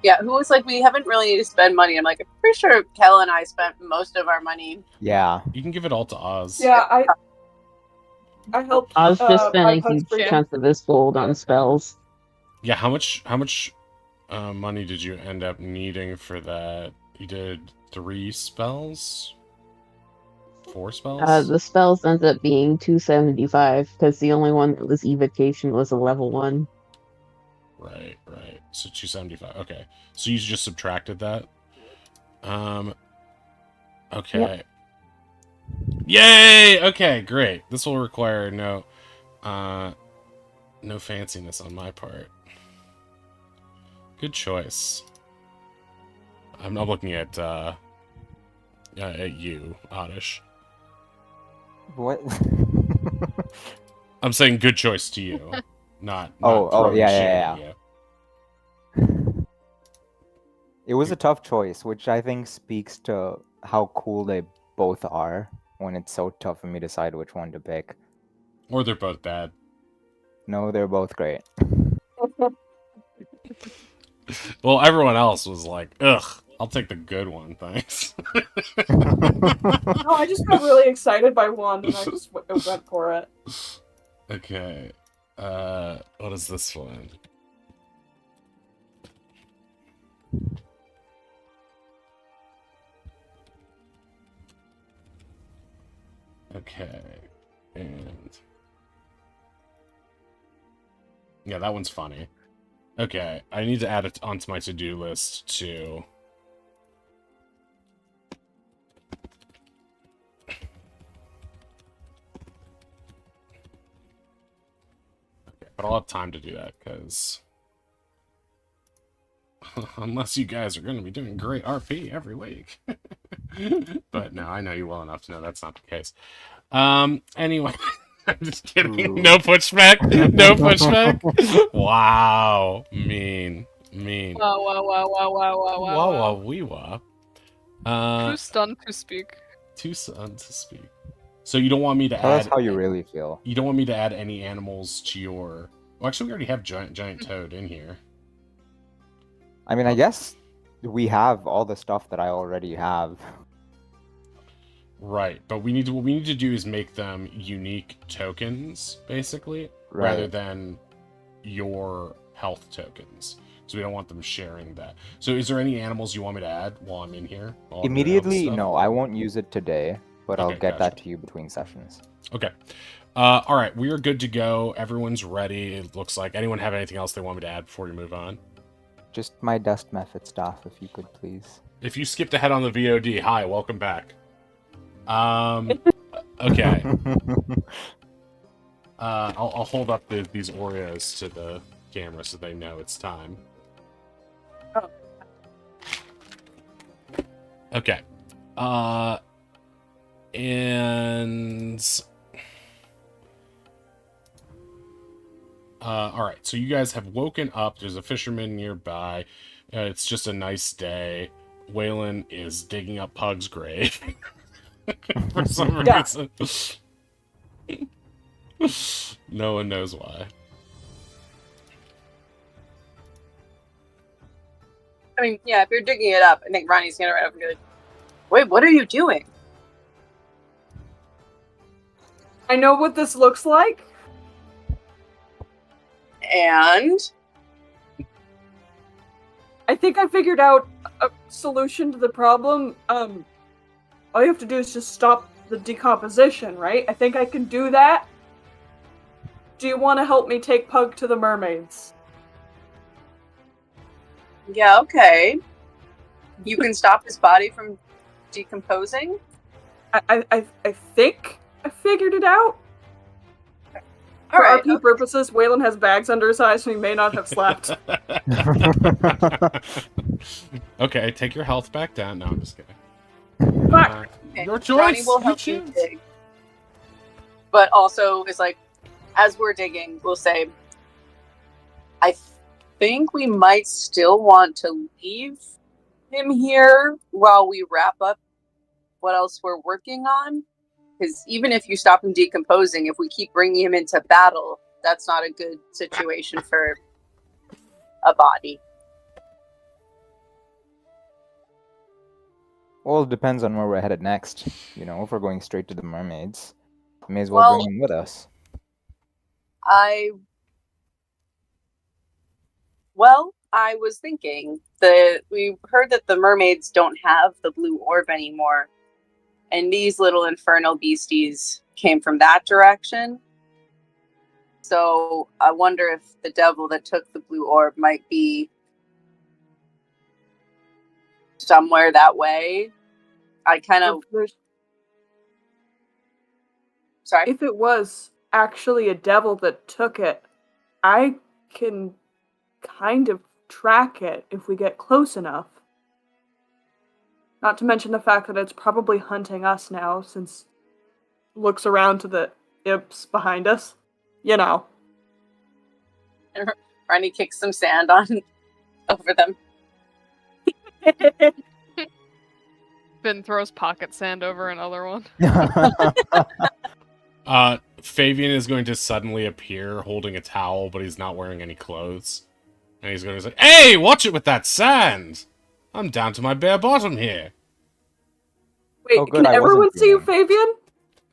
Speaker 3: Yeah, who was like, we haven't really need to spend money. I'm like, I'm pretty sure Kel and I spent most of our money.
Speaker 4: Yeah.
Speaker 1: You can give it all to Oz.
Speaker 2: Yeah, I helped
Speaker 6: Oz just spent
Speaker 2: my
Speaker 6: a huge
Speaker 2: husband.
Speaker 6: chunk of his gold on spells.
Speaker 1: Yeah, how much money did you end up needing for that? You did 3 spells? 4 spells?
Speaker 6: The spells ended up being 275 because the only one that was evocation was a level 1.
Speaker 1: Right. So 275. Okay. So you just subtracted that? Okay.
Speaker 6: Yep.
Speaker 1: Yay! Okay, great. This will require no fanciness on my part. Good choice. I'm not looking at you, Oddish.
Speaker 4: What?
Speaker 1: I'm saying good choice to you. Not
Speaker 4: Oh,
Speaker 1: throwing
Speaker 4: yeah,
Speaker 1: shade
Speaker 4: yeah,
Speaker 1: at you.
Speaker 4: It was a tough choice, which I think speaks to how cool they both are when it's so tough for me to decide which one to pick.
Speaker 1: Or they're both bad.
Speaker 4: No, they're both great.
Speaker 1: Well, everyone else was like, ugh, I'll take the good one, thanks.
Speaker 2: No, I just got really excited by one, and I just went for it.
Speaker 1: Okay. What is this one? Okay. And... yeah, that one's funny. Okay, I need to add it onto my to-do list, too. Okay, but I'll have time to do that, because... unless you guys are going to be doing great RP every week. But no, I know you well enough to know that's not the case. Anyway, I'm just kidding.
Speaker 4: Ooh.
Speaker 1: No pushback. No pushback. Wow. Mean.
Speaker 5: Wow, wow, wow, wow, wow, wow, wow, wow.
Speaker 1: Wee wah.
Speaker 5: Too stunned to speak.
Speaker 1: Too stunned to speak. So you don't want me to
Speaker 4: Tell us
Speaker 1: add...
Speaker 4: how you really feel.
Speaker 1: You don't want me to add any animals to your... well, actually, we already have giant toad in here.
Speaker 4: I mean, I guess we have all the stuff that I already have.
Speaker 1: Right, but what we need to do is make them unique tokens, basically, rather
Speaker 4: Right.
Speaker 1: than your health tokens. So we don't want them sharing that. So is there any animals you want me to add while I'm in here? While I'm doing all this
Speaker 4: Immediately,
Speaker 1: stuff?
Speaker 4: no, I won't use it today, but I'll
Speaker 1: Okay,
Speaker 4: get
Speaker 1: gotcha.
Speaker 4: that to you between sessions.
Speaker 1: Okay. All right, we are good to go. Everyone's ready, it looks like. Anyone have anything else they want me to add before we move on?
Speaker 4: Just my dust method stuff, if you could please.
Speaker 1: If you skipped ahead on the VOD, hi, welcome back. Okay. I'll hold up these Oreos to the camera so they know it's time.
Speaker 2: Oh.
Speaker 1: Okay. And... alright, so you guys have woken up. There's a fisherman nearby. It's just a nice day. Weylon is digging up Pug's grave. For some
Speaker 2: Yeah.
Speaker 1: reason. No one knows why.
Speaker 3: I mean, yeah, if you're digging it up, I think Ronnie's gonna run up and be like, wait, what are you doing?
Speaker 2: I know what this looks like.
Speaker 3: And
Speaker 2: I think I figured out a solution to the problem. All you have to do is just stop the decomposition, right? I think I can do that. Do you want to help me take Pug to the mermaids?
Speaker 3: yeah, okay. You can stop his body from decomposing?
Speaker 2: I think I figured it out.
Speaker 3: All
Speaker 2: For
Speaker 3: right.
Speaker 2: RP purposes, Weylon has bags under his eyes, so he may not have slept.
Speaker 1: Okay, take your health back down. No, I'm just kidding.
Speaker 2: Fuck.
Speaker 3: Okay,
Speaker 1: Your choice.
Speaker 3: Ronnie will
Speaker 1: You
Speaker 3: help you
Speaker 1: choose.
Speaker 3: dig. But also, it's like, as we're digging, we'll say, I think we might still want to leave him here while we wrap up what else we're working on. Because even if you stop him decomposing, if we keep bringing him into battle, that's not a good situation for a body.
Speaker 4: Well, it depends on where we're headed next. You know, if we're going straight to the mermaids, may as well bring them with us.
Speaker 3: I was thinking that we heard that the mermaids don't have the blue orb anymore, and these little infernal beasties came from that direction. So I wonder if the devil that took the blue orb might be somewhere that way. I kind of... Sorry?
Speaker 2: If it was actually a devil that took it, I can kind of track it if we get close enough. Not to mention the fact that it's probably hunting us now, since it looks around to the imps behind us. You know.
Speaker 3: And Ronnie kicks some sand on over them.
Speaker 5: Finn throws pocket sand over another one.
Speaker 1: Favian is going to suddenly appear holding a towel, but he's not wearing any clothes. And he's going to say, "Hey, watch it with that sand! I'm down to my bare bottom here."
Speaker 2: Wait,
Speaker 4: Oh, good,
Speaker 2: can
Speaker 4: I
Speaker 2: everyone
Speaker 4: wasn't
Speaker 2: see you,
Speaker 4: dreaming.
Speaker 2: Favian?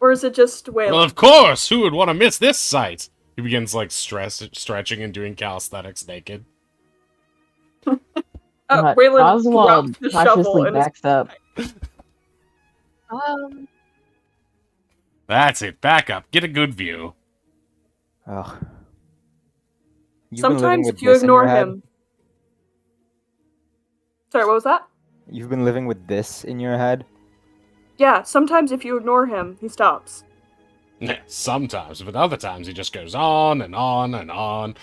Speaker 2: Or is it just Weylon?
Speaker 1: Well, of course! Who would want to miss this sight? He begins, like, stretching and doing calisthenics naked.
Speaker 2: Weylon
Speaker 6: Oswald
Speaker 2: drops the shovel
Speaker 6: cautiously
Speaker 2: and is...
Speaker 6: backs up.
Speaker 1: That's it, back up, get a good view.
Speaker 4: Ugh. You've been living
Speaker 2: Sometimes
Speaker 4: with
Speaker 2: if you
Speaker 4: this in your
Speaker 2: ignore
Speaker 4: head?
Speaker 2: him... Sorry, what was that?
Speaker 4: You've been living with this in your head?
Speaker 2: Yeah, sometimes if you ignore him, he stops.
Speaker 1: Sometimes, but other times he just goes on and on and on.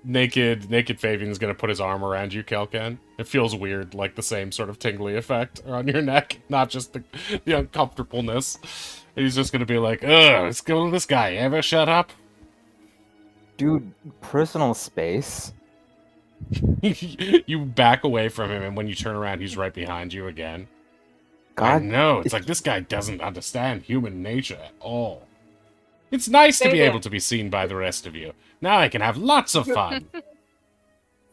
Speaker 1: Naked Fabian's gonna put his arm around you, Kelken. It feels weird, like the same sort of tingly effect on your neck, not just the uncomfortableness. And he's just gonna be like, "Ugh, will this guy ever shut up?"
Speaker 4: Dude, personal space?
Speaker 1: You back away from him, and when you turn around, he's right behind you again. I
Speaker 4: God,
Speaker 1: know, it's like this guy doesn't understand human nature at all. It's nice to be
Speaker 2: Fabian.
Speaker 1: able to be seen by the rest of you. Now I can have lots of fun.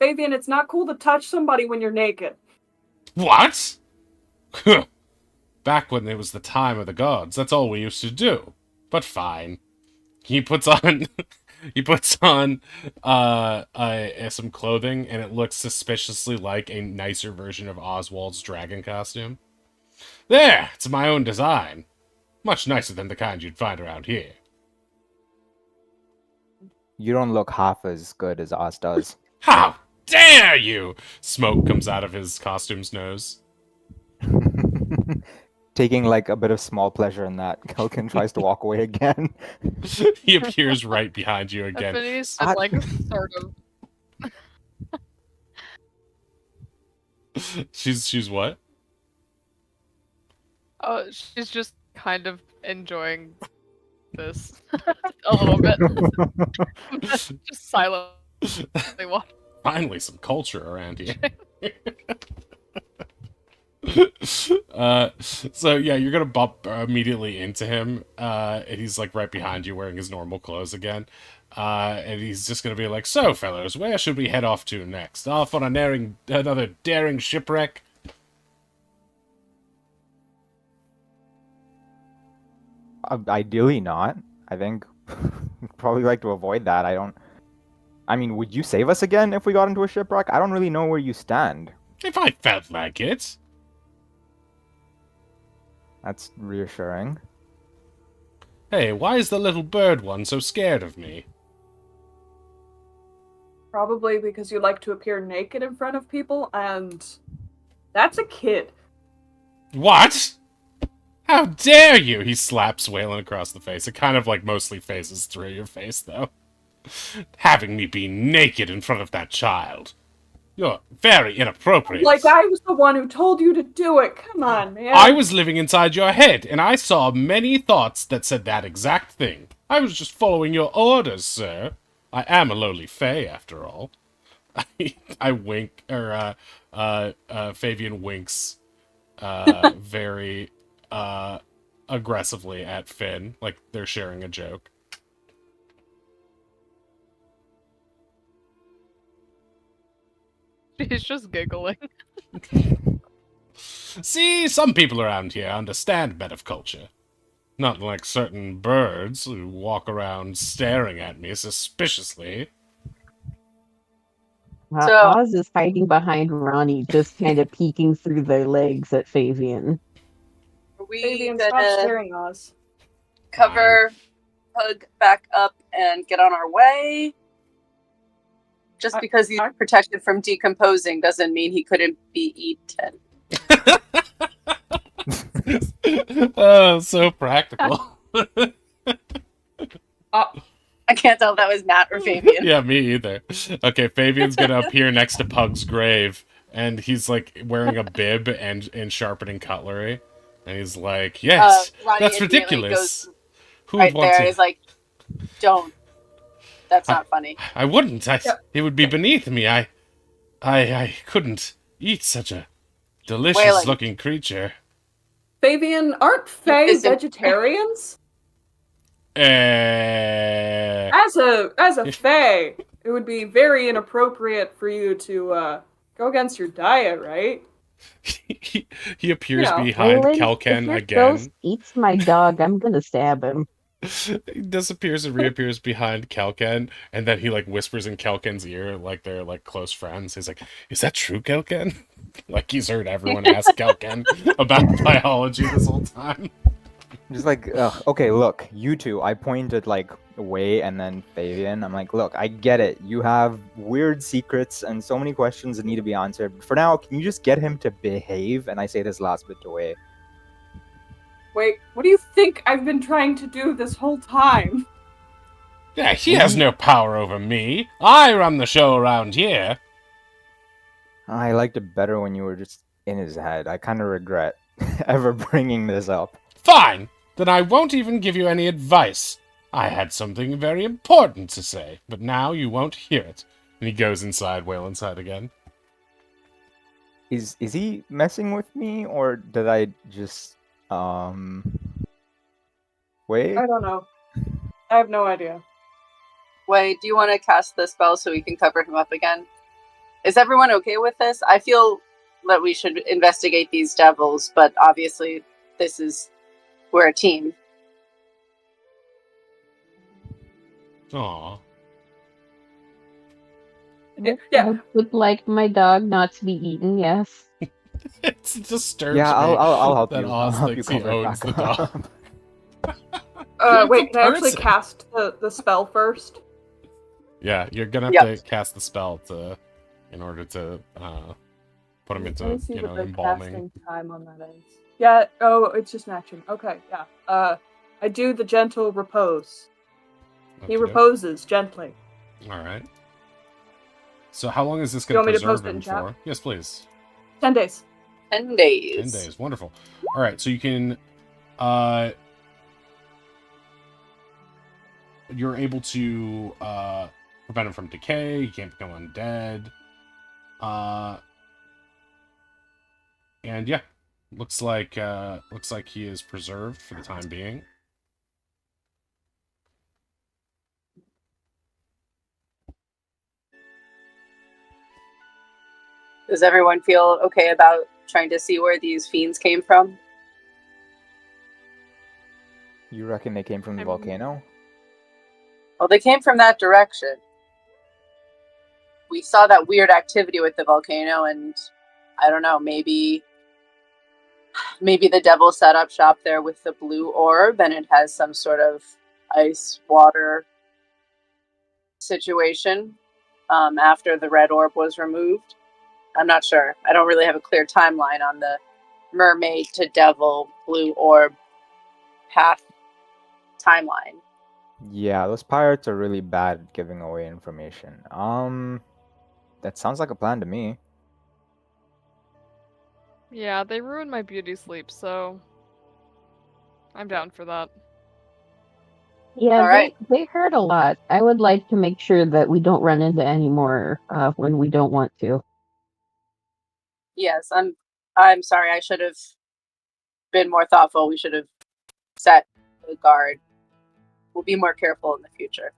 Speaker 2: Favian, it's not cool to touch somebody when you're naked.
Speaker 1: What? Huh. Back when it was the time of the gods, that's all we used to do. But fine. He puts on some clothing, and it looks suspiciously like a nicer version of Oswald's dragon costume. There, it's my own design. Much nicer than the kind you'd find around here.
Speaker 4: you don't look half as good as Oz does.
Speaker 1: How dare you! Smoke comes out of his costume's nose.
Speaker 4: Taking like a bit of small pleasure in that, Kelkin tries to walk away again.
Speaker 1: He appears right behind you again.
Speaker 5: Tiffany's like sort of.
Speaker 1: She's what?
Speaker 5: Oh, she's just kind of enjoying this a little bit. just silently watching.
Speaker 1: Finally, some culture around here. So yeah, you're gonna bump immediately into him, and he's like right behind you wearing his normal clothes again. And he's just gonna be like, "So, fellows, where should we head off to next? Off on another daring shipwreck?"
Speaker 4: Ideally not. I think we'd probably like to avoid that. I mean, would you save us again if we got into a shipwreck? I don't really know where you stand.
Speaker 1: If I felt like it.
Speaker 4: That's reassuring.
Speaker 1: Hey, why is the little bird one so scared of me?
Speaker 2: Probably because you like to appear naked in front of people, and that's a kid.
Speaker 1: What? How dare you! He slaps Weylon across the face. It kind of like mostly phases through your face, though. Having me be naked in front of that child. You're very inappropriate.
Speaker 2: Like I was the one who told you to do it. Come on, man.
Speaker 1: I was living inside your head, and I saw many thoughts that said that exact thing. I was just following your orders, sir. I am a lowly fae, after all. I wink, or, Favian winks, very, aggressively at Finn, like they're sharing a joke.
Speaker 5: She's just giggling.
Speaker 1: See, some people around here understand men of culture. Not like certain birds who walk around staring at me suspiciously.
Speaker 3: So-
Speaker 6: Oz is hiding behind Ronnie, just kind of peeking through their legs at Favian.
Speaker 3: Are we
Speaker 2: Fabian, stop
Speaker 3: gonna
Speaker 2: staring, Oz.
Speaker 3: cover Pug back up and get on our way? Just because he's protected from decomposing doesn't mean he couldn't be eaten.
Speaker 1: Oh, so practical.
Speaker 3: I can't tell if that was Nat or Fabian.
Speaker 1: Yeah, me either. Okay, Fabian's gonna appear next to Pug's grave, and he's like wearing a bib and sharpening cutlery, and he's like, "Yes,
Speaker 3: Ronnie
Speaker 1: that's
Speaker 3: immediately
Speaker 1: ridiculous.
Speaker 3: goes
Speaker 1: Who would
Speaker 3: right
Speaker 1: want
Speaker 3: there.
Speaker 1: to?"
Speaker 3: He's like, "Don't. That's not funny."
Speaker 1: I wouldn't.
Speaker 2: Yep.
Speaker 1: It would be beneath me. I couldn't eat such a delicious
Speaker 3: Weylon.
Speaker 1: looking creature.
Speaker 2: Fabian, aren't Fae
Speaker 3: Is it-
Speaker 2: vegetarians?
Speaker 1: Eh.
Speaker 2: As a Fae, it would be very inappropriate for you to go against your diet, right?
Speaker 1: He appears
Speaker 2: You know,
Speaker 1: behind
Speaker 6: Weylon, if
Speaker 1: Kelken
Speaker 6: your
Speaker 1: again.
Speaker 6: ghost eats my dog, I'm gonna stab him.
Speaker 1: He disappears and reappears behind Kelken, and then he like whispers in Kelken's ear like they're like close friends. He's like, "Is that true, Kelken?" Like he's heard everyone ask Kelken about biology this whole time.
Speaker 4: Just like, okay, look, you two. I pointed like Way and then Favian. I'm like, look, I get it. You have weird secrets and so many questions that need to be answered. For now, can you just get him to behave? And I say this last bit to Way.
Speaker 2: Wait, what do you think I've been trying to do this whole time?
Speaker 1: Yeah, he has no power over me. I run the show around here.
Speaker 4: I liked it better when you were just in his head. I kind of regret ever bringing this up.
Speaker 1: Fine. Then I won't even give you any advice. I had something very important to say, but now you won't hear it. And he goes inside Weylon's side again.
Speaker 4: Is he messing with me, or did I just Way?
Speaker 2: I don't know. I have no idea.
Speaker 3: Wait, do you want to cast the spell so we can cover him up again? Is everyone okay with this? I feel that we should investigate these devils, but obviously we're a team.
Speaker 1: Aw.
Speaker 2: Yeah.
Speaker 6: I would like my dog not to be eaten, yes.
Speaker 1: It disturbs
Speaker 4: Yeah,
Speaker 1: me
Speaker 4: I'll help
Speaker 1: that
Speaker 4: you.
Speaker 1: Oz
Speaker 4: I'll help you
Speaker 1: thinks he
Speaker 4: cover it
Speaker 1: owns
Speaker 4: back
Speaker 1: the dog.
Speaker 4: up.
Speaker 2: Wait,
Speaker 1: It's
Speaker 2: can
Speaker 1: a
Speaker 2: I actually
Speaker 1: person.
Speaker 2: cast the spell first?
Speaker 1: Yeah, you're gonna have
Speaker 3: Yep.
Speaker 1: to cast the spell in order to put him
Speaker 2: Let me
Speaker 1: into
Speaker 2: see what the
Speaker 1: embalming.
Speaker 2: casting time on that is. Yeah, oh, it's just an action. Okay, yeah. I do the gentle repose. He
Speaker 1: Okey-doke.
Speaker 2: reposes gently.
Speaker 1: All right. So how long is this
Speaker 2: You
Speaker 1: going
Speaker 2: want me
Speaker 1: to
Speaker 2: to post
Speaker 1: preserve
Speaker 2: it in
Speaker 1: him
Speaker 2: chat?
Speaker 1: for? Yes, please.
Speaker 2: 10 days.
Speaker 3: 10 days.
Speaker 1: 10 days. Wonderful. All right, so you can you're able to prevent him from decay. He can't become undead. And yeah, looks like he is preserved for the time being.
Speaker 3: Does everyone feel okay about trying to see where these fiends came from?
Speaker 4: You reckon they came from the volcano?
Speaker 3: Well, they came from that direction. We saw that weird activity with the volcano, and I don't know, maybe the devil set up shop there with the blue orb, and it has some sort of ice water situation after the red orb was removed. I'm not sure. I don't really have a clear timeline on the mermaid to devil blue orb path timeline.
Speaker 4: Yeah, those pirates are really bad at giving away information. That sounds like a plan to me.
Speaker 5: Yeah, they ruined my beauty sleep, so I'm down for that.
Speaker 6: Yeah,
Speaker 3: All right.
Speaker 6: they hurt a lot. I would like to make sure that we don't run into any more when we don't want to.
Speaker 3: Yes, I'm sorry. I should have been more thoughtful. We should have set a guard. We'll be more careful in the future.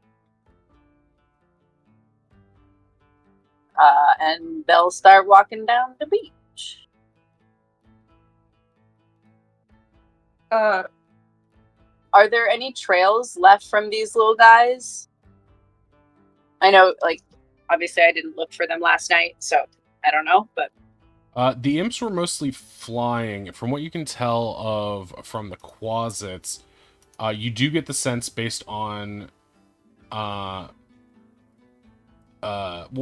Speaker 3: And they'll start walking down the beach.
Speaker 2: Uh,
Speaker 3: Are there any trails left from these little guys? I know, like, obviously I didn't look for them last night, so I don't know, but...
Speaker 1: The imps were mostly flying. From what you can tell from the quasits, you do get the sense based on... well,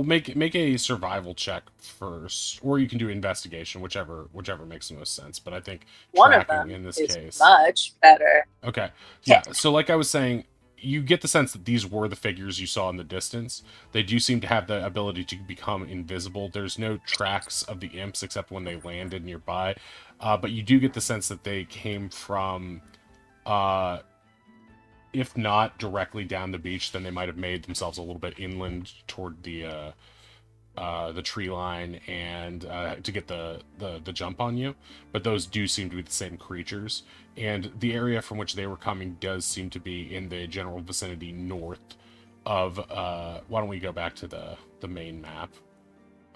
Speaker 1: make a survival check first, or you can do investigation, whichever makes the most sense. But I think
Speaker 3: one of
Speaker 1: tracking
Speaker 3: them
Speaker 1: in this
Speaker 3: is
Speaker 1: case,
Speaker 3: much better.
Speaker 1: okay, yeah. So, like I was saying, you get the sense that these were the figures you saw in the distance. They do seem to have the ability to become invisible. There's no tracks of the imps except when they landed nearby, but you do get the sense that they came from, if not directly down the beach, then they might have made themselves a little bit inland toward the tree line and to get the jump on you. But those do seem to be the same creatures, and the area from which they were coming does seem to be in the general vicinity north of. Why don't we go back to the main map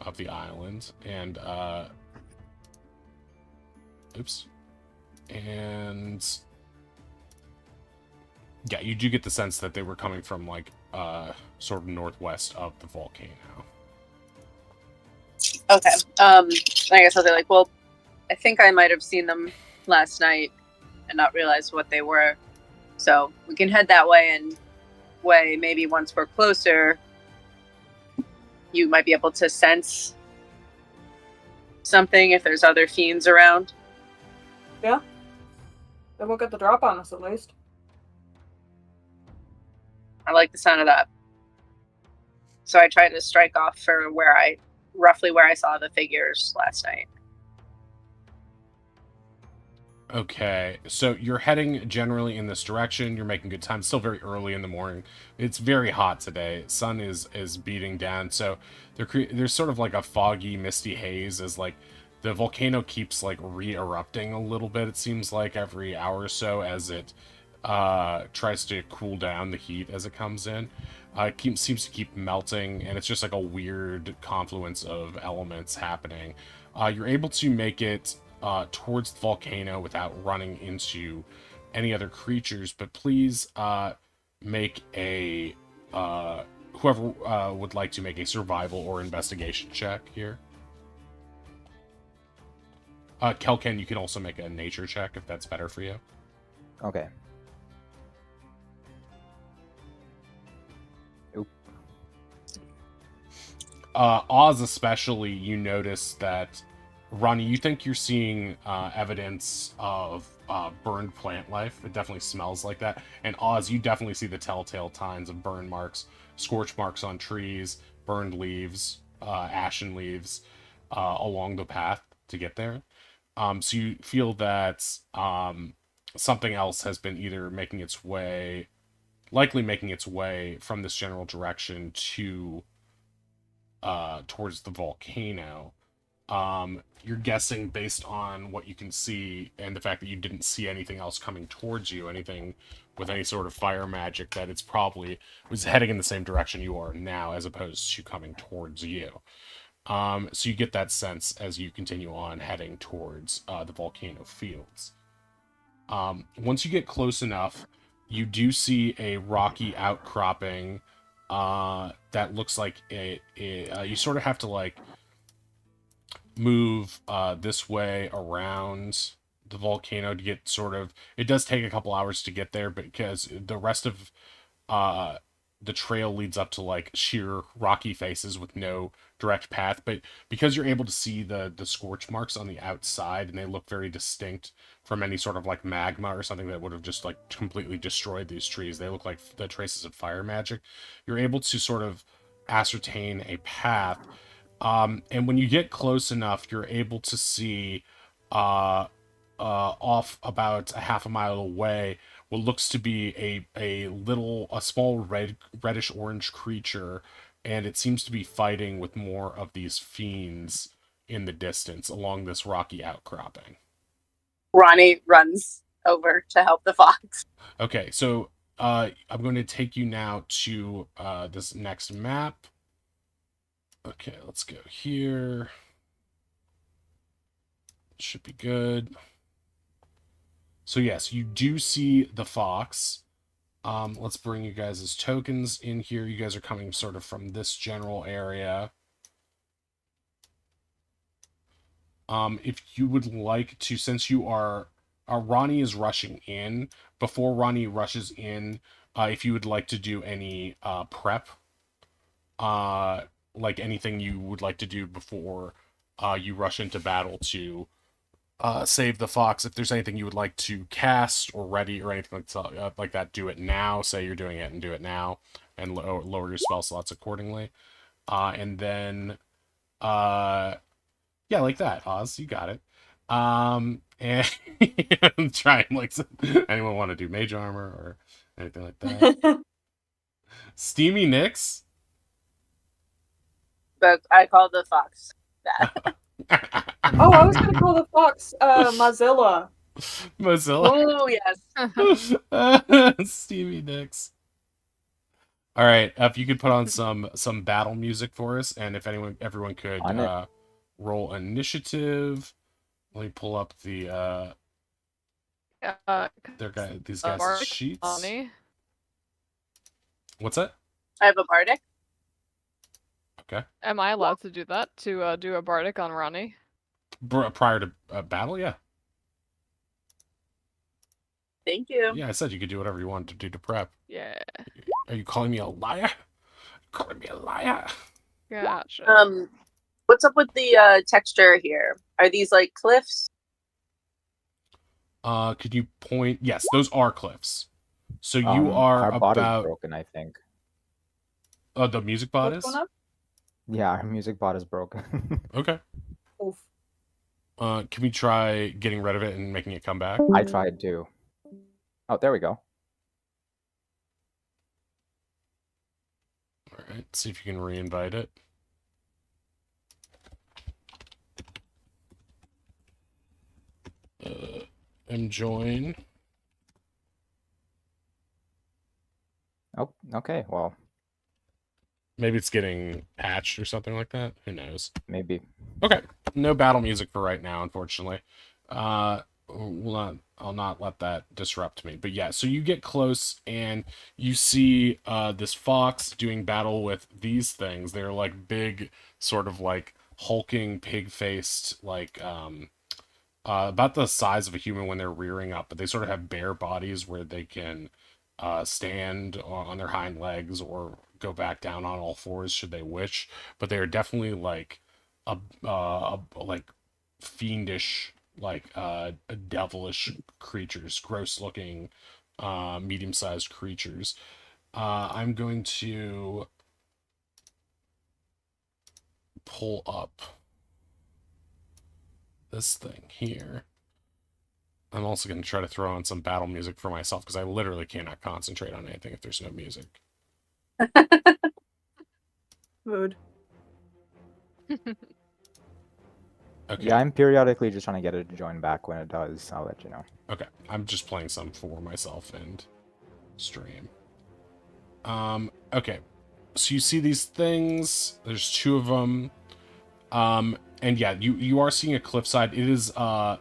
Speaker 1: of the island and oops, and yeah, you do get the sense that they were coming from like sort of northwest of the volcano.
Speaker 3: Okay. I guess I'll be like, well, I think I might have seen them last night and not realized what they were. So we can head that way, and maybe once we're closer, you might be able to sense something if there's other fiends around.
Speaker 2: Yeah. Then we'll get the drop on us at least.
Speaker 3: I like the sound of that. So I try to strike off for roughly where I saw the figures last night.
Speaker 1: Okay, so you're heading generally in this direction. You're making good time. It's still very early in the morning. It's very hot today. Sun is beating down. So there's sort of like a foggy, misty haze as like the volcano keeps like re-erupting a little bit. It seems like every hour or so as it tries to cool down the heat as it comes in. It seems to keep melting, and it's just like a weird confluence of elements happening. You're able to make it towards the volcano without running into any other creatures, but please make a whoever would like to make a survival or investigation check here. Kelken, you can also make a nature check if that's better for you.
Speaker 4: Okay.
Speaker 1: Oz especially, you notice that, Ronnie, you think you're seeing evidence of burned plant life. It definitely smells like that. And Oz, you definitely see the telltale signs of burn marks, scorch marks on trees, burned leaves, ashen leaves along the path to get there. So you feel that something else has been either likely making its way from this general direction to towards the volcano. You're guessing based on what you can see and the fact that you didn't see anything else coming towards you, anything with any sort of fire magic, that it's probably was heading in the same direction you are now as opposed to coming towards you. So you get that sense as you continue on heading towards the volcano fields. Once you get close enough, you do see a rocky outcropping that looks like you sort of have to like move this way around the volcano to get sort of, it does take a couple hours to get there because the rest of the trail leads up to like sheer rocky faces with no direct path, but because you're able to see the scorch marks on the outside and they look very distinct from any sort of like magma or something that would have just like completely destroyed these trees, they look like the traces of fire magic. You're able to sort of ascertain a path, and when you get close enough, you're able to see off about a half a mile away what looks to be a small reddish orange creature, and it seems to be fighting with more of these fiends in the distance along this rocky outcropping.
Speaker 3: Ronnie runs over to help the fox.
Speaker 1: Okay, so I'm going to take you now to this next map. Okay, let's go here. Should be good. So yes, you do see the fox. Let's bring you guys as tokens in here. You guys are coming sort of from this general area. If you would like to, since you are, Ronnie is rushing in. Before Ronnie rushes in, if you would like to do any prep, like anything you would like to do before you rush into battle to save the fox, if there's anything you would like to cast or ready or anything like that, do it now. Say you're doing it and do it now, and lower your spell slots accordingly. And then, yeah, like that, Oz, you got it. And try and like, anyone want to do mage armor or anything like that? Steamy Nix.
Speaker 3: But I call the fox that.
Speaker 2: Oh, I was gonna call the fox Mozilla.
Speaker 1: Mozilla.
Speaker 3: Oh yes.
Speaker 1: Steamy Nix. All right, if you could put on some battle music for us, and if everyone could roll initiative. Let me pull up the these guys' sheets.
Speaker 5: Ronnie.
Speaker 1: What's that?
Speaker 3: I have a bardic.
Speaker 1: Okay.
Speaker 5: Am I allowed to do that? To do a bardic on Ronnie?
Speaker 1: Prior to battle, yeah.
Speaker 3: Thank you.
Speaker 1: Yeah, I said you could do whatever you wanted to do to prep.
Speaker 5: Yeah.
Speaker 1: Are you calling me a liar? Calling me a liar?
Speaker 5: Gotcha.
Speaker 3: What's up with the texture here? Are these like cliffs?
Speaker 1: Could you point? Yes, those are cliffs. So you are
Speaker 4: our bot
Speaker 1: about
Speaker 4: is broken, I think.
Speaker 1: the music bot
Speaker 2: What's
Speaker 1: is?
Speaker 2: going on?
Speaker 4: Yeah, our music bot is broken.
Speaker 1: Okay.
Speaker 2: Oof.
Speaker 1: Can we try getting rid of it and making it come back?
Speaker 4: I tried to. Oh, there we go.
Speaker 1: All right, see if you can re-invite it. And join.
Speaker 4: Oh, okay. Well,
Speaker 1: maybe it's getting patched or something like that. Who knows?
Speaker 4: Maybe.
Speaker 1: Okay, no battle music for right now, unfortunately. I'll not let that disrupt me. But yeah, so you get close and you see this fox doing battle with these things. They're like big, sort of like hulking, pig-faced, like about the size of a human when they're rearing up, but they sort of have bare bodies where they can stand on their hind legs or go back down on all fours should they wish. But they are definitely like like fiendish, like devilish creatures, gross looking, medium-sized creatures. I'm going to pull up this thing here. I'm also going to try to throw on some battle music for myself because I literally cannot concentrate on anything if there's no music.
Speaker 2: Mood.
Speaker 1: Okay.
Speaker 4: Yeah, I'm periodically just trying to get it to join back. When it does, I'll let you know.
Speaker 1: Okay, I'm just playing some for myself and stream. Okay, so you see these things. There's two of them. And yeah, you are seeing a cliffside. It is to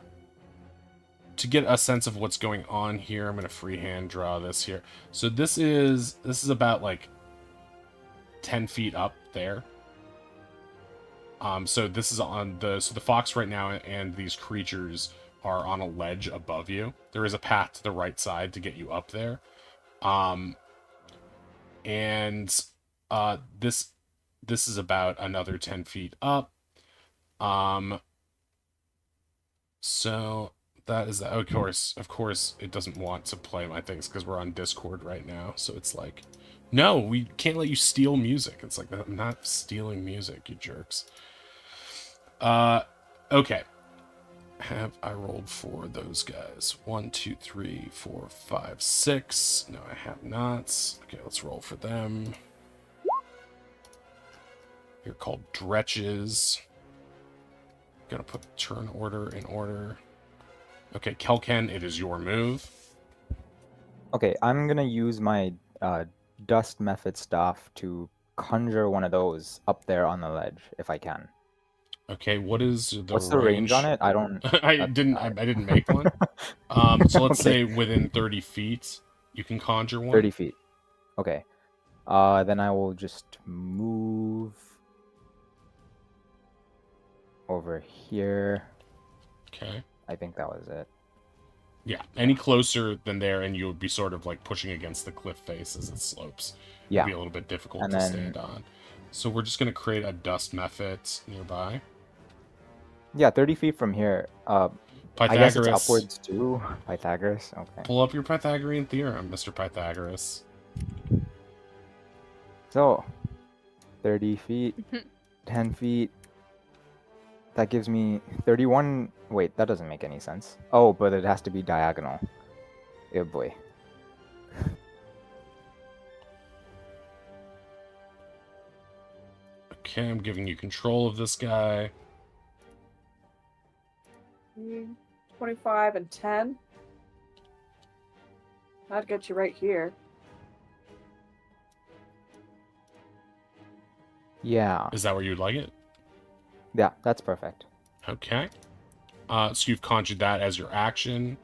Speaker 1: get a sense of what's going on here. I'm gonna freehand draw this here. So this is about like 10 feet up there. So this is on the fox right now, and these creatures are on a ledge above you. There is a path to the right side to get you up there. And this is about another 10 feet up. So that is that. Of course, it doesn't want to play my things because we're on Discord right now. So it's like, no, we can't let you steal music. It's like, I'm not stealing music, you jerks. Okay. Have I rolled for those guys? 1, 2, 3, 4, 5, 6. No, I have not. Okay, let's roll for them. You're called Dretches. Gonna put turn order in order. Okay, Kelken, it is your move.
Speaker 4: Okay, I'm gonna use my dust method staff to conjure one of those up there on the ledge, if I can.
Speaker 1: Okay, what is the
Speaker 4: What's the range on it? I don't.
Speaker 1: I didn't make one. So let's
Speaker 4: Okay.
Speaker 1: say within 30 feet, you can conjure one.
Speaker 4: 30 feet. Okay. Then I will just move over here.
Speaker 1: Okay.
Speaker 4: I think that was it.
Speaker 1: Yeah, any closer than there, and you would be sort of like pushing against the cliff face as it slopes.
Speaker 4: Yeah.
Speaker 1: It'd be a little bit difficult
Speaker 4: And
Speaker 1: to
Speaker 4: then-
Speaker 1: stand on. So we're just going to create a dust method nearby.
Speaker 4: Yeah, 30 feet from here. I guess
Speaker 1: Pythagoras,
Speaker 4: it's upwards too. Pythagoras. Okay.
Speaker 1: pull up your Pythagorean theorem, Mr. Pythagoras.
Speaker 4: So, 30 feet, 10 feet. That gives me 31. Wait, that doesn't make any sense. Oh, but it has to be diagonal. Oh boy.
Speaker 1: Okay, I'm giving you control of this guy.
Speaker 2: 25 and 10. That'd get you right here.
Speaker 4: Yeah.
Speaker 1: Is that where you'd like it?
Speaker 4: Yeah, that's perfect.
Speaker 1: Okay. So you've conjured that as your action.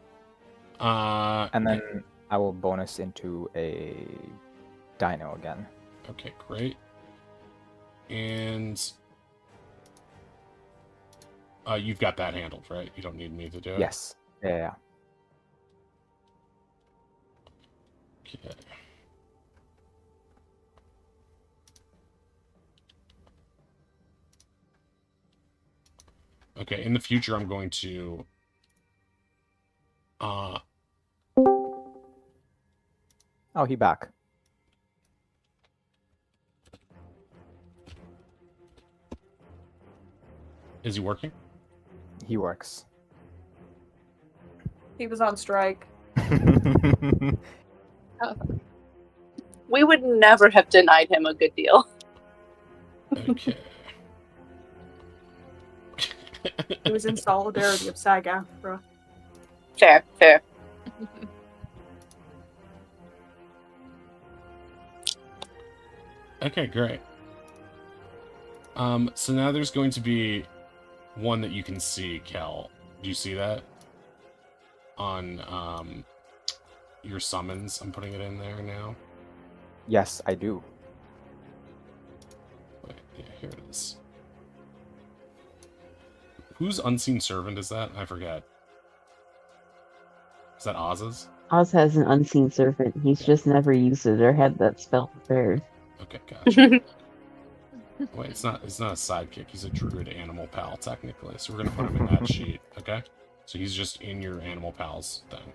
Speaker 4: And then I will bonus into a dino again.
Speaker 1: Okay, great. And you've got that handled, right? You don't need me to do it?
Speaker 4: Yes. Yeah.
Speaker 1: Okay. Okay, in the future, I'm going to...
Speaker 4: Oh, he back.
Speaker 1: Is he working?
Speaker 4: He works.
Speaker 2: He was on strike.
Speaker 3: We would never have denied him a good deal.
Speaker 1: Okay.
Speaker 2: He was in solidarity of SAG-AFTRA.
Speaker 3: Fair, fair.
Speaker 1: Okay, great. So now there's going to be one that you can see, Kel. Do you see that? On your summons. I'm putting it in there now.
Speaker 4: Yes, I do.
Speaker 1: Wait, yeah, here it is. Whose unseen servant is that? I forget. Is that Oz's?
Speaker 6: Oz has an unseen servant. He's just never used it or had that spell prepared.
Speaker 1: Okay, gotcha. Wait, it's not a sidekick. He's a druid animal pal, technically. So we're gonna put him in that sheet, okay? So he's just in your animal pals thing.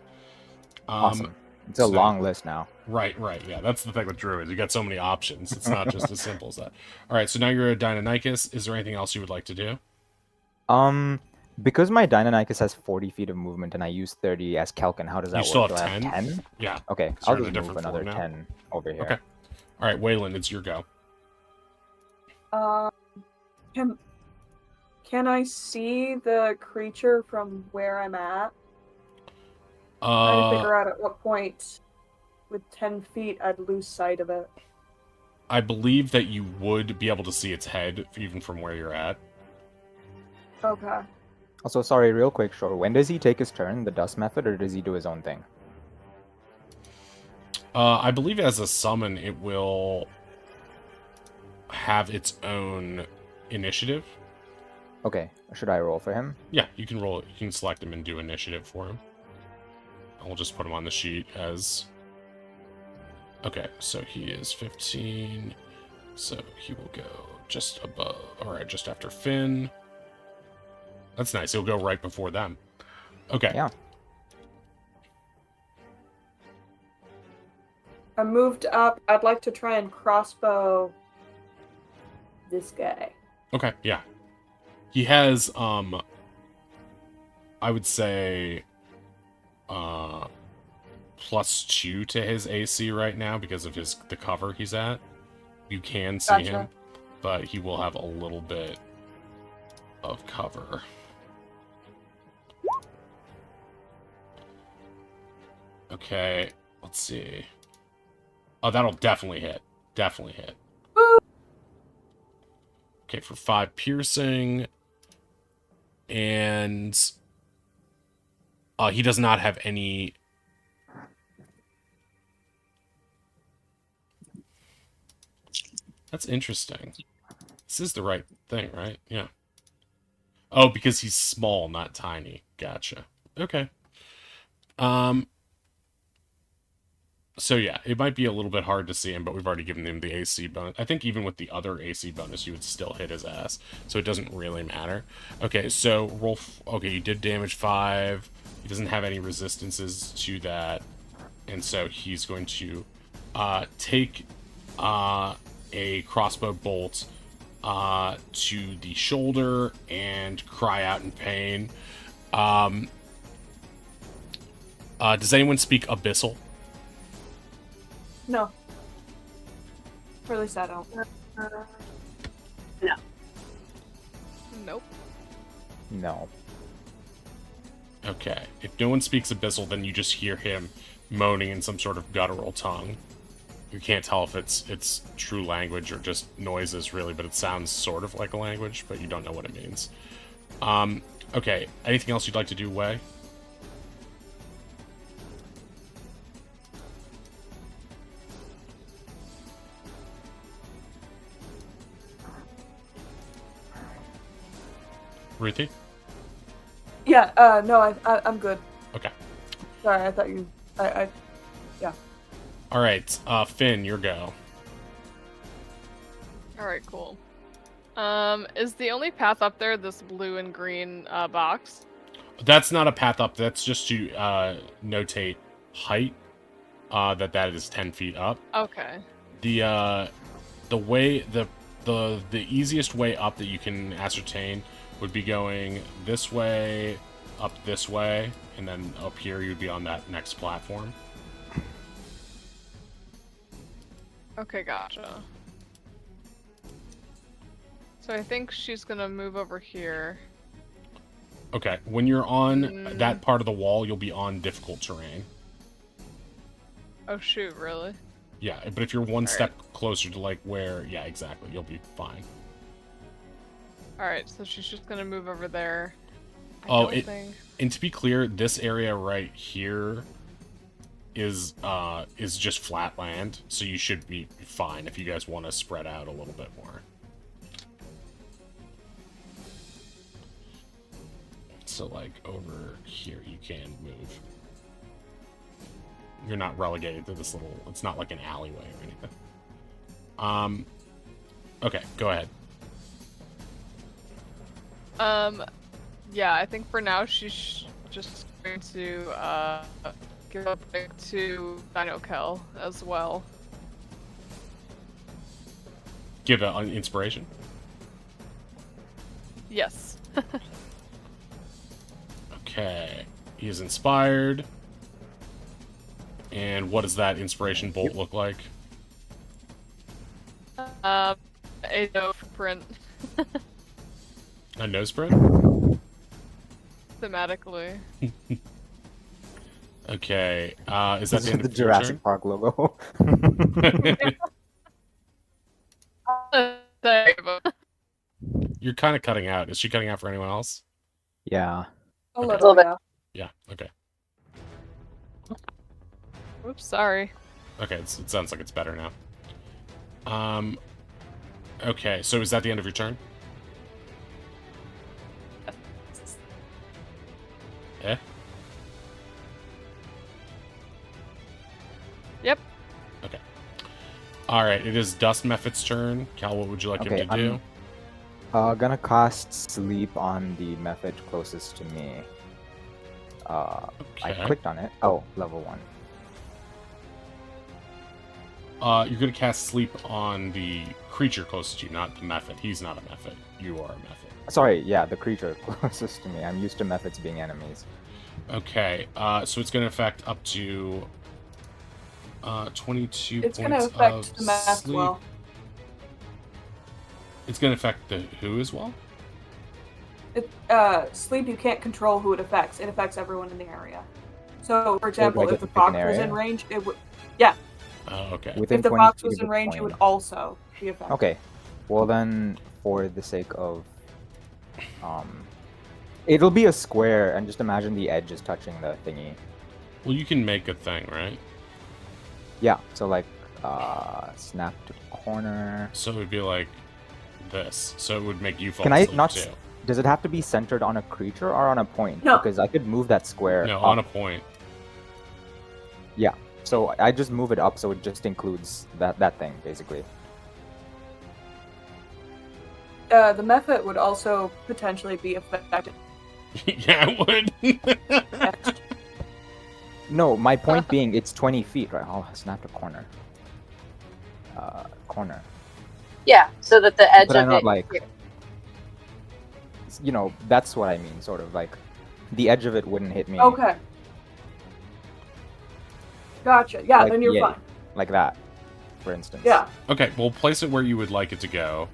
Speaker 4: Awesome. It's a
Speaker 1: so-
Speaker 4: long list now.
Speaker 1: Right, yeah. That's the thing with druids. You got so many options. It's not just as simple as that. All right, so now you're a Deinonychus. Is there anything else you would like to do?
Speaker 4: Because my Deinonychus has 40 feet of movement and I use 30 as Kelkin, how does that
Speaker 1: You
Speaker 4: work?
Speaker 1: still have
Speaker 4: Do I
Speaker 1: 10?
Speaker 4: 10?
Speaker 1: Yeah.
Speaker 4: Okay,
Speaker 1: So
Speaker 4: I'll
Speaker 1: you're in a
Speaker 4: just move
Speaker 1: different
Speaker 4: another
Speaker 1: form now?
Speaker 4: 10 over here.
Speaker 1: Okay. All right, Weylon, it's your go.
Speaker 2: Can I see the creature from where I'm at? Trying to
Speaker 1: Uh,
Speaker 2: figure out at what point with 10 feet I'd lose sight of it.
Speaker 1: I believe that you would be able to see its head even from where you're at.
Speaker 2: Okay.
Speaker 4: Also, sorry, real quick, Shore. When does he take his turn, the dust method, or does he do his own thing?
Speaker 1: I believe as a summon, it will have its own initiative.
Speaker 4: Okay, should I roll for him?
Speaker 1: Yeah, you can roll it. You can select him and do initiative for him. And we'll just put him on the sheet as... Okay, so he is 15. So he will go just above... Alright, just after Finn. That's nice. He'll go right before them. Okay.
Speaker 4: Yeah.
Speaker 2: I moved up. I'd like to try and crossbow this guy.
Speaker 1: Okay, yeah. He has, I would say, +2 to his AC right now because of the cover he's at. You can see
Speaker 2: Gotcha.
Speaker 1: him, but he will have a little bit of cover. Okay, let's see. Oh, that'll definitely hit. Definitely hit. Okay, for 5 piercing, and he does not have any. That's interesting. This is the right thing, right? Yeah. Oh, because he's small, not tiny. Gotcha. Okay. So yeah, it might be a little bit hard to see him, but we've already given him the AC bonus. I think even with the other AC bonus, you would still hit his ass, so it doesn't really matter. Okay, so roll. Okay, you did damage 5. He doesn't have any resistances to that, and so he's going to take a crossbow bolt to the shoulder and cry out in pain. Does anyone speak Abyssal?
Speaker 2: No. Or at least I don't.
Speaker 3: No.
Speaker 5: Nope.
Speaker 4: No.
Speaker 1: Okay. If no one speaks Abyssal, then you just hear him moaning in some sort of guttural tongue. You can't tell if it's true language or just noises, really, but it sounds sort of like a language, but you don't know what it means. Okay. Anything else you'd like to do, Way? Ruthie?
Speaker 2: Yeah, no, I'm good.
Speaker 1: Okay.
Speaker 2: Sorry, I thought you... yeah.
Speaker 1: Alright, Finn, your go.
Speaker 5: Alright, cool. Is the only path up there this blue and green box?
Speaker 1: That's not a path up, that's just to notate height, that is 10 feet up.
Speaker 5: Okay.
Speaker 1: The way, the easiest way up that you can ascertain would be going this way, up this way, and then up here you'd be on that next platform.
Speaker 5: Okay, gotcha. So I think she's gonna move over here.
Speaker 1: Okay, when you're on that part of the wall, you'll be on difficult terrain.
Speaker 5: Oh shoot, really?
Speaker 1: Yeah, but if you're one step closer to like where, yeah, exactly, you'll be fine.
Speaker 5: Alright, so she's just gonna move over there.
Speaker 1: And to be clear, this area right here is just flat land, so you should be fine if you guys want to spread out a little bit more. So like over here you can move. You're not relegated to this little, it's not like an alleyway or anything. Okay, go ahead.
Speaker 5: Yeah, I think for now she's just going to give a break to Dino Kel as well.
Speaker 1: Give an inspiration.
Speaker 5: Yes.
Speaker 1: Okay, he is inspired. And what does that inspiration bolt look like?
Speaker 5: A nose print.
Speaker 1: A nose print?
Speaker 5: Thematically.
Speaker 1: Okay, is that the end
Speaker 4: the
Speaker 1: of your
Speaker 4: Jurassic
Speaker 1: turn?
Speaker 4: Park logo?
Speaker 1: You're kind of cutting out. Is she cutting out for anyone else?
Speaker 4: Yeah.
Speaker 2: A
Speaker 1: Okay.
Speaker 2: little, yeah.
Speaker 1: Yeah, okay.
Speaker 5: Oops, sorry.
Speaker 1: Okay, it sounds like it's better now. Okay, so is that the end of your turn? Eh?
Speaker 5: Yep.
Speaker 1: Okay. Alright, it is Dust Mephit's turn. Cal, what would you like him to do?
Speaker 4: Gonna cast sleep on the method closest to me. I
Speaker 1: Okay.
Speaker 4: clicked on it. Oh, level 1.
Speaker 1: You're gonna cast sleep on the creature closest to you, not the Mephit. He's not a Mephit. You are a Mephit.
Speaker 4: Sorry, yeah, the creature closest to me. I'm used to methods being enemies.
Speaker 1: Okay, so it's gonna affect up to 22
Speaker 2: It's
Speaker 1: points
Speaker 2: gonna
Speaker 1: of
Speaker 2: affect the math
Speaker 1: sleep.
Speaker 2: well.
Speaker 1: It's gonna affect the who as well?
Speaker 2: Sleep, you can't control who it affects. It affects everyone in the area. So, for
Speaker 4: do I
Speaker 2: example,
Speaker 4: get
Speaker 2: if the
Speaker 4: to pick an
Speaker 2: fox was in
Speaker 4: area?
Speaker 2: range, it would... Yeah,
Speaker 1: Oh, okay.
Speaker 4: Within
Speaker 2: if the
Speaker 4: 20
Speaker 2: fox
Speaker 4: feet
Speaker 2: was
Speaker 4: of
Speaker 2: in
Speaker 4: the
Speaker 2: range, it
Speaker 4: point.
Speaker 2: would also be affected.
Speaker 4: Okay. Well then, for the sake of It'll be a square, and just imagine the edge is touching the thingy.
Speaker 1: Well, you can make a thing, right?
Speaker 4: Yeah, so like, snap to corner.
Speaker 1: So it would be like this. So it would make you fall
Speaker 4: Can I
Speaker 1: asleep
Speaker 4: not?
Speaker 1: too.
Speaker 4: Does it have to be centered on a creature or on a point?
Speaker 2: No.
Speaker 4: Because I could move that square.
Speaker 1: No,
Speaker 4: up.
Speaker 1: on a point.
Speaker 4: Yeah. So I just move it up, so it just includes that thing basically.
Speaker 2: The method would also potentially be affected.
Speaker 1: Yeah, it would.
Speaker 4: No, my point being, it's 20 feet, right? I'll snap to corner. Corner.
Speaker 3: Yeah, so that the edge
Speaker 4: But
Speaker 3: of
Speaker 4: I'm not
Speaker 3: it.
Speaker 4: like, you know, that's what I mean. Sort of like, the edge of it wouldn't hit me.
Speaker 2: Okay. Gotcha. Yeah,
Speaker 4: Like,
Speaker 2: then you're
Speaker 4: yeah.
Speaker 2: fine.
Speaker 4: Like that, for instance.
Speaker 2: Yeah.
Speaker 1: Okay, well, place it where you would like it to go.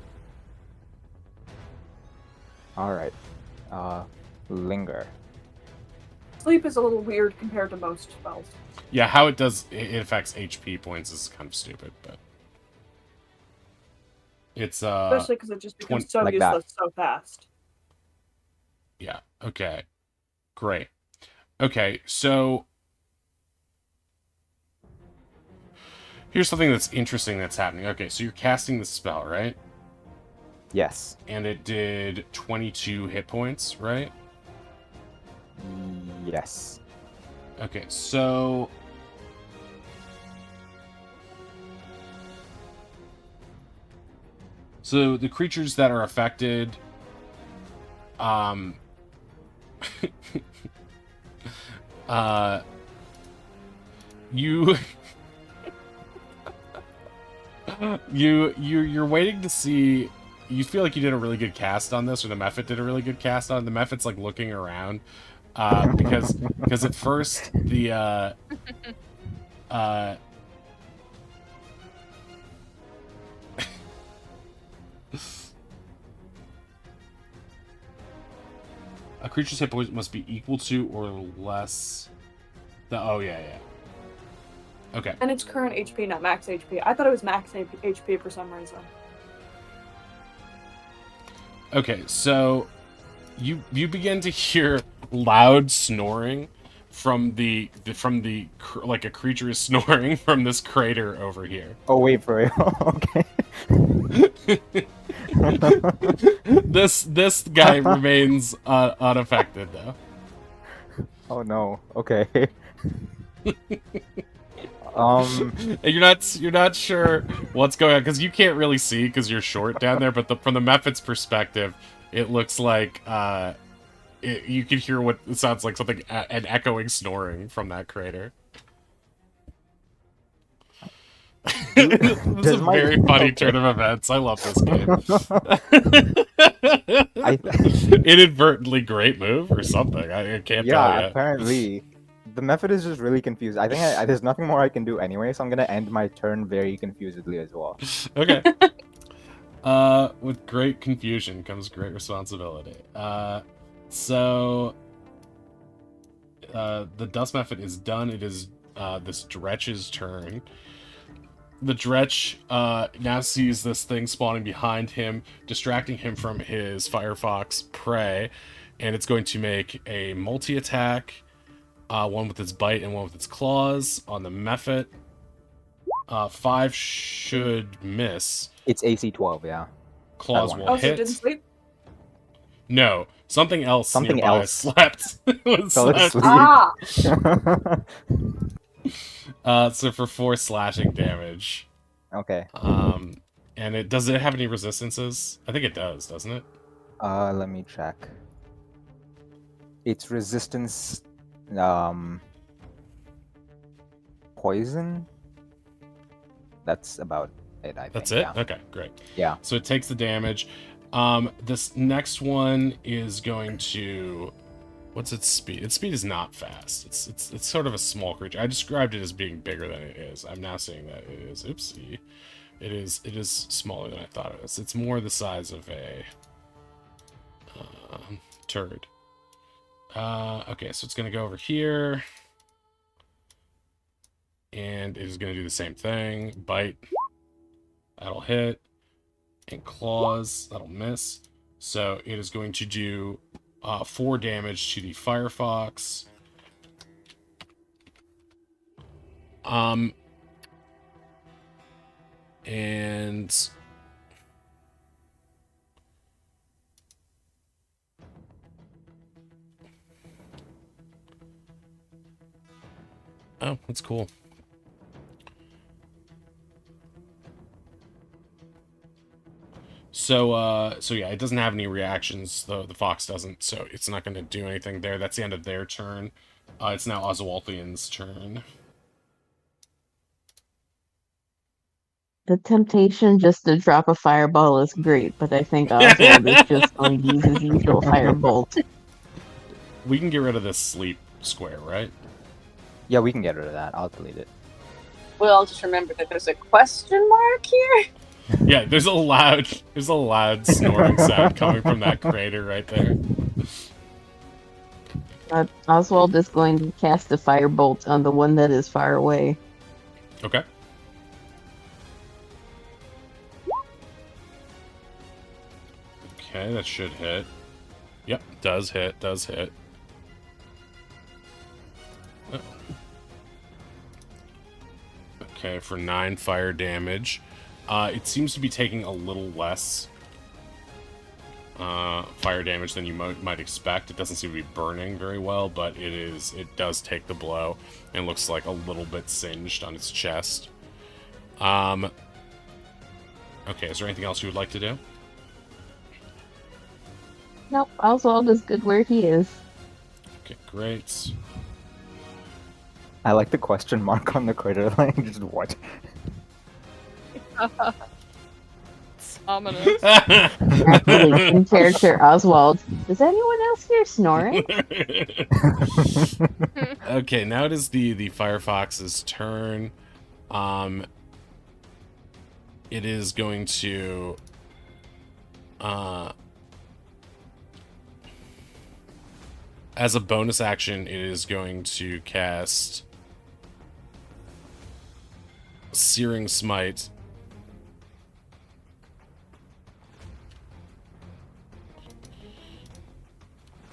Speaker 4: All right. Linger.
Speaker 2: Sleep is a little weird compared to most spells.
Speaker 1: Yeah, how it does, it affects HP points is kind of stupid, but it's
Speaker 2: Especially because it just becomes
Speaker 1: 20
Speaker 2: so
Speaker 4: like that.
Speaker 2: useless so fast.
Speaker 1: yeah, okay, great. Okay, so here's something that's interesting that's happening. Okay, so you're casting the spell, right?
Speaker 4: Yes.
Speaker 1: And it did 22 hit points, right?
Speaker 4: Yes.
Speaker 1: Okay, so the creatures that are affected, you you're waiting to see. You feel like you did a really good cast on this, or the Mephit did a really good cast on it. The Mephit's like looking around, because at first the a creature's hit points must be equal to or less. Oh yeah. Okay.
Speaker 2: And it's current HP, not max HP. I thought it was max HP for some reason.
Speaker 1: Okay, so you begin to hear loud snoring from like a creature is snoring from this crater over here.
Speaker 4: Oh wait, for real? Okay.
Speaker 1: This guy remains unaffected though.
Speaker 4: Oh no. Okay.
Speaker 1: And you're not sure what's going on because you can't really see because you're short down there. But from the Mephit's perspective, it looks like you can hear what it sounds like something an echoing snoring from that crater. This is a very funny turn of events. I love this game. Inadvertently great move or something. I can't tell yet.
Speaker 4: Apparently. The method is just really confused. I think there's nothing more I can do anyway, so I'm gonna end my turn very confusedly as well.
Speaker 1: Okay. With great confusion comes great responsibility. So the dust method is done. It is this Dretch's turn. The Dretch now sees this thing spawning behind him, distracting him from his Firefox prey, and it's going to make a multi-attack. One with its bite and one with its claws on the Mephit. 5 should miss.
Speaker 4: It's AC 12, yeah.
Speaker 1: Claws will
Speaker 2: Oh, so it
Speaker 1: hit.
Speaker 2: didn't sleep?
Speaker 1: No, something else.
Speaker 4: Something
Speaker 1: nearby
Speaker 4: else.
Speaker 1: slept.
Speaker 4: Fell asleep.
Speaker 2: Ah!
Speaker 1: So for 4 slashing damage.
Speaker 4: Okay.
Speaker 1: And it does it have any resistances? I think it does, doesn't it?
Speaker 4: Let me check. Its resistance, poison. That's about it. I think.
Speaker 1: That's it?
Speaker 4: Yeah.
Speaker 1: Okay, great.
Speaker 4: Yeah.
Speaker 1: So it takes the damage. This next one is going to... What's its speed? Its speed is not fast. It's sort of a small creature. I described it as being bigger than it is. I'm now seeing that it is. Oopsie. It is smaller than I thought it was. It's more the size of a turd. Okay, so it's gonna go over here. And it is gonna do the same thing. Bite. That'll hit. And claws. That'll miss. So it is going to do 4 damage to the Firefox. And oh, that's cool. So yeah, it doesn't have any reactions, though the fox doesn't, so it's not going to do anything there. That's the end of their turn. It's now Oswaldian's turn.
Speaker 6: The temptation just to drop a fireball is great, but I think Oswald is just going to use his usual firebolt.
Speaker 1: We can get rid of this sleep square, right?
Speaker 4: Yeah, we can get rid of that. I'll delete it.
Speaker 3: Well, just remember that there's a question mark here.
Speaker 1: Yeah, there's a loud snoring sound coming from that crater right there.
Speaker 6: Oswald is going to cast a firebolt on the one that is far away.
Speaker 1: Okay. Okay, that should hit. Yep, does hit. Oh. Okay, for 9 fire damage. It seems to be taking a little less fire damage than you might expect. It doesn't seem to be burning very well, but it does take the blow and looks like a little bit singed on its chest. Okay, is there anything else you would like to do?
Speaker 6: Nope, Oswald is good where he is.
Speaker 1: Okay, great.
Speaker 4: I like the question mark on the crater line. Just what?
Speaker 5: It's ominous.
Speaker 6: Actually, in character, Oswald. Does anyone else hear snoring?
Speaker 1: Okay, now it is the Firefox's turn. It is going to as a bonus action, it is going to cast Searing Smite.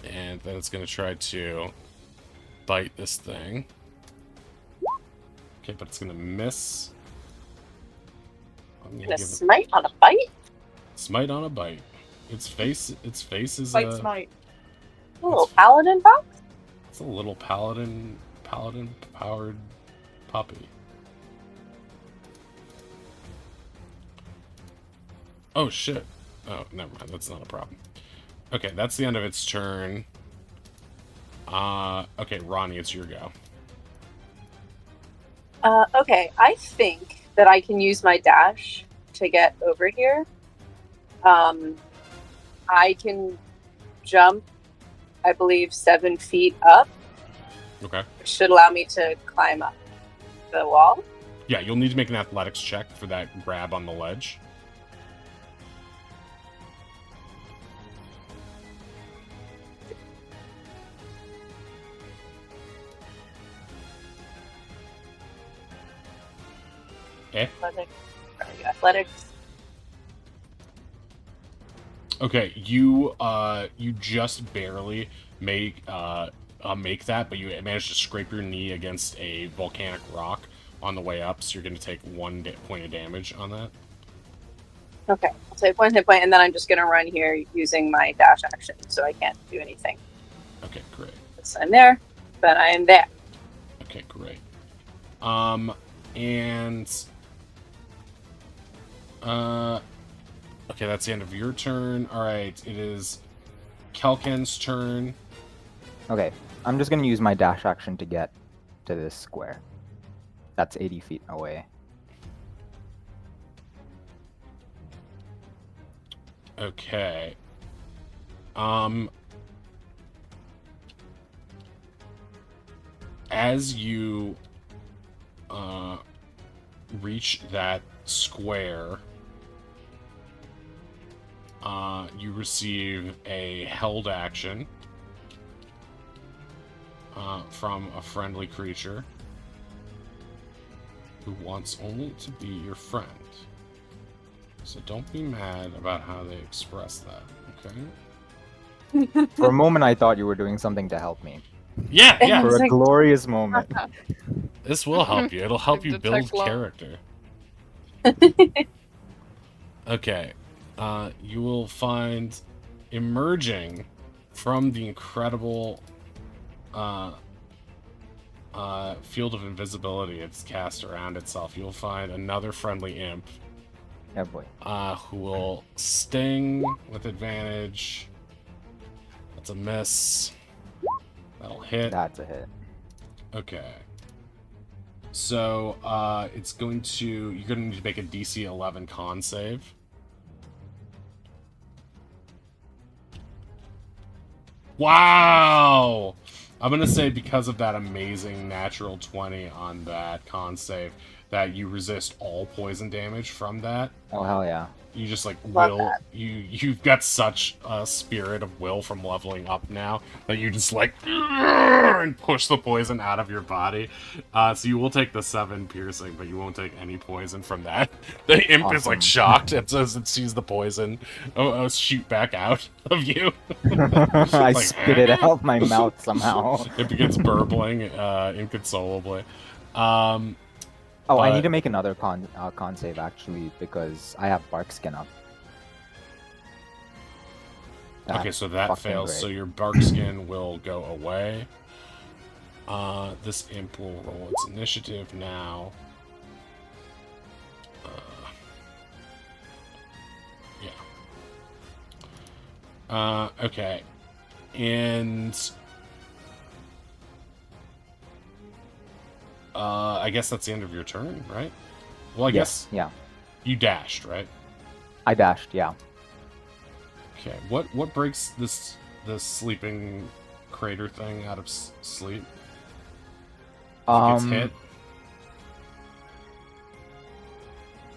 Speaker 1: And then it's going to try to bite this thing. Okay, but it's going to miss. I'm
Speaker 3: Gonna smite on a bite?
Speaker 1: Smite on a bite. Its face is
Speaker 2: Bite
Speaker 1: a
Speaker 2: smite.
Speaker 3: A little paladin box?
Speaker 1: It's a little paladin powered puppy. Oh shit. Oh, never mind. That's not a problem. Okay, that's the end of its turn. Okay, Ronnie, it's your go.
Speaker 3: Okay, I think that I can use my dash to get over here. I can jump, I believe, 7 feet up,
Speaker 1: Okay.
Speaker 3: which should allow me to climb up the wall.
Speaker 1: Yeah, you'll need to make an athletics check for that grab on the ledge. Okay.
Speaker 3: Athletics.
Speaker 1: Okay, you just barely make that, but you managed to scrape your knee against a volcanic rock on the way up, so you're going to take 1 point of damage on that.
Speaker 3: Okay, I'll take 1 hit point, and then I'm just going to run here using my dash action, so I can't do anything.
Speaker 1: Okay, great.
Speaker 3: So I'm there, but I am there.
Speaker 1: Okay, great. Okay, that's the end of your turn. Alright, it is Kelken's turn.
Speaker 4: Okay, I'm just gonna use my dash action to get to this square. That's 80 feet away.
Speaker 1: Okay. As you reach that square, you receive a held action from a friendly creature who wants only to be your friend. So don't be mad about how they express that, okay?
Speaker 4: For a moment, I thought you were doing something to help me.
Speaker 1: Yeah, yeah.
Speaker 4: For
Speaker 3: It's
Speaker 4: a
Speaker 3: like-
Speaker 4: glorious moment.
Speaker 1: This will help you. It'll help you build
Speaker 5: Detect love.
Speaker 1: character. Okay. You will find emerging from the incredible field of invisibility it's cast around itself. You'll find another friendly imp
Speaker 4: Yeah, boy.
Speaker 1: who will sting with advantage. That's a miss. That'll hit.
Speaker 4: That's a hit.
Speaker 1: Okay. So, it's going to... You're going to need to make a DC 11 con save. Wow! I'm going to say because of that amazing natural 20 on that con save, that you resist all poison damage from that.
Speaker 4: Oh, hell yeah.
Speaker 1: You just like
Speaker 3: Love
Speaker 1: will
Speaker 3: that.
Speaker 1: you've got such a spirit of will from leveling up now that you just like and push the poison out of your body. So you will take the 7 piercing, but you won't take any poison from that. The imp is like
Speaker 4: Awesome.
Speaker 1: shocked as it sees the poison shoot back out of you.
Speaker 4: I
Speaker 1: Like,
Speaker 4: spit it out my mouth somehow.
Speaker 1: It begins burbling inconsolably.
Speaker 4: Oh, I
Speaker 1: But-
Speaker 4: need to make another con save actually because I have bark skin up.
Speaker 1: Okay,
Speaker 4: That's
Speaker 1: so that
Speaker 4: fucking
Speaker 1: fails.
Speaker 4: great.
Speaker 1: So your bark skin will go away. This imp will roll its initiative now. Yeah. Okay. And I guess that's the end of your turn, right? Well, I guess
Speaker 4: Yeah,
Speaker 1: you dashed, right?
Speaker 4: I dashed. Yeah.
Speaker 1: Okay. What breaks this sleeping crater thing out of sleep? Gets hit.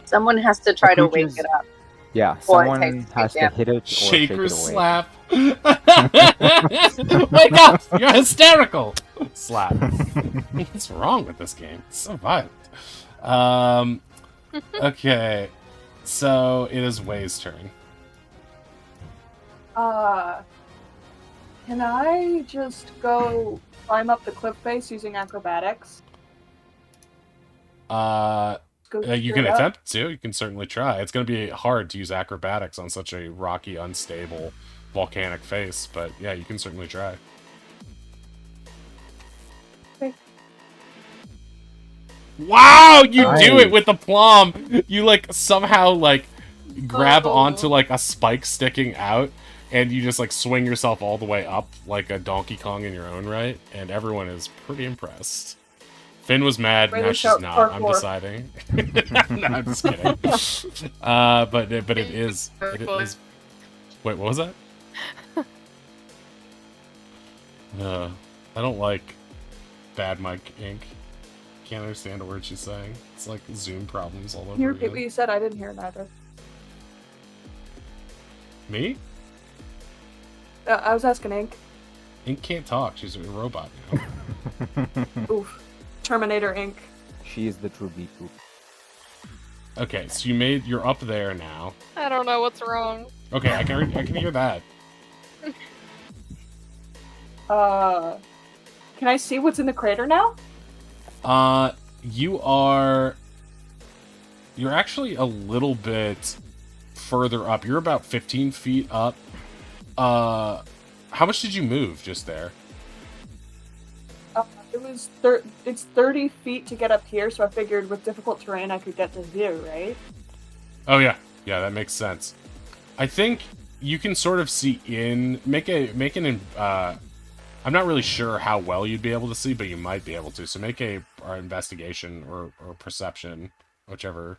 Speaker 3: Someone has to try to wake
Speaker 4: creature's-
Speaker 3: it up.
Speaker 4: Yeah,
Speaker 3: Or it
Speaker 4: someone
Speaker 3: takes
Speaker 4: has to
Speaker 3: damage.
Speaker 4: hit it or shake
Speaker 1: Shaker
Speaker 4: it away.
Speaker 1: slap. Wake up! You're hysterical. Slap. What's wrong with this game? It's so violent. Okay. So it is Way's turn.
Speaker 2: Can I just go climb up the cliff face using acrobatics? Go
Speaker 1: You
Speaker 2: straight
Speaker 1: can
Speaker 2: up?
Speaker 1: attempt to. You can certainly try. It's going to be hard to use acrobatics on such a rocky, unstable, volcanic face, but yeah, you can certainly try.
Speaker 2: Okay.
Speaker 1: Wow, you do it
Speaker 4: Nice.
Speaker 1: with the plum. You like somehow like grab
Speaker 2: Oh.
Speaker 1: onto like a spike sticking out, and you just like swing yourself all the way up like a Donkey Kong in your own right, and everyone is pretty impressed. Finn was mad,
Speaker 2: Ready
Speaker 1: now
Speaker 2: to
Speaker 1: she's
Speaker 2: shout
Speaker 1: not. I'm
Speaker 2: parkour.
Speaker 1: deciding. No, I'm just kidding. But it is. It is. Wait, what was that? I don't like Bad Mike Inc. Can't understand a word she's saying. It's like Zoom problems all over
Speaker 2: Can you repeat what
Speaker 1: again.
Speaker 2: you said? I didn't hear neither.
Speaker 1: Me?
Speaker 2: I was asking Ink.
Speaker 1: Inc can't talk. She's a robot now.
Speaker 2: Oof. Terminator Inc.
Speaker 4: She is the true beat poop.
Speaker 1: Okay, so you're up there now.
Speaker 5: I don't know what's wrong.
Speaker 1: Okay, I can hear that.
Speaker 2: Can I see what's in the crater now?
Speaker 1: You're actually a little bit further up. You're about 15 feet up. How much did you move just there?
Speaker 2: It was it's 30 feet to get up here, so I figured with difficult terrain I could get to here, right?
Speaker 1: Oh yeah, that makes sense. I think you can sort of see in I'm not really sure how well you'd be able to see, but you might be able to. So make a investigation or perception, whichever.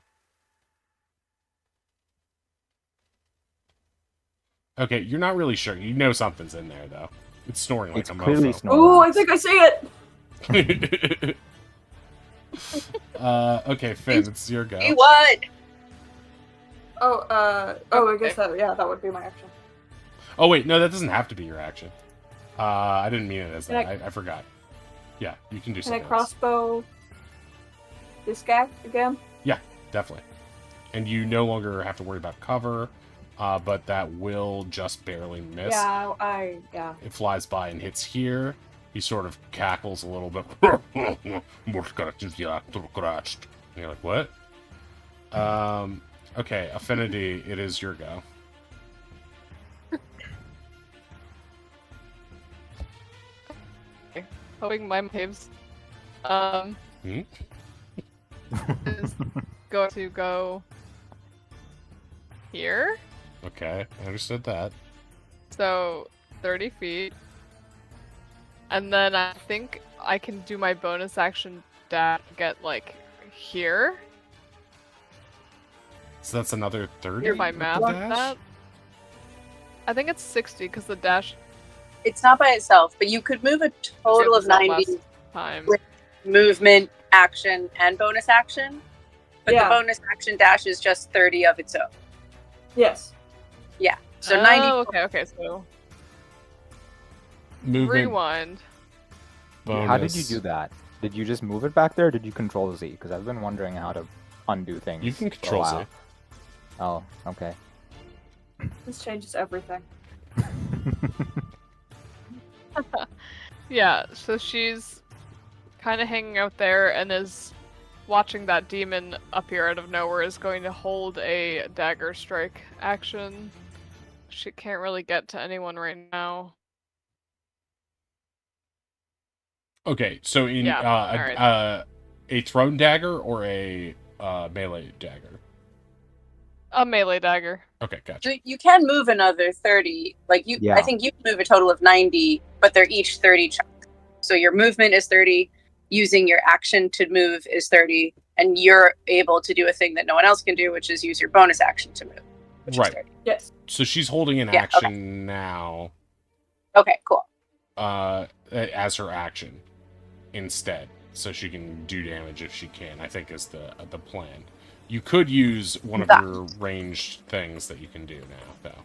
Speaker 1: Okay, you're not really sure. You know something's in there though. It's snoring like
Speaker 4: It's
Speaker 1: a
Speaker 4: clearly
Speaker 1: mofo.
Speaker 2: Ooh, I
Speaker 4: Snorlax.
Speaker 2: think I see it!
Speaker 1: Okay, Finn, it's your go.
Speaker 3: Hey, what?
Speaker 2: I guess that would be my action.
Speaker 1: Oh wait, no, that doesn't have to be your action. I didn't mean it as
Speaker 2: Can
Speaker 1: that. I forgot. Yeah, you can do
Speaker 2: Can I
Speaker 1: something. else.
Speaker 2: crossbow this guy again?
Speaker 1: Yeah, definitely. And you no longer have to worry about cover. but that will just barely miss.
Speaker 2: Yeah.
Speaker 1: It flies by and hits here. He sort of cackles a little bit. And you're like, what? Okay, Affinity, it is your go.
Speaker 5: Hoping my waves
Speaker 1: Hmm?
Speaker 5: is going to go here.
Speaker 1: Okay, I understood that.
Speaker 5: So 30 feet. And then I think I can do my bonus action dash get like here.
Speaker 1: So that's another 30?
Speaker 5: If I
Speaker 1: with the
Speaker 5: map
Speaker 1: dash?
Speaker 5: that. I think it's 60 because the dash
Speaker 3: It's not by itself, but you could move a total of 90
Speaker 5: time.
Speaker 3: with movement, action, and bonus action. But
Speaker 2: Yeah.
Speaker 3: the bonus action dash is just 30 of its own.
Speaker 2: Yes.
Speaker 3: Yeah. So
Speaker 5: Oh,
Speaker 3: 90.
Speaker 5: okay, so
Speaker 1: Movement,
Speaker 5: rewind.
Speaker 1: bonus.
Speaker 4: How did you do that? Did you just move it back there, or did you control Z? Because I've been wondering how to undo things.
Speaker 1: You can
Speaker 4: for a
Speaker 1: control Z.
Speaker 4: while. Oh, okay.
Speaker 2: This changes everything.
Speaker 5: Yeah, so she's kind of hanging out there and is watching that demon appear out of nowhere, is going to hold a dagger strike action. She can't really get to anyone right now.
Speaker 1: Okay, so in
Speaker 5: Yeah, alright.
Speaker 1: a thrown dagger or a melee dagger?
Speaker 5: A melee dagger.
Speaker 1: Okay, gotcha.
Speaker 3: So you can move another 30. Like you,
Speaker 4: Yeah.
Speaker 3: I think you can move a total of 90, but they're each 30 chunks. So your movement is 30, using your action to move is 30, and you're able to do a thing that no one else can do, which is use your bonus action to move. Which
Speaker 1: Right.
Speaker 3: Is 30.
Speaker 2: Yes.
Speaker 1: So she's holding an
Speaker 3: Yeah,
Speaker 1: action now
Speaker 3: Okay, cool.
Speaker 1: as her action instead, so she can do damage if she can, I think is the plan. You could use one of
Speaker 3: That.
Speaker 1: your ranged things that you can do now, though.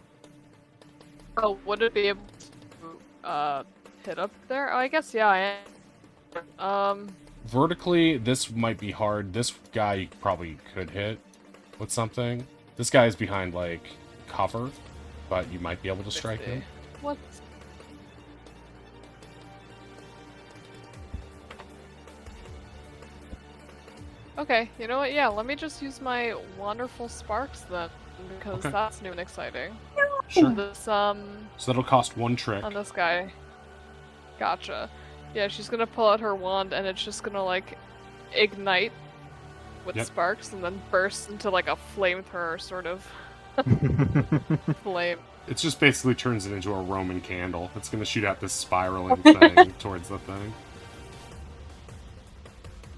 Speaker 5: Oh, would it be able to hit up there? Oh, I guess, yeah, I am.
Speaker 1: Vertically, this might be hard. This guy you probably could hit with something. This guy is behind, like, cover, but you might be able to strike him.
Speaker 5: What? Okay, you know what? Yeah, let me just use my wonderful sparks then, because
Speaker 1: Okay.
Speaker 5: that's new and exciting.
Speaker 1: Sure.
Speaker 5: This
Speaker 1: So that'll cost one trick.
Speaker 5: on this guy. Gotcha. Yeah, she's gonna pull out her wand and it's just gonna like ignite with
Speaker 1: Yep.
Speaker 5: sparks and then burst into like a flamethrower sort of flame.
Speaker 1: It just basically turns it into a Roman candle. It's going to shoot out this spiraling thing towards the thing.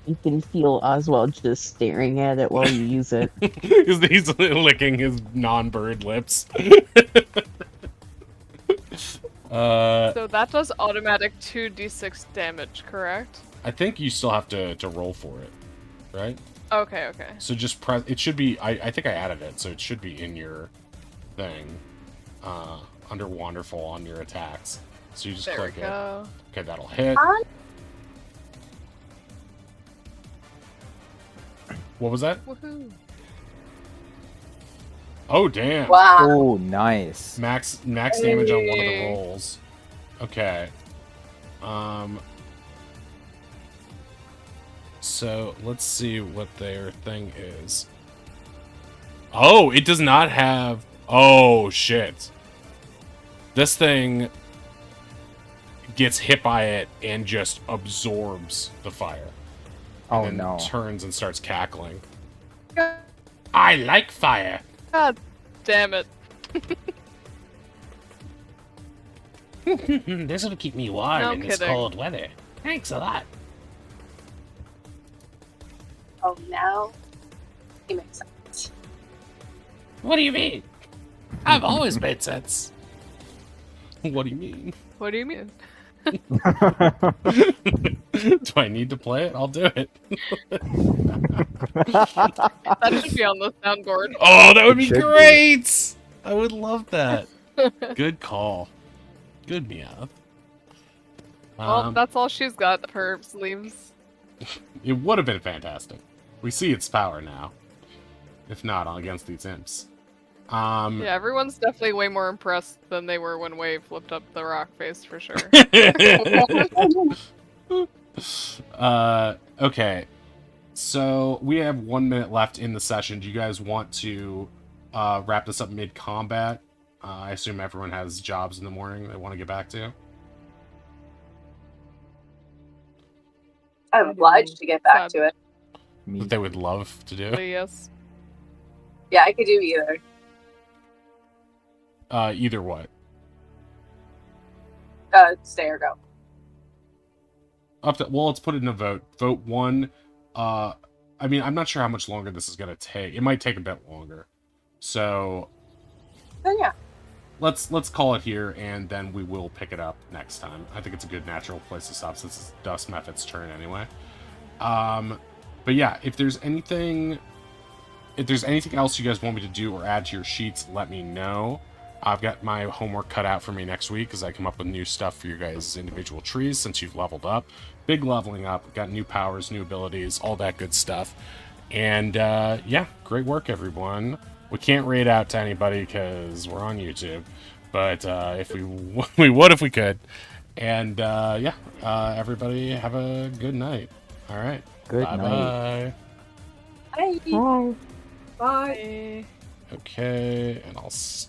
Speaker 6: You can feel Oswald just staring at it while you use it.
Speaker 1: He's licking his non-bird lips.
Speaker 5: So that does automatic 2d6 damage, correct?
Speaker 1: I think you still have to roll for it, right?
Speaker 5: Okay.
Speaker 1: So just press. It should be. I think I added it, so it should be in your thing, under Wonderful on your attacks. So you just
Speaker 5: There
Speaker 1: click
Speaker 5: we
Speaker 1: it.
Speaker 5: go.
Speaker 1: Okay, that'll hit. What was that?
Speaker 5: Woohoo!
Speaker 1: Oh damn!
Speaker 3: Wow.
Speaker 4: Oh, nice.
Speaker 1: Max damage on one of the
Speaker 5: Hey.
Speaker 1: rolls. Okay. So let's see what their thing is. Oh, it does not have. Oh shit! This thing gets hit by it and just absorbs the fire.
Speaker 4: Oh,
Speaker 1: And then
Speaker 4: no.
Speaker 1: turns and starts cackling.
Speaker 5: God,
Speaker 1: I like fire.
Speaker 5: God damn it!
Speaker 1: This will keep me warm
Speaker 5: No
Speaker 1: in this
Speaker 5: kidding.
Speaker 1: cold weather. Thanks a lot.
Speaker 3: Oh, now he makes sense.
Speaker 1: What do you mean? I've always made sense. What do you mean?
Speaker 5: What do you mean?
Speaker 1: Do I need to play it? I'll do it.
Speaker 5: That should be on the soundboard.
Speaker 1: Oh, that would
Speaker 4: It
Speaker 1: be
Speaker 4: should be.
Speaker 1: great! I would love that. Good call. Good meow.
Speaker 5: Well, that's all she's got up her sleeves.
Speaker 1: It would have been fantastic. We see its power now. If not, against these imps.
Speaker 5: Yeah, everyone's definitely way more impressed than they were when Wave flipped up the rock face for sure.
Speaker 1: Okay. So we have 1 minute left in the session. Do you guys want to wrap this up mid-combat? I assume everyone has jobs in the morning they want to get back to.
Speaker 3: I'm obliged to get back to it.
Speaker 4: Me
Speaker 1: That they would love to do.
Speaker 5: Yes.
Speaker 3: Yeah, I could do either.
Speaker 1: Either what?
Speaker 3: Stay or go.
Speaker 1: Up to, well, let's put it in a vote. Vote 1. I mean, I'm not sure how much longer this is going to take. It might take a bit longer. So
Speaker 3: Then yeah.
Speaker 1: let's call it here, and then we will pick it up next time. I think it's a good natural place to stop since it's Dust Method's turn anyway. But yeah, if there's anything else you guys want me to do or add to your sheets, let me know. I've got my homework cut out for me next week as I come up with new stuff for your guys' individual trees since you've leveled up. Big leveling up, got new powers, new abilities, all that good stuff. And yeah, great work, everyone. We can't raid out to anybody because we're on YouTube, but if we would if we could. And yeah, everybody have a good night. All right.
Speaker 4: Good
Speaker 1: Bye-bye.
Speaker 4: night.
Speaker 3: Bye.
Speaker 6: Bye.
Speaker 2: Bye.
Speaker 1: Okay, and I'll stop.